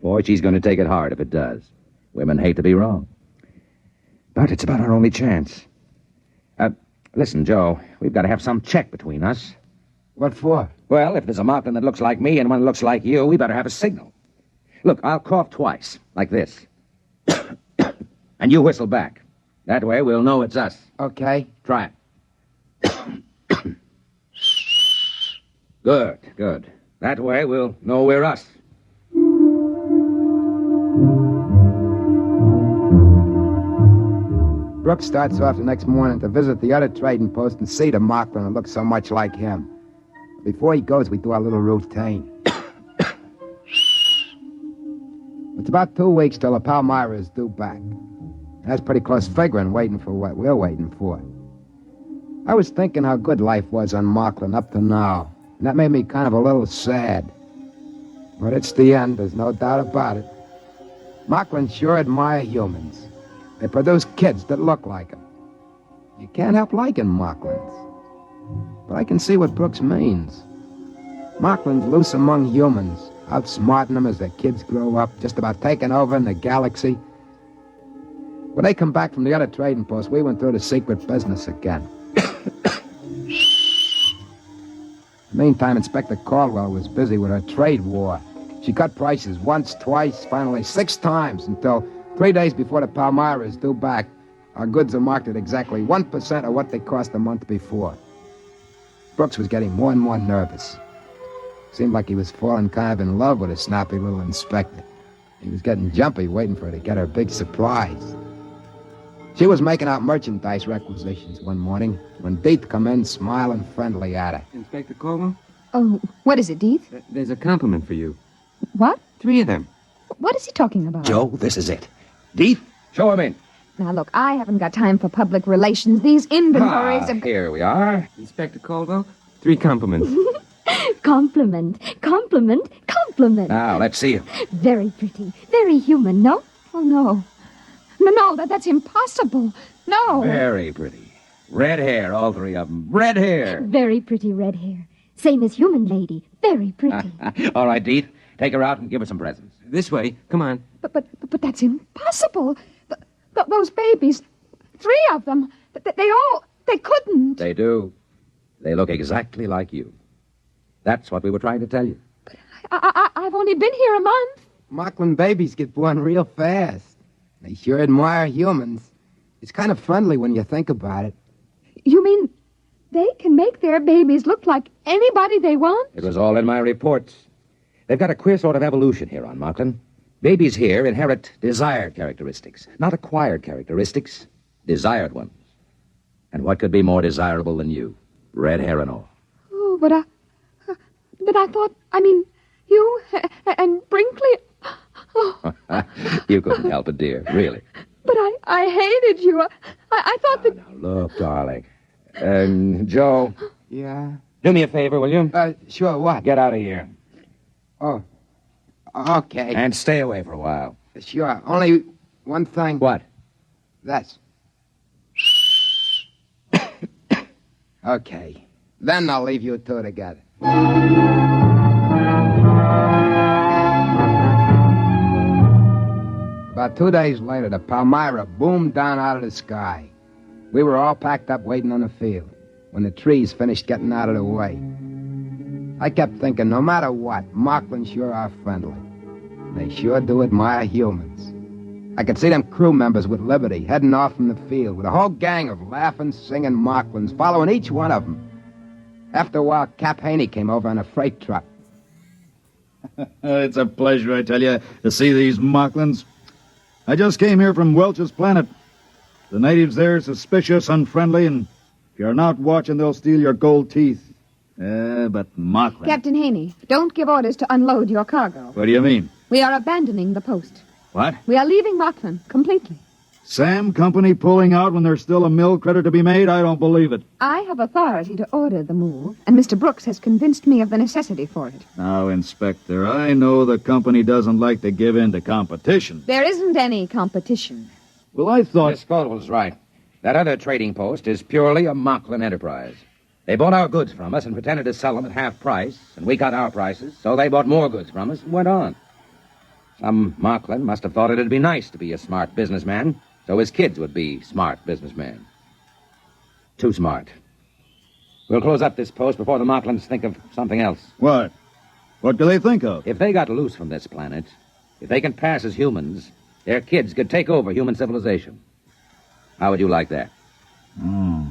Boy, she's going to take it hard if it does. Women hate to be wrong. But it's about our only chance. Listen, Joe, we've got to have some check between us. What for? Well, if there's a Moklin that looks like me and one that looks like you, we better have a signal. Look, I'll cough twice, like this. And you whistle back. That way we'll know it's us. Okay. Try it. Good, good. That way we'll know we're us. Brooks starts off the next morning to visit the other trading post and see the Moklin that looks so much like him. Before he goes, we do our little routine. It's about 2 weeks till the Palmyra is due back. That's pretty close figuring, waiting for what we're waiting for. I was thinking how good life was on Moklin up to now, and that made me kind of a little sad. But it's the end, there's no doubt about it. Moklin sure admire humans. They produce kids that look like them. You can't help liking Moklins. But I can see what Brooks means. Moklin's loose among humans, outsmarting them as their kids grow up, just about taking over in the galaxy. When they come back from the other trading post, we went through the secret business again. Meantime, Inspector Caldwell was busy with her trade war. She cut prices once, twice, finally 6 times, until 3 days before the Palmyra is due back, our goods are marked at exactly 1% of what they cost a month before. Brooks was getting more and more nervous. Seemed like he was falling kind of in love with a snappy little inspector. He was getting jumpy, waiting for her to get her big surprise. She was making out merchandise requisitions one morning when Deeth come in, smiling friendly at her. Inspector Caldwell? Oh, what is it, Deeth? There's a compliment for you. What? 3 of them. What is he talking about? Joe, this is it. Deeth, show him in. Now, look, I haven't got time for public relations. These inventories are... Here we are. Inspector Caldwell, 3 compliments. Compliment, compliment, compliment. Now, let's see you. Very pretty, very human, no? Oh, no. No, that's impossible. No. Very pretty. Red hair, all 3 of them. Red hair. Very pretty red hair. Same as human lady. Very pretty. All right, Deeth. Take her out and give her some presents. This way. Come on. But that's impossible. Those babies, 3 of them, they couldn't. They do. They look exactly like you. That's what we were trying to tell you. But I've only been here a month. Moklin babies get born real fast. They sure admire humans. It's kind of friendly when you think about it. You mean they can make their babies look like anybody they want? It was all in my reports. They've got a queer sort of evolution here on Moklin. Babies here inherit desired characteristics, not acquired characteristics, desired ones. And what could be more desirable than you? Red hair and all. Oh, but I thought, you and Brinkley... Oh. You couldn't help it, dear, really. But I hated you. I thought that... Now, look, darling, Joe, Yeah? do me a favor, will you? Sure, what? Get out of here. Oh, okay. And stay away for a while. Sure, only one thing. What? This. Okay. Then I'll leave you two together. About 2 days later, the Palmyra boomed down out of the sky. We were all packed up waiting on the field when the trees finished getting out of the way. I kept thinking, no matter what, Moklin sure are friendly. They sure do admire humans. I could see them crew members with Liberty heading off from the field with a whole gang of laughing, singing Moklins following each one of them. After a while, Cap Haney came over on a freight truck. It's a pleasure, I tell you, to see these Moklins. I just came here from Welch's planet. The natives there are suspicious, unfriendly, and if you're not watching, they'll steal your gold teeth. But Moklin... Captain Haney, don't give orders to unload your cargo. What do you mean? We are abandoning the post. What? We are leaving Moklin completely. Sam Company pulling out when there's still a mill credit to be made? I don't believe it. I have authority to order the move, and Mr. Brooks has convinced me of the necessity for it. Now, Inspector, I know the company doesn't like to give in to competition. There isn't any competition. Well, I thought... Miss Caldwell's right. That other trading post is purely a Moklin enterprise. They bought our goods from us and pretended to sell them at half price, and we got our prices, so they bought more goods from us and went on. Some Moklin must have thought it'd be nice to be a smart businessman, so his kids would be smart businessmen. Too smart. We'll close up this post before the Moklins think of something else. What? What do they think of? If they got loose from this planet, if they can pass as humans, their kids could take over human civilization. How would you like that? Oh,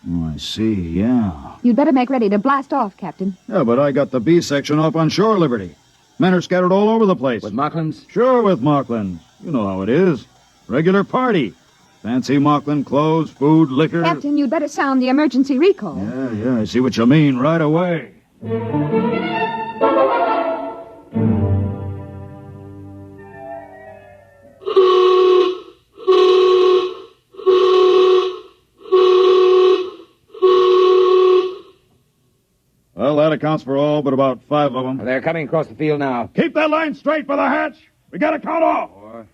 I see, yeah. You'd better make ready to blast off, Captain. Yeah, but I got the B section off on shore liberty. Men are scattered all over the place. With Moklins? Sure, with Moklin. You know how it is. Regular party. Fancy Moklin clothes, food, liquor. Captain, you'd better sound the emergency recall. Yeah, I see what you mean right away. Well, that accounts for all but about 5 of them. They're coming across the field now. Keep that line straight for the hatch. We gotta count off. 4,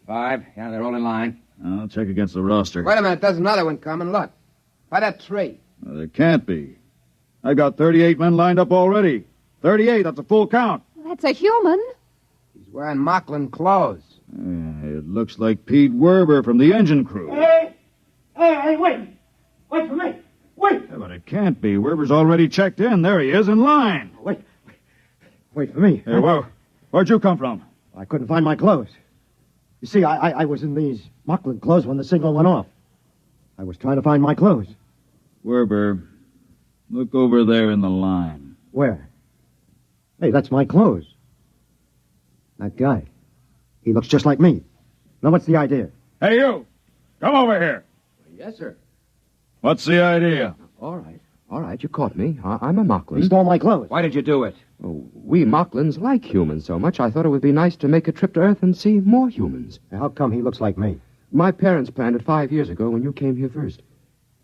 5. Yeah, they're all in line. I'll check against the roster. Wait a minute, there's another one coming. Look. By that tree. Well, there can't be. I got 38 men lined up already. 38, that's a full count. That's a human. He's wearing Moklin clothes. It looks like Pete Werber from the engine crew. Hey, wait. Wait for me. Wait. Yeah, but it can't be. Werber's already checked in. There he is in line. Wait for me. Hey, where'd you come from? I couldn't find my clothes. You see, I was in these Moklin clothes when the signal went off. I was trying to find my clothes. Werber, look over there in the line. Where? Hey, that's my clothes. That guy. He looks just like me. Now, what's the idea? Hey, you. Come over here. Yes, sir. What's the idea? All right, you caught me. I'm a Moklin. He stole my clothes. Why did you do it? Oh, we Moklins like humans so much, I thought it would be nice to make a trip to Earth and see more humans. How come he looks like me? My parents planned it 5 years ago when you came here first.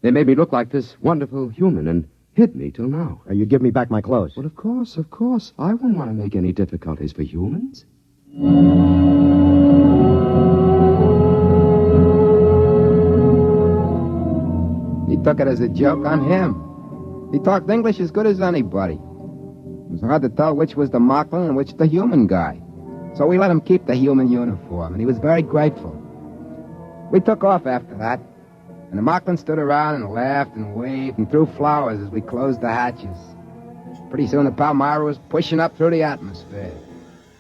They made me look like this wonderful human and hid me till now. You give me back my clothes. Well, of course. I wouldn't want to make any difficulties for humans. He took it as a joke on him. He talked English as good as anybody. It was hard to tell which was the Moklin and which the human guy. So we let him keep the human uniform, and he was very grateful. We took off after that, and the Moklin stood around and laughed and waved and threw flowers as we closed the hatches. Pretty soon the Palmyra was pushing up through the atmosphere.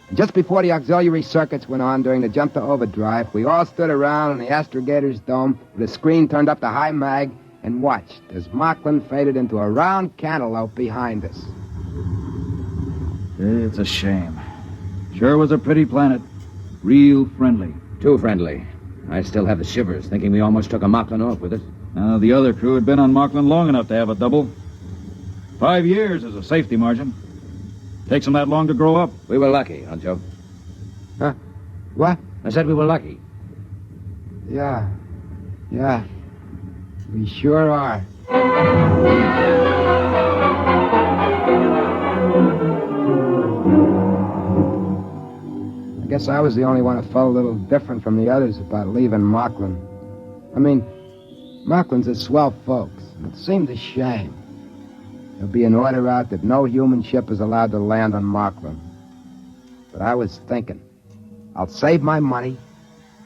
And just before the auxiliary circuits went on during the jump to overdrive, we all stood around in the astrogator's dome with the screen turned up to high mag and watched as Moklin faded into a round cantaloupe behind us. It's a shame. Sure was a pretty planet. Real friendly. Too friendly. I still have the shivers, thinking we almost took a Moklin off with it. The other crew had been on Moklin long enough to have a double. 5 years is a safety margin. Takes them that long to grow up. We were lucky, huh, Joe? Huh? What? I said we were lucky. Yeah. We sure are. I guess I was the only one who felt a little different from the others about leaving Moklin. I mean, Moklin's are swell folks, and it seemed a shame. There'll be an order out that no human ship is allowed to land on Moklin. But I was thinking, I'll save my money,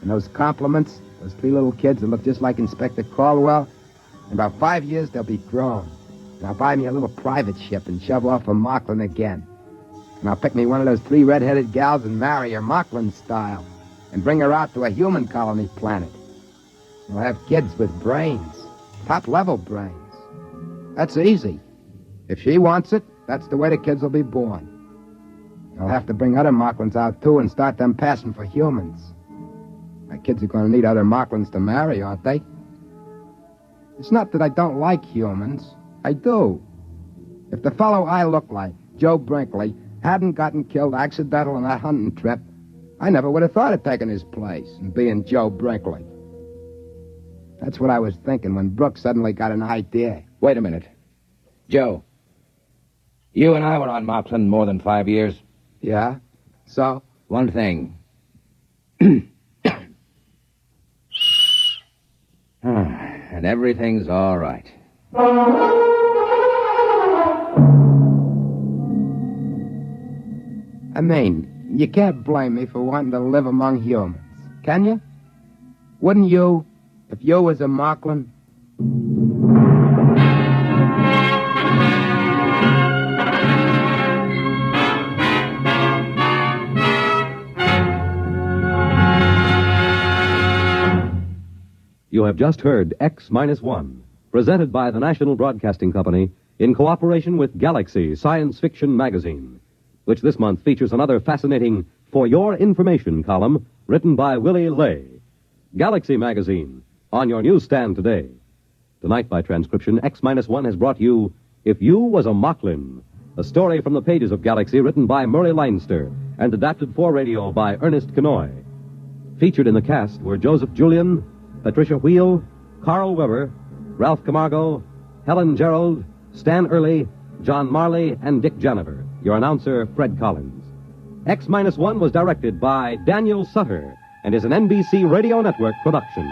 and those compliments, those three little kids that look just like Inspector Caldwell, in about 5 years they'll be grown. And I'll buy me a little private ship and shove off from Moklin again. And I'll pick me one of those three red-headed gals and marry her Moklin style, and bring her out to a human colony planet. We'll have kids with brains, top-level brains. That's easy. If she wants it, that's the way the kids will be born. I'll have to bring other Moklins out, too, and start them passing for humans. My kids are going to need other Moklins to marry, aren't they? It's not that I don't like humans. I do. If the fellow I look like, Joe Brinkley, hadn't gotten killed accidental on that hunting trip, I never would have thought of taking his place and being Joe Brinkley. That's what I was thinking when Brooks suddenly got an idea. Wait a minute. Joe, you and I were on Moklin more than 5 years. Yeah? So? One thing. And everything's all right. I mean, you can't blame me for wanting to live among humans, can you? Wouldn't you, if you was a Moklin? You have just heard X-1, presented by the National Broadcasting Company in cooperation with Galaxy Science Fiction Magazine, which this month features another fascinating For Your Information column written by Willie Lay. Galaxy Magazine, on your newsstand today. Tonight, by transcription, X-1 has brought you If You Was a Moklin, a story from the pages of Galaxy written by Murray Leinster and adapted for radio by Ernest Kenoy. Featured in the cast were Joseph Julian, Patricia Wheel, Carl Weber, Ralph Camargo, Helen Gerald, Stan Early, John Marley, and Dick Janiver. Your announcer, Fred Collins. X-1 was directed by Daniel Sutter and is an NBC Radio Network production.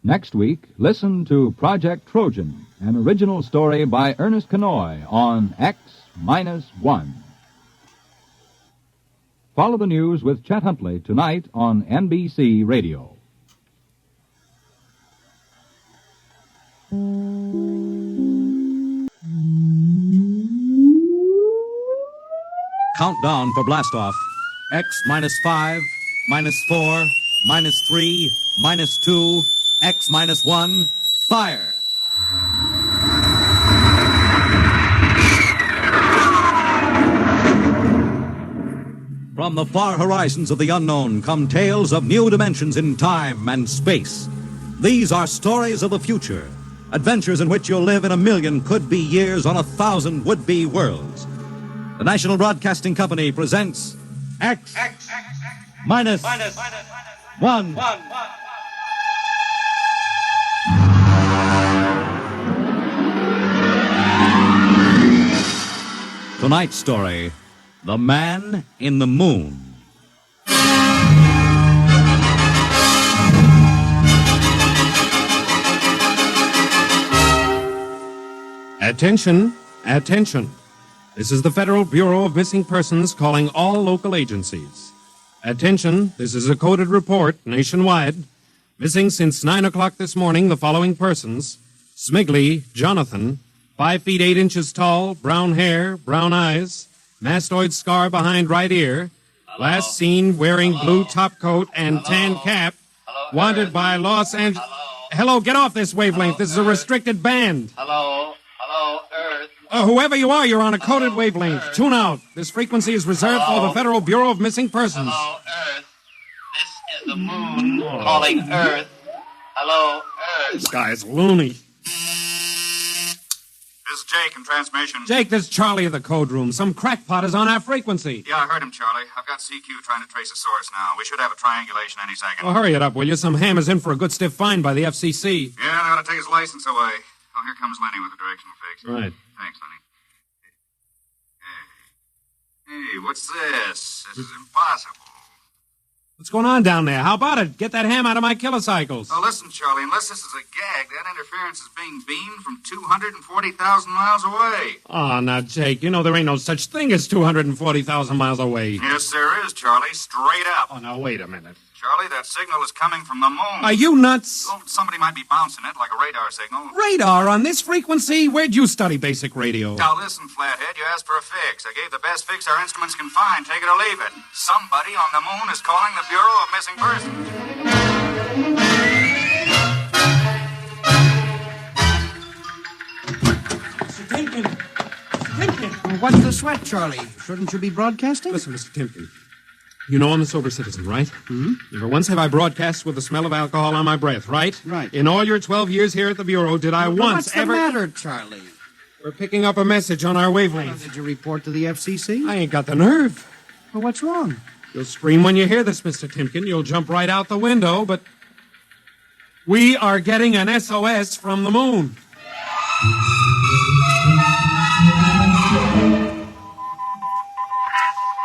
Next week, listen to Project Trojan, an original story by Ernest Kenoy on X-1. Follow the news with Chet Huntley tonight on NBC Radio. Countdown for blastoff. X -5, -4, -3, -2, X-1, fire! From the far horizons of the unknown come tales of new dimensions in time and space. These are stories of the future, adventures in which you'll live in 1,000,000 could-be years on 1,000 would-be worlds. The National Broadcasting Company presents X-1. Tonight's story, The Man in the Moon. Attention, attention. This is the Federal Bureau of Missing Persons calling all local agencies. Attention, this is a coded report nationwide. Missing since 9 o'clock this morning the following persons: Smigley Jonathan, 5 feet 8 inches tall, brown hair, brown eyes, mastoid scar behind right ear, last seen wearing blue top coat and tan cap, wanted by Los Angeles. Hello, get off this wavelength. This is a restricted band. Hello, Earth. Whoever you are, you're on a coded wavelength. Tune out. This frequency is reserved for the Federal Bureau of Missing Persons. Hello, Earth. This is the moon calling Earth. Hello, Earth. This guy's loony. This is Jake in transmission. Jake, this is Charlie of the code room. Some crackpot is on our frequency. Yeah, I heard him, Charlie. I've got CQ trying to trace a source now. We should have a triangulation any second. Well, hurry it up, will you? Some ham is in for a good stiff fine by the FCC. Yeah, they ought to take his license away. Oh, here comes Lenny with the directional fix. Right. Thanks, Lenny. Hey, what's this? This is impossible. What's going on down there? How about it? Get that ham out of my kilocycles. Oh, listen, Charlie, unless this is a gag, that interference is being beamed from 240,000 miles away. Oh, now, Jake, you know there ain't no such thing as 240,000 miles away. Yes, there is, Charlie, straight up. Oh, now, wait a minute. Charlie, that signal is coming from the moon. Are you nuts? Well, somebody might be bouncing it like a radar signal. Radar on this frequency? Where'd you study basic radio? Now, listen, Flathead, you asked for a fix. I gave the best fix our instruments can find. Take it or leave it. Somebody on the moon is calling the Bureau of Missing Persons. Mr. Timken! Mr. Timken! What's the sweat, Charlie? Shouldn't you be broadcasting? Listen, Mr. Timken. You know I'm a sober citizen, right? Hmm? Never once have I broadcast with the smell of alcohol on my breath, right? Right. In all your 12 years here at the Bureau, did I once What's ever... the matter, Charlie? We're picking up a message on our wavelength. Did you report to the FCC? I ain't got the nerve. Well, what's wrong? You'll scream when you hear this, Mr. Timken. You'll jump right out the window, but... We are getting an SOS from the moon.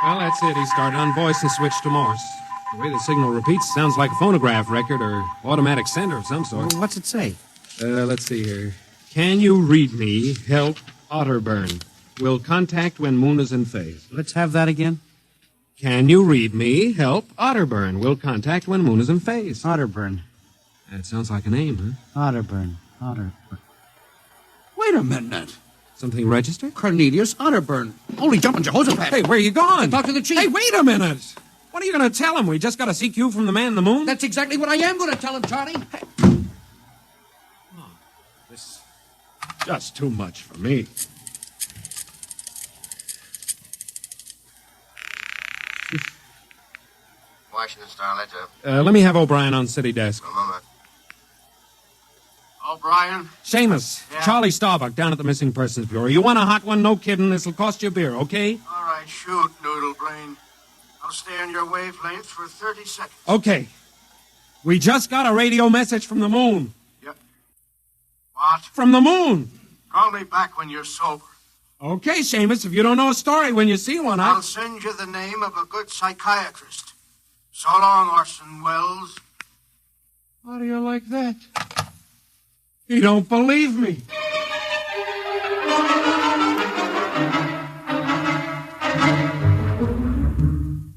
Well, that's it. He started on voice and switched to Morse. The way the signal repeats sounds like a phonograph record or automatic sender of some sort. Well, what's it say? Let's see here. Can you read me? Help, Otterburn. Will contact when moon is in phase. Let's have that again. Can you read me? Help, Otterburn. Will contact when moon is in phase. Otterburn. That sounds like a name, huh? Otterburn. Otterburn. Wait a minute. Something registered? Cornelius Otterburn. Holy jumping Jehoshaphat. Hey, where are you going? Talk to the chief. Hey, wait a minute. What are you going to tell him? We just got a CQ from the man in the moon? That's exactly what I am going to tell him, Charlie. Hey. Oh, this is just too much for me. Washington Star Ledger. Let me have O'Brien on city desk. A moment. O'Brien? Seamus, Yeah? Charlie Starbuck down at the Missing Persons Bureau. You want a hot one? No kidding. This'll cost you a beer, okay? All right, shoot, Noodle Brain. I'll stay on your wavelength for 30 seconds. Okay. We just got a radio message from the moon. Yeah. What? From the moon. Call me back when you're sober. Okay, Seamus, if you don't know a story when you see one, I'll send you the name of a good psychiatrist. So long, Orson Welles. How do you like that? You don't believe me.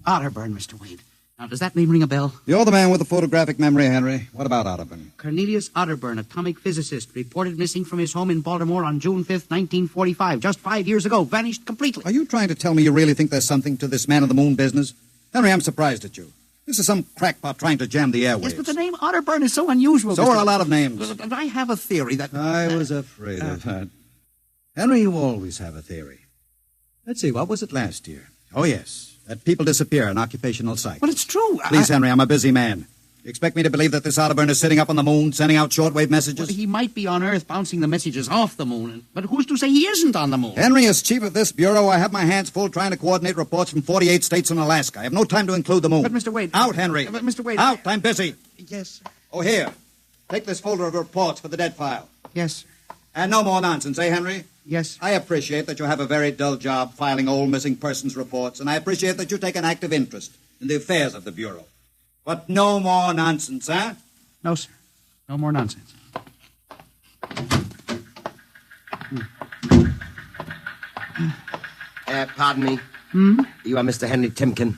Otterburn, Mr. Wade. Now, does that name ring a bell? You're the man with the photographic memory, Henry. What about Otterburn? Cornelius Otterburn, atomic physicist, reported missing from his home in Baltimore on June 5th, 1945. Just 5 years ago. Vanished completely. Are you trying to tell me you really think there's something to this man-on-the-moon business? Henry, I'm surprised at you. This is some crackpot trying to jam the airwaves. Yes, but the name Otterburn is so unusual. So are a lot of names. And I have a theory that... I was afraid of that. Henry, you always have a theory. Let's see, what was it last year? Oh, yes, that people disappear in occupational psych. But it's true. Please, Henry, I'm a busy man. You expect me to believe that this Otterburn is sitting up on the moon, sending out shortwave messages? Well, he might be on Earth bouncing the messages off the moon. But who's to say he isn't on the moon? Henry, as chief of this bureau, I have my hands full trying to coordinate reports from 48 states and Alaska. I have no time to include the moon. But, Mr. Wade... Out, Henry. But, Mr. Wade... Out, I'm busy. Yes, sir. Oh, here. Take this folder of reports for the dead file. Yes, sir. And no more nonsense, eh, Henry? Yes. I appreciate that you have a very dull job filing old missing persons reports, and I appreciate that you take an active interest in the affairs of the Bureau. But no more nonsense, eh? No, sir. No more nonsense. Pardon me. Hmm? You are Mr. Henry Timken.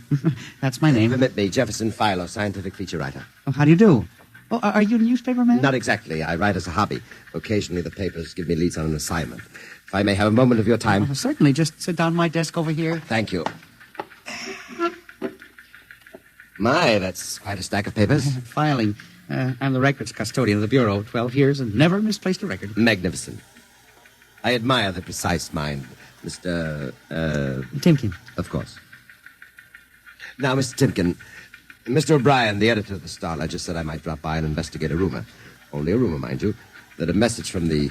That's my name. Permit me, Jefferson Philo, scientific feature writer. Oh, how do you do? Oh, are you a newspaper man? Not exactly. I write as a hobby. Occasionally the papers give me leads on an assignment. If I may have a moment of your time. Oh, certainly. Just sit down at my desk over here. Thank you. My, that's quite a stack of papers. Filing. I'm the records custodian of the Bureau. 12 years and never misplaced a record. Magnificent. I admire the precise mind, Mr. Timken. Of course. Now, Mr. Timken, Mr. O'Brien, the editor of the Star Ledger, said I might drop by and investigate a rumor. Only a rumor, mind you, that a message from the,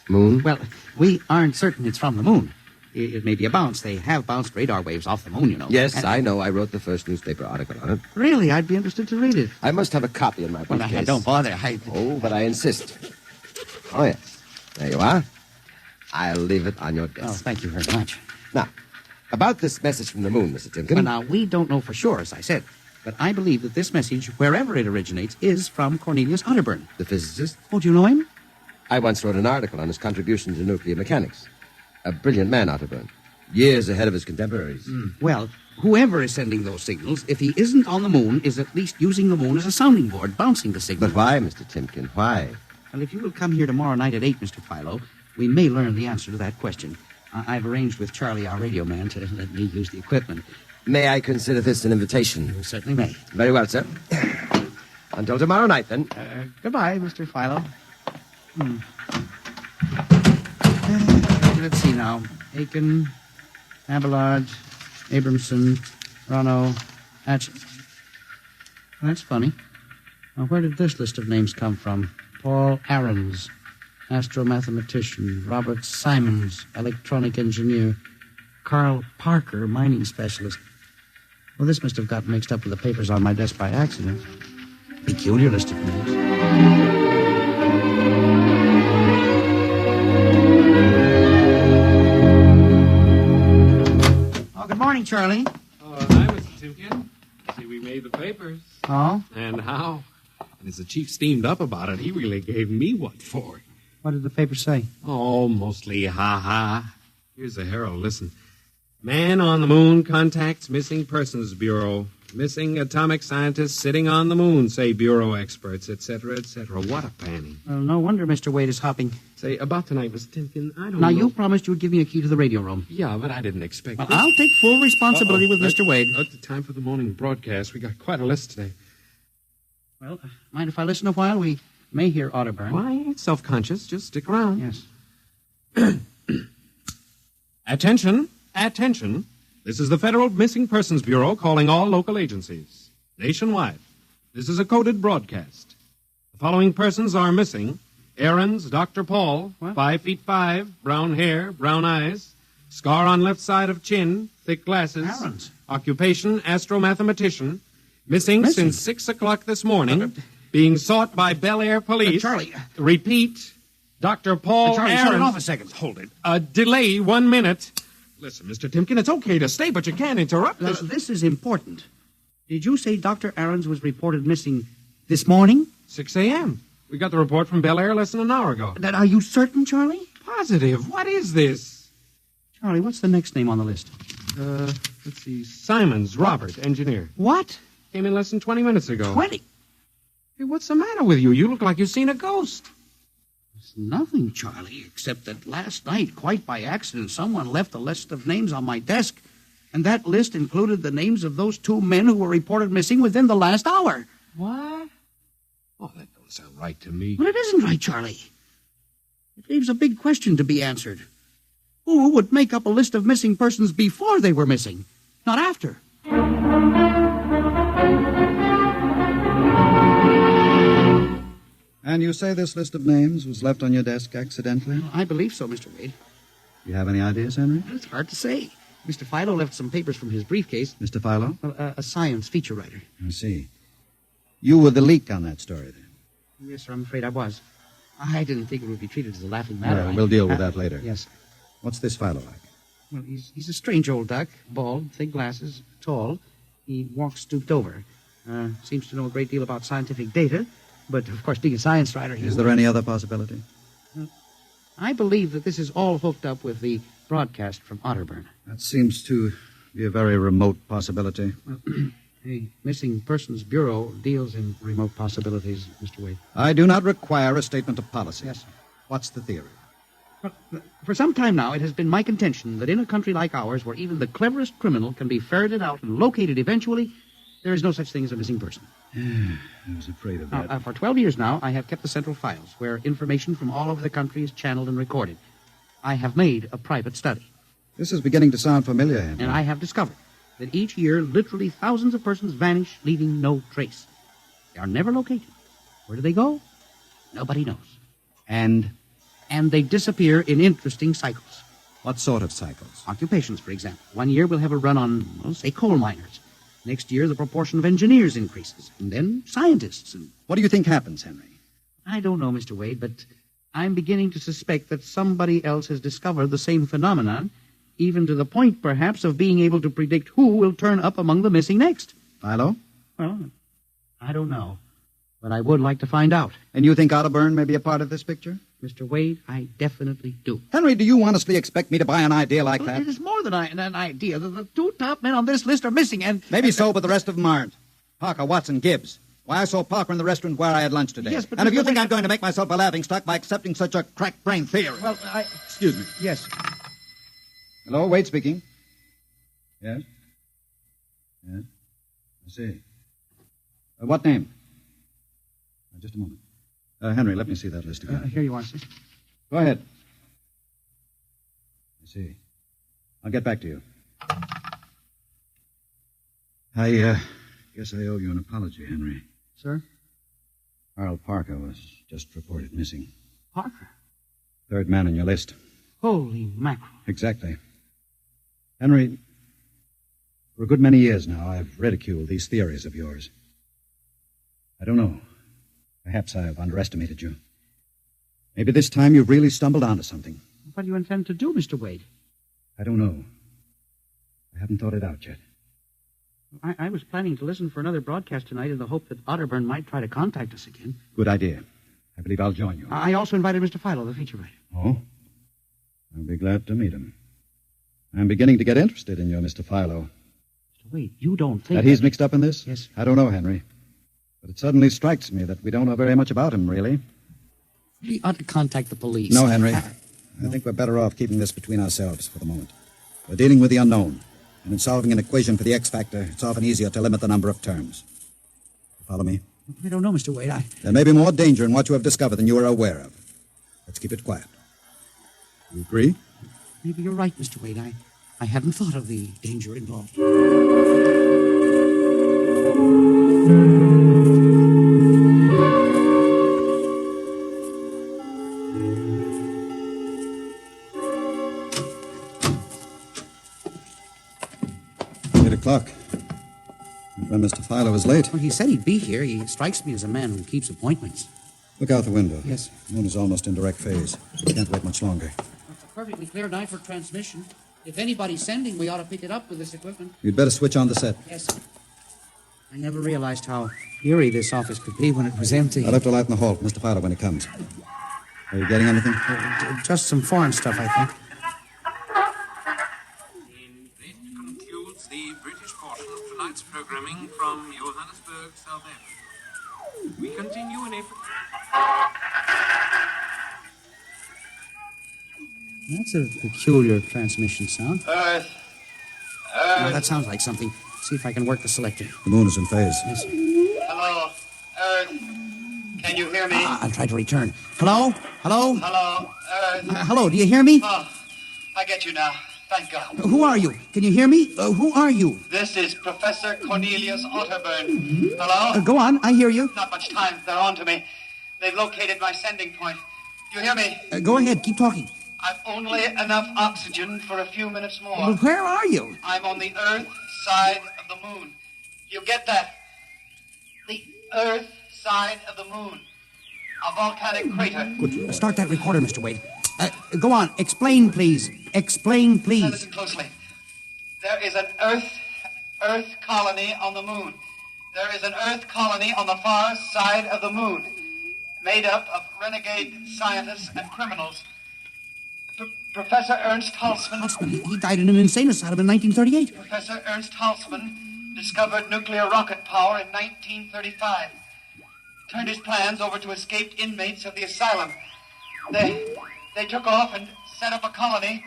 Moon? Well, we aren't certain it's from the moon. It may be a bounce. They have bounced radar waves off the moon, you know. Yes, And- I know. I wrote the first newspaper article on it. Really? I'd be interested to read it. I must have a copy in my Well, briefcase. don't bother. Oh, but I insist. Oh, yes. There you are. I'll leave it on your desk. Oh, thank you very much. Now, about this message from the moon, Mr. Timken. Well, now, we don't know for sure, as I said. But I believe that this message, wherever it originates, is from Cornelius Otterburn. The physicist? Oh, do you know him? I once wrote an article on his contribution to nuclear mechanics. A brilliant man, Otterburn. Years ahead of his contemporaries. Well, whoever is sending those signals, if he isn't on the moon, is at least using the moon as a sounding board, bouncing the signal. But why, Mr. Timken? Why? Well, if you will come here tomorrow night at 8, Mr. Philo, we may learn the answer to that question. I've arranged with Charlie, our radio man, to let me use the equipment. May I consider this an invitation? You certainly may. Very well, sir. Until tomorrow night, then. Goodbye, Mr. Philo. Let's see now. Aiken, Abelard, Abramson, Rono, Hatch. That's funny. Now, where did this list of names come from? Paul Ahrens, astromathematician. Robert Simons, electronic engineer. Carl Parker, mining specialist. Well, this must have got mixed up with the papers on my desk by accident. Peculiar list of names. Good morning, Charlie. Oh, hi, Mr. Timken. See, we made the papers. Oh? And how? And as the chief steamed up about it, he really gave me what for. What did the paper say? Oh, mostly ha-ha. Here's the Herald. Listen. Man on the moon contacts Missing Persons Bureau. Missing atomic scientists sitting on the moon, say Bureau experts, etc., etc. What a panning. Well, no wonder Mr. Wade is hopping. Say, about tonight, Mr. Timken, I don't Now, know. you promised you would give me a key to the radio room. Yeah, but I didn't expect Well, this. I'll take full responsibility with Mr. Wade. At the time for the morning broadcast, we got quite a list today. Well, mind if I listen a while? We may hear Otterburn. Why, ain't self-conscious. Just stick around. Yes. Attention, attention. This is the Federal Missing Persons Bureau calling all local agencies. Nationwide. This is a coded broadcast. The following persons are missing. Ahrens, Dr. Paul, 5'5", brown hair, brown eyes, scar on left side of chin, thick glasses. Ahrens. Occupation, astromathematician. Missing since 6 o'clock this morning. Being sought by Bel Air Police. Charlie. Repeat. Dr. Paul Charlie, Ahrens. shut it off a second. Hold it. Delay 1 minute. Listen, Mr. Timken, it's okay to stay, but you can't interrupt Now, us. this is important. Did you say Dr. Ahrens was reported missing this morning? 6 a.m. We got the report from Bel Air less than an hour ago. Are you certain, Charlie? Positive. What is this? Charlie, what's the next name on the list? Let's see. Simons, Robert, engineer. What? Came in less than 20 minutes ago. 20? Hey, what's the matter with you? You look like you've seen a ghost. It's nothing, Charlie, except that last night, quite by accident, someone left a list of names on my desk, and that list included the names of those 2 men who were reported missing within the last hour. What? Oh, that don't sound right to me. Well, it isn't right, Charlie. It leaves a big question to be answered. Who would make up a list of missing persons before they were missing, not after? And you say this list of names was left on your desk accidentally? I believe so, Mr. Wade. You have any ideas, Henry? It's hard to say. Mr. Philo left some papers from his briefcase. Mr. Philo? Well, a science feature writer. I see. You were the leak on that story, then? Yes, sir, I'm afraid I was. I didn't think it would be treated as a laughing matter. Well, we'll deal with that later. Yes. What's this Philo like? Well, he's a strange old duck, bald, thick glasses, tall. He walks stooped over. Seems to know a great deal about scientific data, but, of course, being a science writer... Is there any other possibility? I believe that this is all hooked up with the broadcast from Otterburn. That seems to be a very remote possibility. The Missing Persons Bureau deals in remote possibilities, Mr. Wade. I do not require a statement of policy. Yes, sir. What's the theory? Well, for some time now, it has been my contention that in a country like ours, where even the cleverest criminal can be ferreted out and located eventually, there is no such thing as a missing person. I was afraid of that. For 12 years now, I have kept the central files, where information from all over the country is channeled and recorded. I have made a private study. This is beginning to sound familiar, Henry. And I have discovered that each year, literally thousands of persons vanish, leaving no trace. They are never located. Where do they go? Nobody knows. And and they disappear in interesting cycles. What sort of cycles? Occupations, for example. 1 year we'll have a run on, well, say, coal miners. Next year the proportion of engineers increases, and then scientists. And what do you think happens, Henry? I don't know, Mr. Wade, but I'm beginning to suspect that somebody else has discovered the same phenomenon, even to the point, perhaps, of being able to predict who will turn up among the missing next. Philo? Well, I don't know, but I would like to find out. And you think Otterburn may be a part of this picture? Mr. Wade, I definitely do. Henry, do you honestly expect me to buy an idea like that? It is more than an idea. The two top men on this list are missing, and... Maybe so, but the rest of them aren't. Parker, Watson, Gibbs. Why, I saw Parker in the restaurant where I had lunch today. Yes, but... And if you think I'm going to make myself a laughingstock by accepting such a crack-brained theory... Well, Excuse me. Yes. Hello, Wade speaking. Yes? Yes? I see. What name? Just a moment. Henry, let me see that list again. Here you are, sir. Go ahead. I see. I'll get back to you. I guess I owe you an apology, Henry. Sir? Carl Parker was just reported missing. Parker? Third man on your list. Holy mackerel. Exactly. Henry, for a good many years now, I've ridiculed these theories of yours. I don't know. Perhaps I've underestimated you. Maybe this time you've really stumbled onto something. What do you intend to do, Mr. Wade? I don't know. I haven't thought it out yet. I was planning to listen for another broadcast tonight in the hope that Otterburn might try to contact us again. Good idea. I believe I'll join you. I also invited Mr. Philo, the feature writer. Oh? I'll be glad to meet him. I'm beginning to get interested in you, Mr. Philo. Mr. Wade, you don't think... That he's mixed up in this? Yes. I don't know, Henry. But it suddenly strikes me that we don't know very much about him, really. We ought to contact the police. No, Henry. I think we're better off keeping this between ourselves for the moment. We're dealing with the unknown. And in solving an equation for the X factor, it's often easier to limit the number of terms. Follow me? I don't know, Mr. Wade. There may be more danger in what you have discovered than you are aware of. Let's keep it quiet. You agree? Maybe you're right, Mr. Wade. I hadn't thought of the danger involved. O'clock. When Mr. Philo is late. Well, he said he'd be here. He strikes me as a man who keeps appointments. Look out the window. Yes. The moon is almost in direct phase. We can't wait much longer. It's a perfectly clear night for transmission. If anybody's sending, we ought to pick it up with this equipment. You'd better switch on the set. Yes. I never realized how eerie this office could be when it was empty. I'll have to light in the hall for Mr. Philo when he comes. Are you getting anything? Just some foreign stuff, I think. The British portion of tonight's programming from Johannesburg, South Africa. We continue in April. That's a peculiar transmission sound. Earth. Now, that sounds like something. See if I can work the selector. The moon is in phase. Yes. Hello, Earth. Can you hear me? I'll try to return. Hello? Hello? Hello, Earth. Hello, do you hear me? Oh, I get you now. Thank God. Who are you? Can you hear me? Who are you? This is Professor Cornelius Otterburn. Hello? Go on, I hear you. Not much time. They're on to me. They've located my sending point. You hear me? Go ahead, keep talking. I've only enough oxygen for a few minutes more. Well, where are you? I'm on the Earth side of the moon. You get that? The Earth side of the moon. A volcanic crater. Good. Start that recorder, Mr. Wade. Go on. Explain, please. Explain, Now please. listen closely. There is an Earth colony on the moon. There is an Earth colony on the far side of the moon, made up of renegade scientists and criminals. Professor Ernst Halsman. He died in an insane asylum in 1938. Professor Ernst Halsman discovered nuclear rocket power in 1935. Turned his plans over to escaped inmates of the asylum. They took off and set up a colony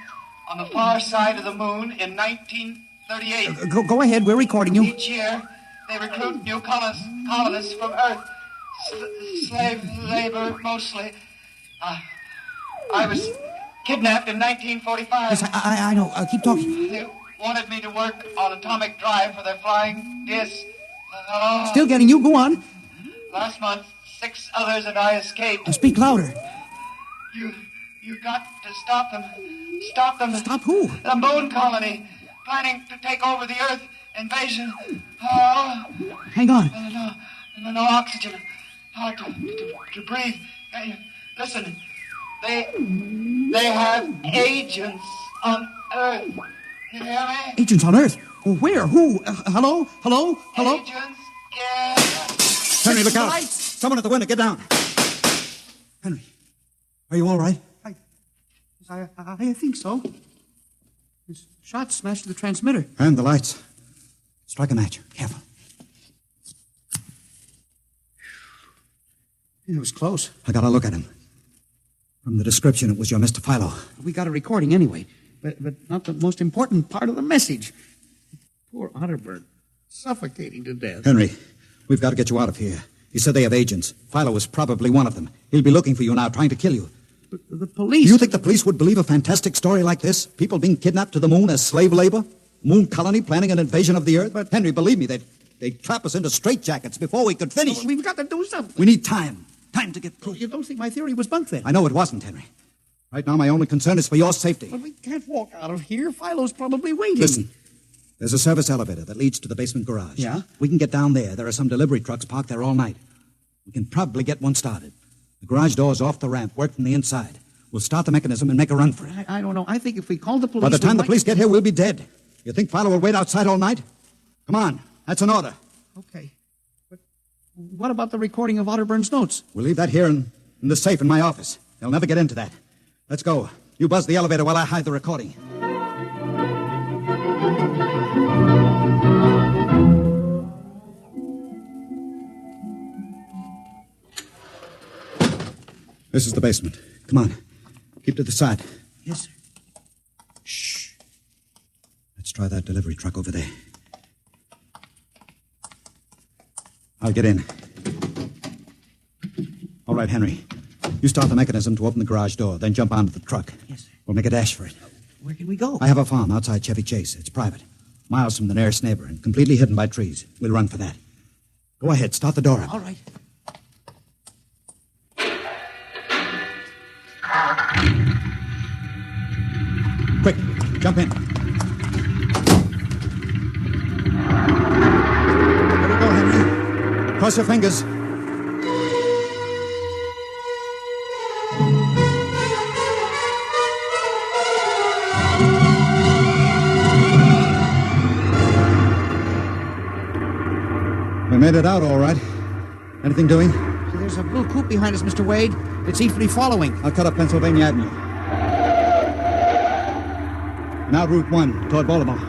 on the far side of the moon in 1938. Go ahead, we're recording you. Each year, they recruit new colonists from Earth. Slave labor, mostly. I was kidnapped in 1945. Yes, I know. Keep talking. They wanted me to work on atomic drive for their flying disc. Still getting you. Go on. Last month, 6 others and I escaped. Speak louder. You've got to stop them. Stop them. Stop who? The moon colony. Planning to take over the Earth. Invasion. Oh. Hang on. No oxygen. Hard to breathe. Hey, listen. They have agents on Earth. You hear me? Agents on Earth? Where? Who? Hello? Hello? Hello? Agents? Yeah. Henry, look out. Lights. Someone at the window, get down. Henry, are you all right? I think so. His shot smashed the transmitter. And the lights. Strike a match. Careful. It was close. I got a look at him. From the description, it was your Mr. Philo. We got a recording anyway, but not the most important part of the message. Poor Otterburn, suffocating to death. Henry, we've got to get you out of here. He said they have agents. Philo was probably one of them. He'll be looking for you now, trying to kill you. The police... Do you think the police would believe a fantastic story like this? People being kidnapped to the moon as slave labor? Moon colony planning an invasion of the Earth? But Henry, believe me, they'd trap us into straitjackets before we could finish. We've got to do something. We need time. Time to get proof. You don't think my theory was bunk then? I know it wasn't, Henry. Right now, my only concern is for your safety. But we can't walk out of here. Philo's probably waiting. Listen, there's a service elevator that leads to the basement garage. Yeah? We can get down there. There are some delivery trucks parked there all night. We can probably get one started. The garage door's off the ramp, work from the inside. We'll start the mechanism and make a run for it. I don't know. I think if we call the police... By the time the police get here, we'll be dead. You think Philo will wait outside all night? Come on. That's an order. Okay. But what about the recording of Otterburn's notes? We'll leave that here in the safe in my office. They'll never get into that. Let's go. You buzz the elevator while I hide the recording. This is the basement. Come on. Keep to the side. Yes, sir. Shh. Let's try that delivery truck over there. I'll get in. All right, Henry. You start the mechanism to open the garage door, then jump onto the truck. Yes, sir. We'll make a dash for it. Where can we go? I have a farm outside Chevy Chase. It's private. Miles from the nearest neighbor and completely hidden by trees. We'll run for that. Go ahead. Start the door up. All right. Quick, jump in. There we go, Henry. Cross your fingers. We made it out all right. Anything doing? There's a blue coupe behind us, Mr. Wade. It seems to be following. I'll cut up Pennsylvania Avenue. Now Route 1, toward Baltimore.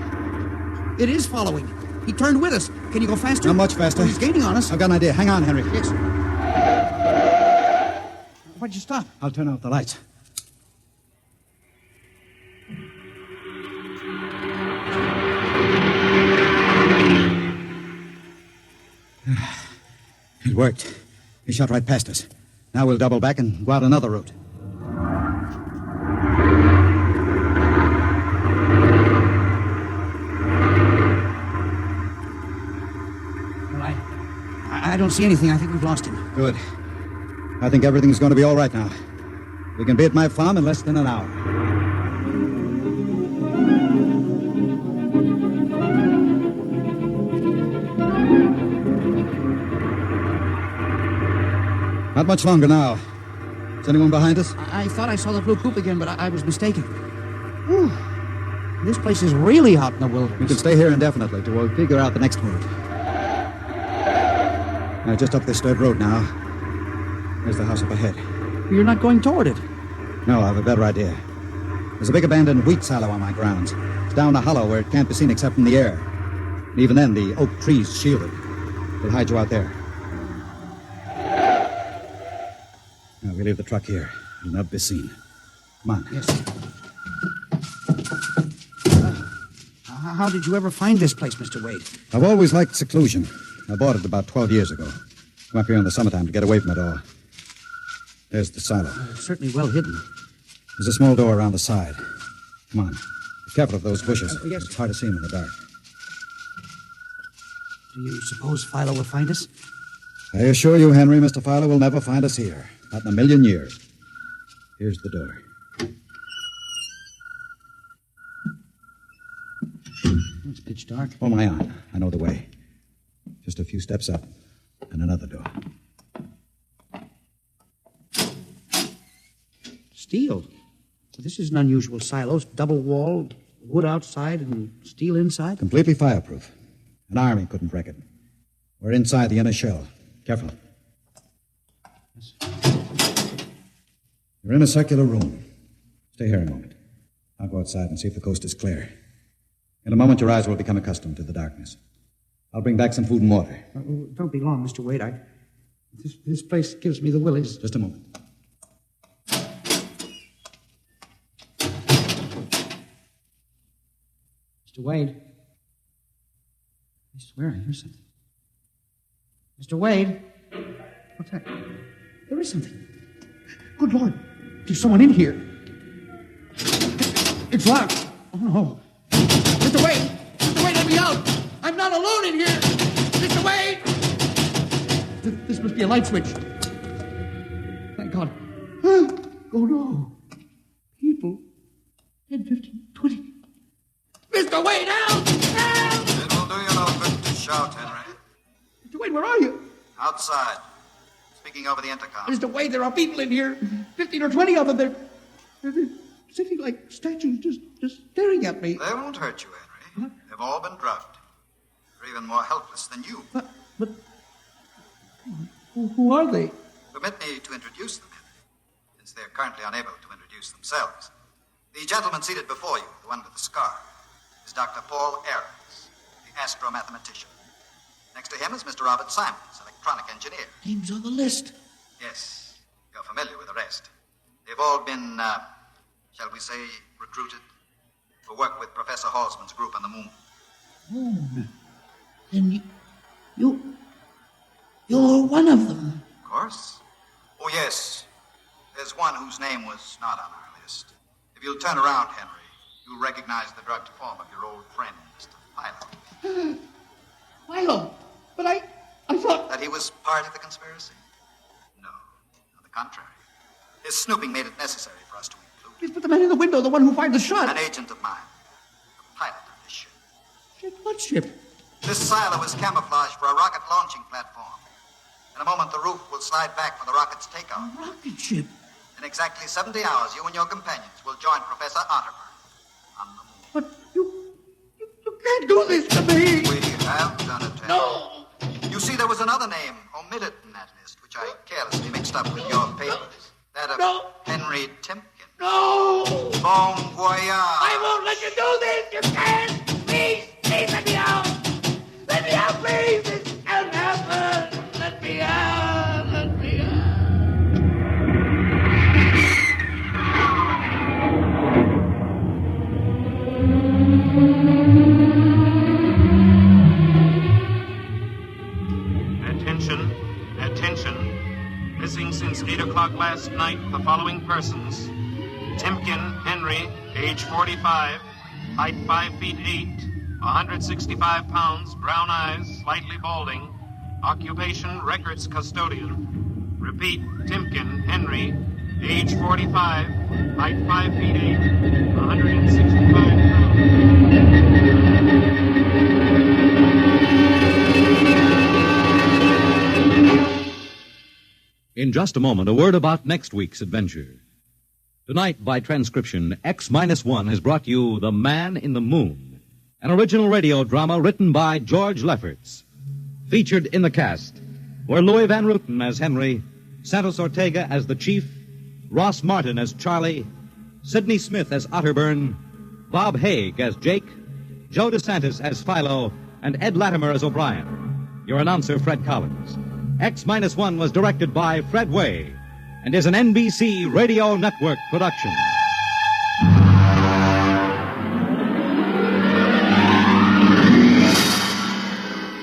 It is following. He turned with us. Can you go faster? Not much faster. Oh, he's gaining on us. I've got an idea. Hang on, Henry. Yes. Why'd you stop? I'll turn off the lights. It worked. He shot right past us. Now we'll double back and go out another route. Well, I don't see anything. I think we've lost him. Good. I think everything's going to be all right now. We can be at my farm in less than an hour. Not much longer now. Is anyone behind us? I thought I saw the blue coupe again, but I was mistaken. Whew. This place is really out in the wilderness. We can stay here indefinitely till we'll figure out the next route. Now, just up this dirt road now. There's the house up ahead. You're not going toward it. No, I have a better idea. There's a big abandoned wheat silo on my grounds. It's down a hollow where it can't be seen except from the air. And even then, the oak trees shield it. We'll hide you out there. Now, we leave the truck here. It'll not be seen. Come on. Yes. How did you ever find this place, Mr. Wade? I've always liked seclusion. I bought it about 12 years ago. Come up here in the summertime to get away from it all. There's the silo. Certainly well hidden. There's a small door around the side. Come on. Be careful of those bushes. Yes. It's hard to see them in the dark. Do you suppose Philo will find us? I assure you, Henry, Mr. Philo will never find us here. Not in a million years. Here's the door. It's pitch dark. Oh, my arm. I know the way. Just a few steps up and another door. Steel. This is an unusual silo. Double wall, wood outside and steel inside. Completely fireproof. An army couldn't wreck it. We're inside the inner shell. Careful. Yes. You're in a circular room. Stay here a moment. I'll go outside and see if the coast is clear. In a moment, your eyes will become accustomed to the darkness. I'll bring back some food and water. Don't be long, Mr. Wade. This place gives me the willies. Just a moment. Mr. Wade. I swear I hear something. Mr. Wade. What's that? There is something. Good Lord. There's someone in here. It's locked. Oh, no. Mr. Wade! Mr. Wade, let me out! I'm not alone in here! Mr. Wade! This must be a light switch. Thank God. Oh, no. People. 10, 15, 20. Mr. Wade, help! Help! It will do you no good to shout, Henry. Mr. Wade, where are you? Outside. Speaking over the intercom. Mr. Wade, there are people in here. 15 or 20 of them. They're sitting like statues, just staring at me. They won't hurt you, Henry. Huh? They've all been drugged. They're even more helpless than you. But who are they? Permit me to introduce them, Henry, since they're currently unable to introduce themselves. The gentleman seated before you, the one with the scar, is Dr. Paul Ahrens, the astro-mathematician. Next to him is Mr. Robert Simons, electronic engineer. Names on the list. Yes, you're familiar with the rest. They've all been, shall we say, recruited for work with Professor Halsman's group on the moon. Oh, then you're one of them. Of course. Oh, yes. There's one whose name was not on our list. If you'll turn around, Henry, you'll recognize the drugged form of your old friend, Mr. Philo. Philo? But I thought... That he was part of the conspiracy? No, on the contrary. His snooping made it necessary for us to include him. Yes, but the man in the window, the one who fired the shot... An agent of mine. The pilot of this ship. Ship? What ship? This silo is camouflaged for a rocket launching platform. In a moment, the roof will slide back for the rocket's takeoff. A rocket ship? In exactly 70 hours, you and your companions will join Professor Otterburn on the moon. But you can't do this to me! We have done it, Henry. No! You see, there was another name omitted in that list, which I carelessly mixed up with your papers. That of Henry Timken. No! Bon voyage. I won't let you do this! You can't! Please let me out! Let me out, please! This can't happen! Let me out! Let me out! Attention. Missing since 8 o'clock last night, the following persons. Timken Henry, age 45, height 5 feet 8, 165 pounds, brown eyes, slightly balding. Occupation, records custodian. Repeat, Timken Henry, age 45, height 5 feet 8, 165 pounds. In just a moment, a word about next week's adventure. Tonight, by transcription, X-1 has brought you The Man in the Moon, an original radio drama written by George Lefferts. Featured in the cast were Louis Van Rooten as Henry, Santos Ortega as the Chief, Ross Martin as Charlie, Sidney Smith as Otterburn, Bob Haig as Jake, Joe DeSantis as Philo, and Ed Latimer as O'Brien. Your announcer, Fred Collins. X-1 was directed by Fred Way and is an NBC Radio Network production.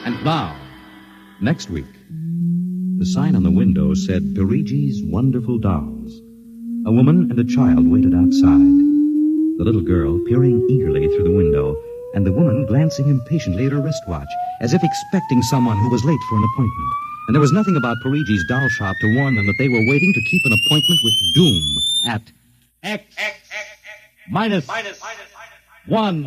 And now, next week, the sign on the window said Parigi's Wonderful Dolls. A woman and a child waited outside. The little girl peering eagerly through the window, and the woman glancing impatiently at her wristwatch, as if expecting someone who was late for an appointment. And there was nothing about Parigi's doll shop to warn them that they were waiting to keep an appointment with Doom at X minus 1.